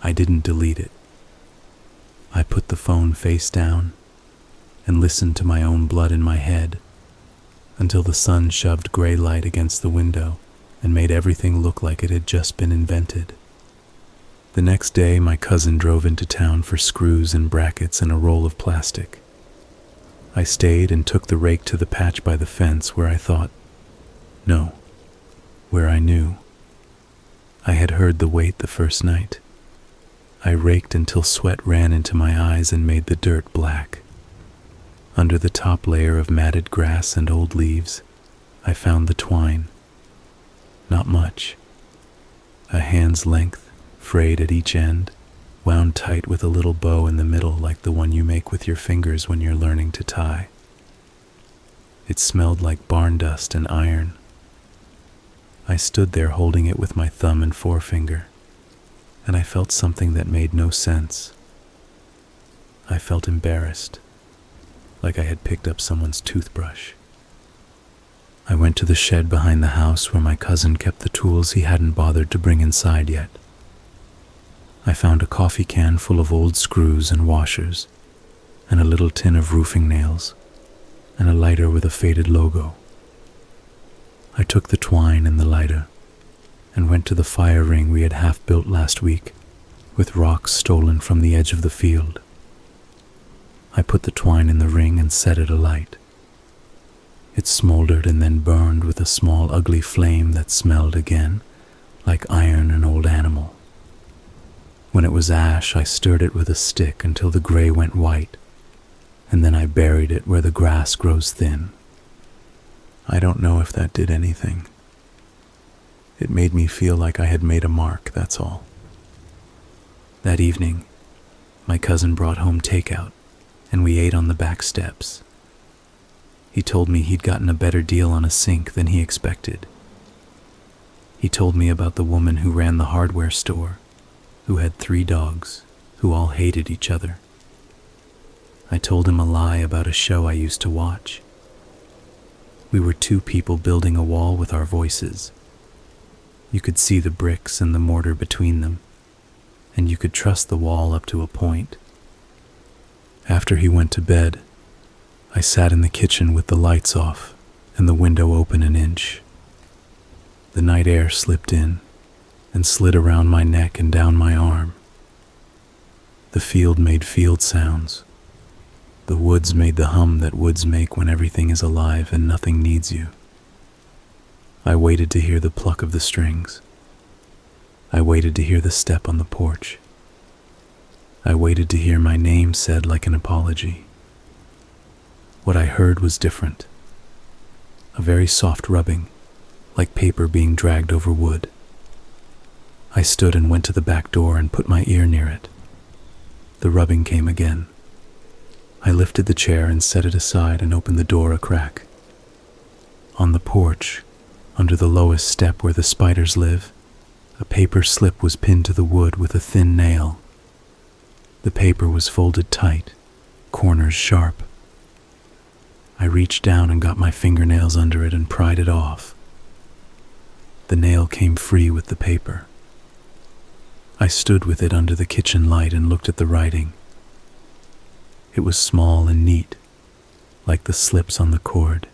I didn't delete it. I put the phone face down and listened to my own blood in my head until the sun shoved gray light against the window and made everything look like it had just been invented. The next day, my cousin drove into town for screws and brackets and a roll of plastic. I stayed and took the rake to the patch by the fence where I thought, no, where I knew. I had heard the weight the first night. I raked until sweat ran into my eyes and made the dirt black. Under the top layer of matted grass and old leaves, I found the twine. Not much. A hand's length, frayed at each end, wound tight with a little bow in the middle like the one you make with your fingers when you're learning to tie. It smelled like barn dust and iron. I stood there holding it with my thumb and forefinger, and I felt something that made no sense. I felt embarrassed, like I had picked up someone's toothbrush. I went to the shed behind the house where my cousin kept the tools he hadn't bothered to bring inside yet. I found a coffee can full of old screws and washers, and a little tin of roofing nails, and a lighter with a faded logo. I took the twine and the lighter, and went to the fire ring we had half built last week, with rocks stolen from the edge of the field. I put the twine in the ring and set it alight. It smoldered and then burned with a small ugly flame that smelled again, like iron and old animal. When it was ash, I stirred it with a stick until the gray went white, and then I buried it where the grass grows thin. I don't know if that did anything. It made me feel like I had made a mark, that's all. That evening, my cousin brought home takeout, and we ate on the back steps. He told me he'd gotten a better deal on a sink than he expected. He told me about the woman who ran the hardware store, who had 3 dogs, who all hated each other. I told him a lie about a show I used to watch. We were 2 people building a wall with our voices. You could see the bricks and the mortar between them, and you could trust the wall up to a point. After he went to bed, I sat in the kitchen with the lights off and the window open an inch. The night air slipped in and slid around my neck and down my arm. The field made field sounds. The woods made the hum that woods make when everything is alive and nothing needs you. I waited to hear the pluck of the strings. I waited to hear the step on the porch. I waited to hear my name said like an apology. What I heard was different. A very soft rubbing, like paper being dragged over wood. I stood and went to the back door and put my ear near it. The rubbing came again. I lifted the chair and set it aside and opened the door a crack. On the porch, under the lowest step where the spiders live, a paper slip was pinned to the wood with a thin nail. The paper was folded tight, corners sharp. I reached down and got my fingernails under it and pried it off. The nail came free with the paper. I stood with it under the kitchen light and looked at the writing. It was small and neat, like the slips on the cord.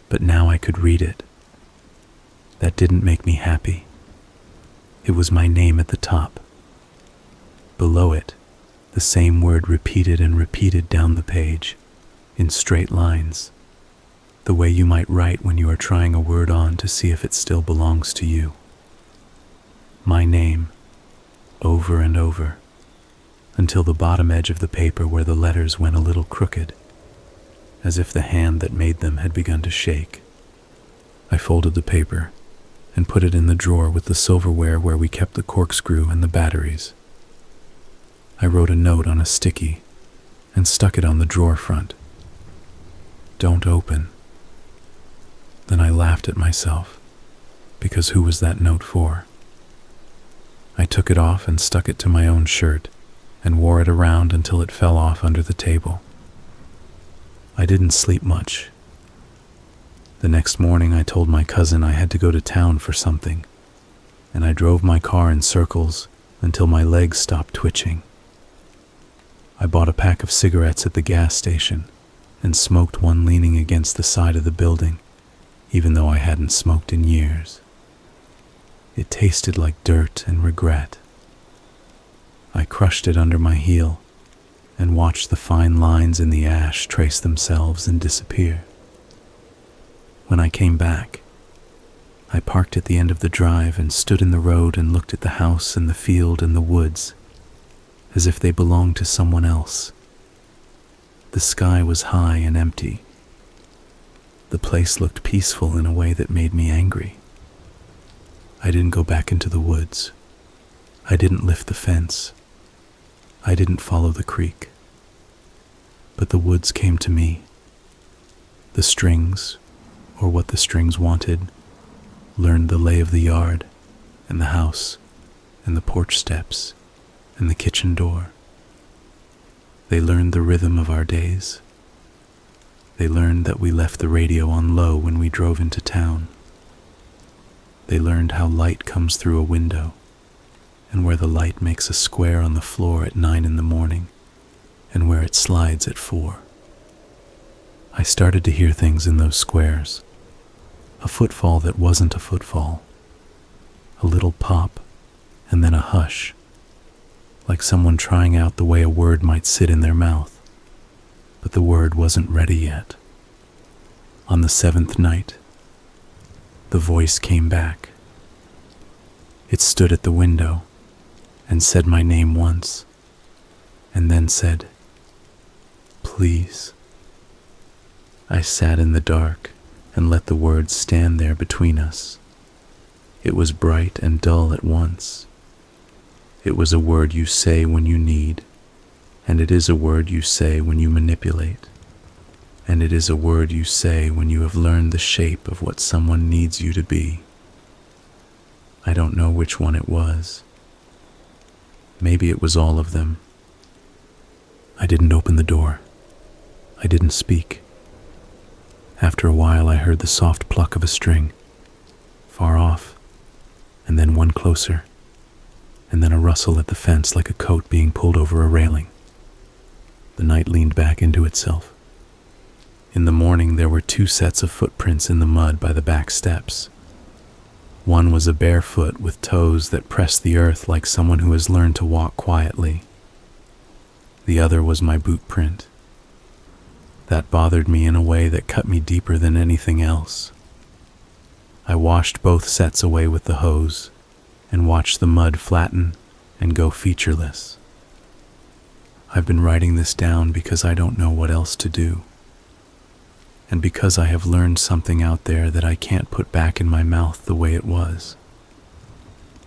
But now I could read it. That didn't make me happy. It was my name at the top. Below it, the same word repeated and repeated down the page, in straight lines, the way you might write when you are trying a word on to see if it still belongs to you. My name, over and over, until the bottom edge of the paper where the letters went a little crooked, as if the hand that made them had begun to shake. I folded the paper and put it in the drawer with the silverware where we kept the corkscrew and the batteries. I wrote a note on a sticky and stuck it on the drawer front. Don't open. Then I laughed at myself, because who was that note for? I took it off and stuck it to my own shirt and wore it around until it fell off under the table. I didn't sleep much. The next morning I told my cousin I had to go to town for something, and I drove my car in circles until my legs stopped twitching. I bought a pack of cigarettes at the gas station and smoked one leaning against the side of the building, even though I hadn't smoked in years. It tasted like dirt and regret. I crushed it under my heel and watched the fine lines in the ash trace themselves and disappear. When I came back, I parked at the end of the drive and stood in the road and looked at the house and the field and the woods, as if they belonged to someone else. The sky was high and empty. The place looked peaceful in a way that made me angry. I didn't go back into the woods. I didn't lift the fence. I didn't follow the creek. But the woods came to me. The strings, or what the strings wanted, learned the lay of the yard, and the house, and the porch steps, and the kitchen door. They learned the rhythm of our days. They learned that we left the radio on low when we drove into town. They learned how light comes through a window, and where the light makes a square on the floor at 9 in the morning, and where it slides at 4. I started to hear things in those squares. A footfall that wasn't a footfall. A little pop, and then a hush, like someone trying out the way a word might sit in their mouth. But the word wasn't ready yet. On the 7th night, the voice came back. It stood at the window and said my name once, and then said, "Please." I sat in the dark and let the words stand there between us. It was bright and dull at once. It was a word you say when you need, and it is a word you say when you manipulate, and it is a word you say when you have learned the shape of what someone needs you to be. I don't know which one it was. Maybe it was all of them. I didn't open the door. I didn't speak. After a while I heard the soft pluck of a string, far off, and then one closer, and then a rustle at the fence like a coat being pulled over a railing. The night leaned back into itself. In the morning there were 2 sets of footprints in the mud by the back steps. One was a bare foot with toes that pressed the earth like someone who has learned to walk quietly. The other was my boot print, That bothered me in a way that cut me deeper than anything else. I washed both sets away with the hose and watched the mud flatten and go featureless. I've been writing this down because I don't know what else to do, and because I have learned something out there that I can't put back in my mouth the way it was.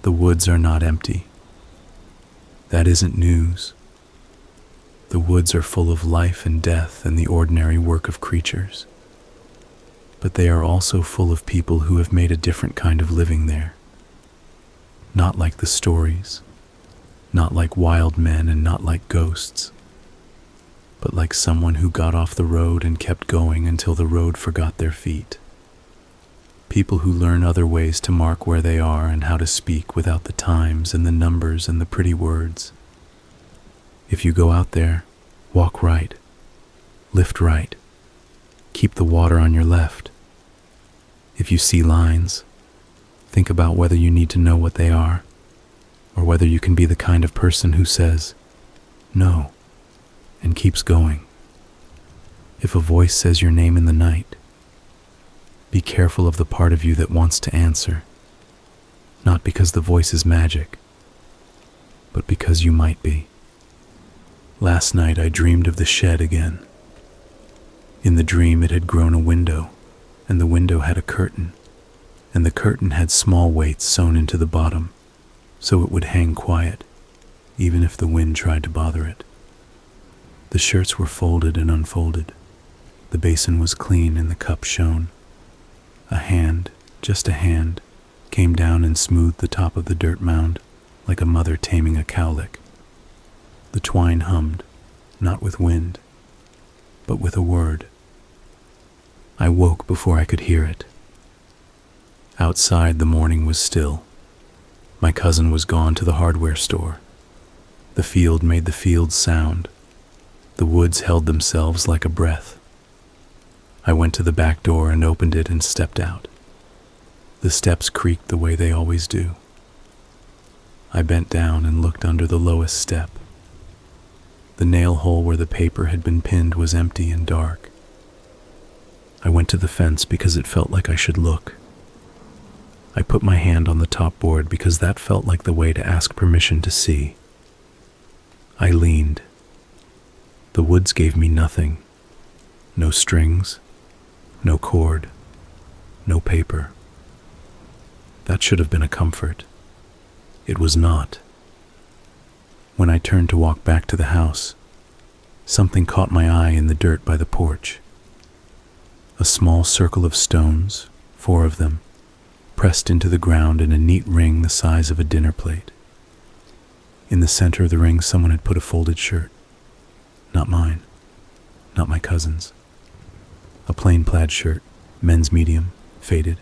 The woods are not empty. That isn't news. The woods are full of life and death and the ordinary work of creatures. But they are also full of people who have made a different kind of living there. Not like the stories, not like wild men and not like ghosts, but like someone who got off the road and kept going until the road forgot their feet. People who learn other ways to mark where they are and how to speak without the times and the numbers and the pretty words. If you go out there, walk right, lift right, keep the water on your left. If you see lines, think about whether you need to know what they are, or whether you can be the kind of person who says, no, and keeps going. If a voice says your name in the night, be careful of the part of you that wants to answer, not because the voice is magic, but because you might be. Last night I dreamed of the shed again. In the dream it had grown a window, and the window had a curtain, and the curtain had small weights sewn into the bottom, so it would hang quiet, even if the wind tried to bother it. The shirts were folded and unfolded. The basin was clean and the cup shone. A hand, just a hand, came down and smoothed the top of the dirt mound, like a mother taming a cowlick. The twine hummed, not with wind, but with a word. I woke before I could hear it. Outside the morning was still. My cousin was gone to the hardware store. The field made the field sound. The woods held themselves like a breath. I went to the back door and opened it and stepped out. The steps creaked the way they always do. I bent down and looked under the lowest step. The nail hole where the paper had been pinned was empty and dark. I went to the fence because it felt like I should look. I put my hand on the top board because that felt like the way to ask permission to see. I leaned. The woods gave me nothing. No strings, no cord, no paper. That should have been a comfort. It was not. When I turned to walk back to the house, something caught my eye in the dirt by the porch. A small circle of stones, 4 of them, pressed into the ground in a neat ring the size of a dinner plate. In the center of the ring, someone had put a folded shirt. Not mine, not my cousin's. A plain plaid shirt, men's medium, faded,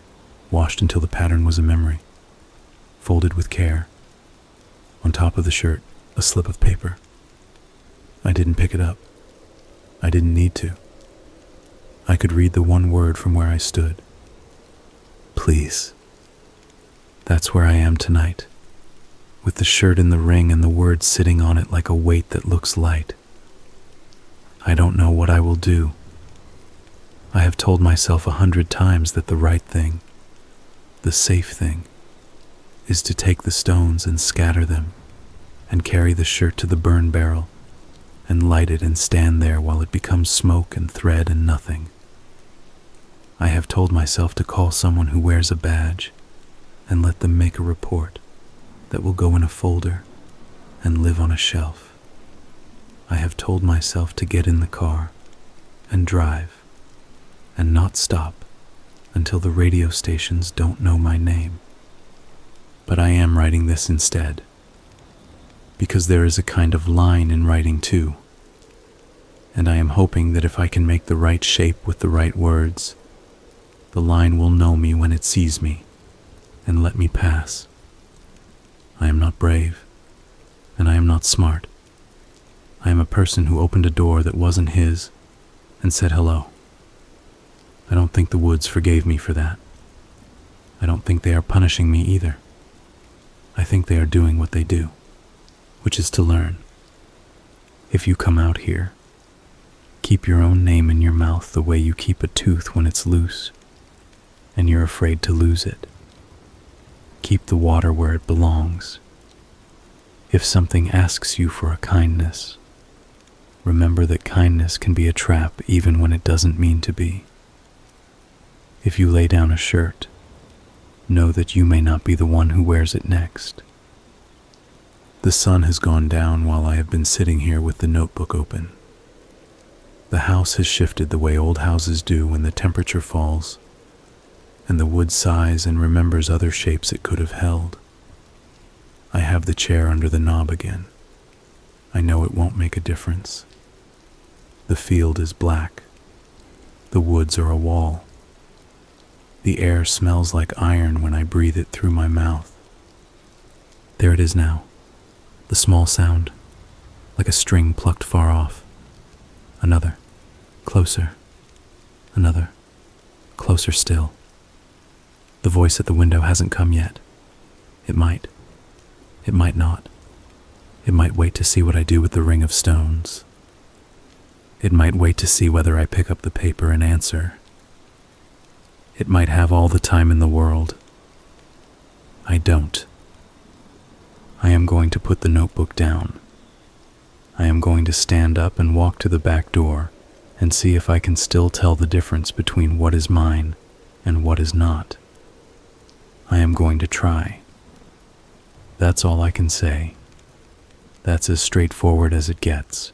washed until the pattern was a memory. Folded with care. On top of the shirt, a slip of paper. I didn't pick it up. I didn't need to. I could read the one word from where I stood. Please. That's where I am tonight, with the shirt in the ring and the word sitting on it like a weight that looks light. I don't know what I will do. I have told myself 100 times that the right thing, the safe thing, is to take the stones and scatter them, and carry the shirt to the burn barrel, and light it and stand there while it becomes smoke and thread and nothing. I have told myself to call someone who wears a badge, and let them make a report that will go in a folder and live on a shelf. I have told myself to get in the car and drive and not stop until the radio stations don't know my name. But I am writing this instead, because there is a kind of line in writing too, and I am hoping that if I can make the right shape with the right words, the line will know me when it sees me and let me pass. I am not brave, and I am not smart. I am a person who opened a door that wasn't his and said hello. I don't think the woods forgave me for that. I don't think they are punishing me either. I think they are doing what they do, which is to learn. If you come out here, Keep your own name in your mouth the way you keep a tooth when it's loose and you're afraid to lose it. Keep the water where it belongs. If something asks you for a kindness, remember that kindness can be a trap even when it doesn't mean to be. If you lay down a shirt, know that you may not be the one who wears it next. The sun has gone down while I have been sitting here with the notebook open. The house has shifted the way old houses do when the temperature falls, and the wood sighs and remembers other shapes it could have held. I have the chair under the knob again. I know it won't make a difference. The field is black. The woods are a wall. The air smells like iron when I breathe it through my mouth. There it is now, the small sound, like a string plucked far off. Another, closer. Another, closer still. The voice at the window hasn't come yet. It might. It might not. It might wait to see what I do with the ring of stones. It might wait to see whether I pick up the paper and answer. It might have all the time in the world. I don't. I am going to put the notebook down. I am going to stand up and walk to the back door and see if I can still tell the difference between what is mine and what is not. I am going to try. That's all I can say. That's as straightforward as it gets.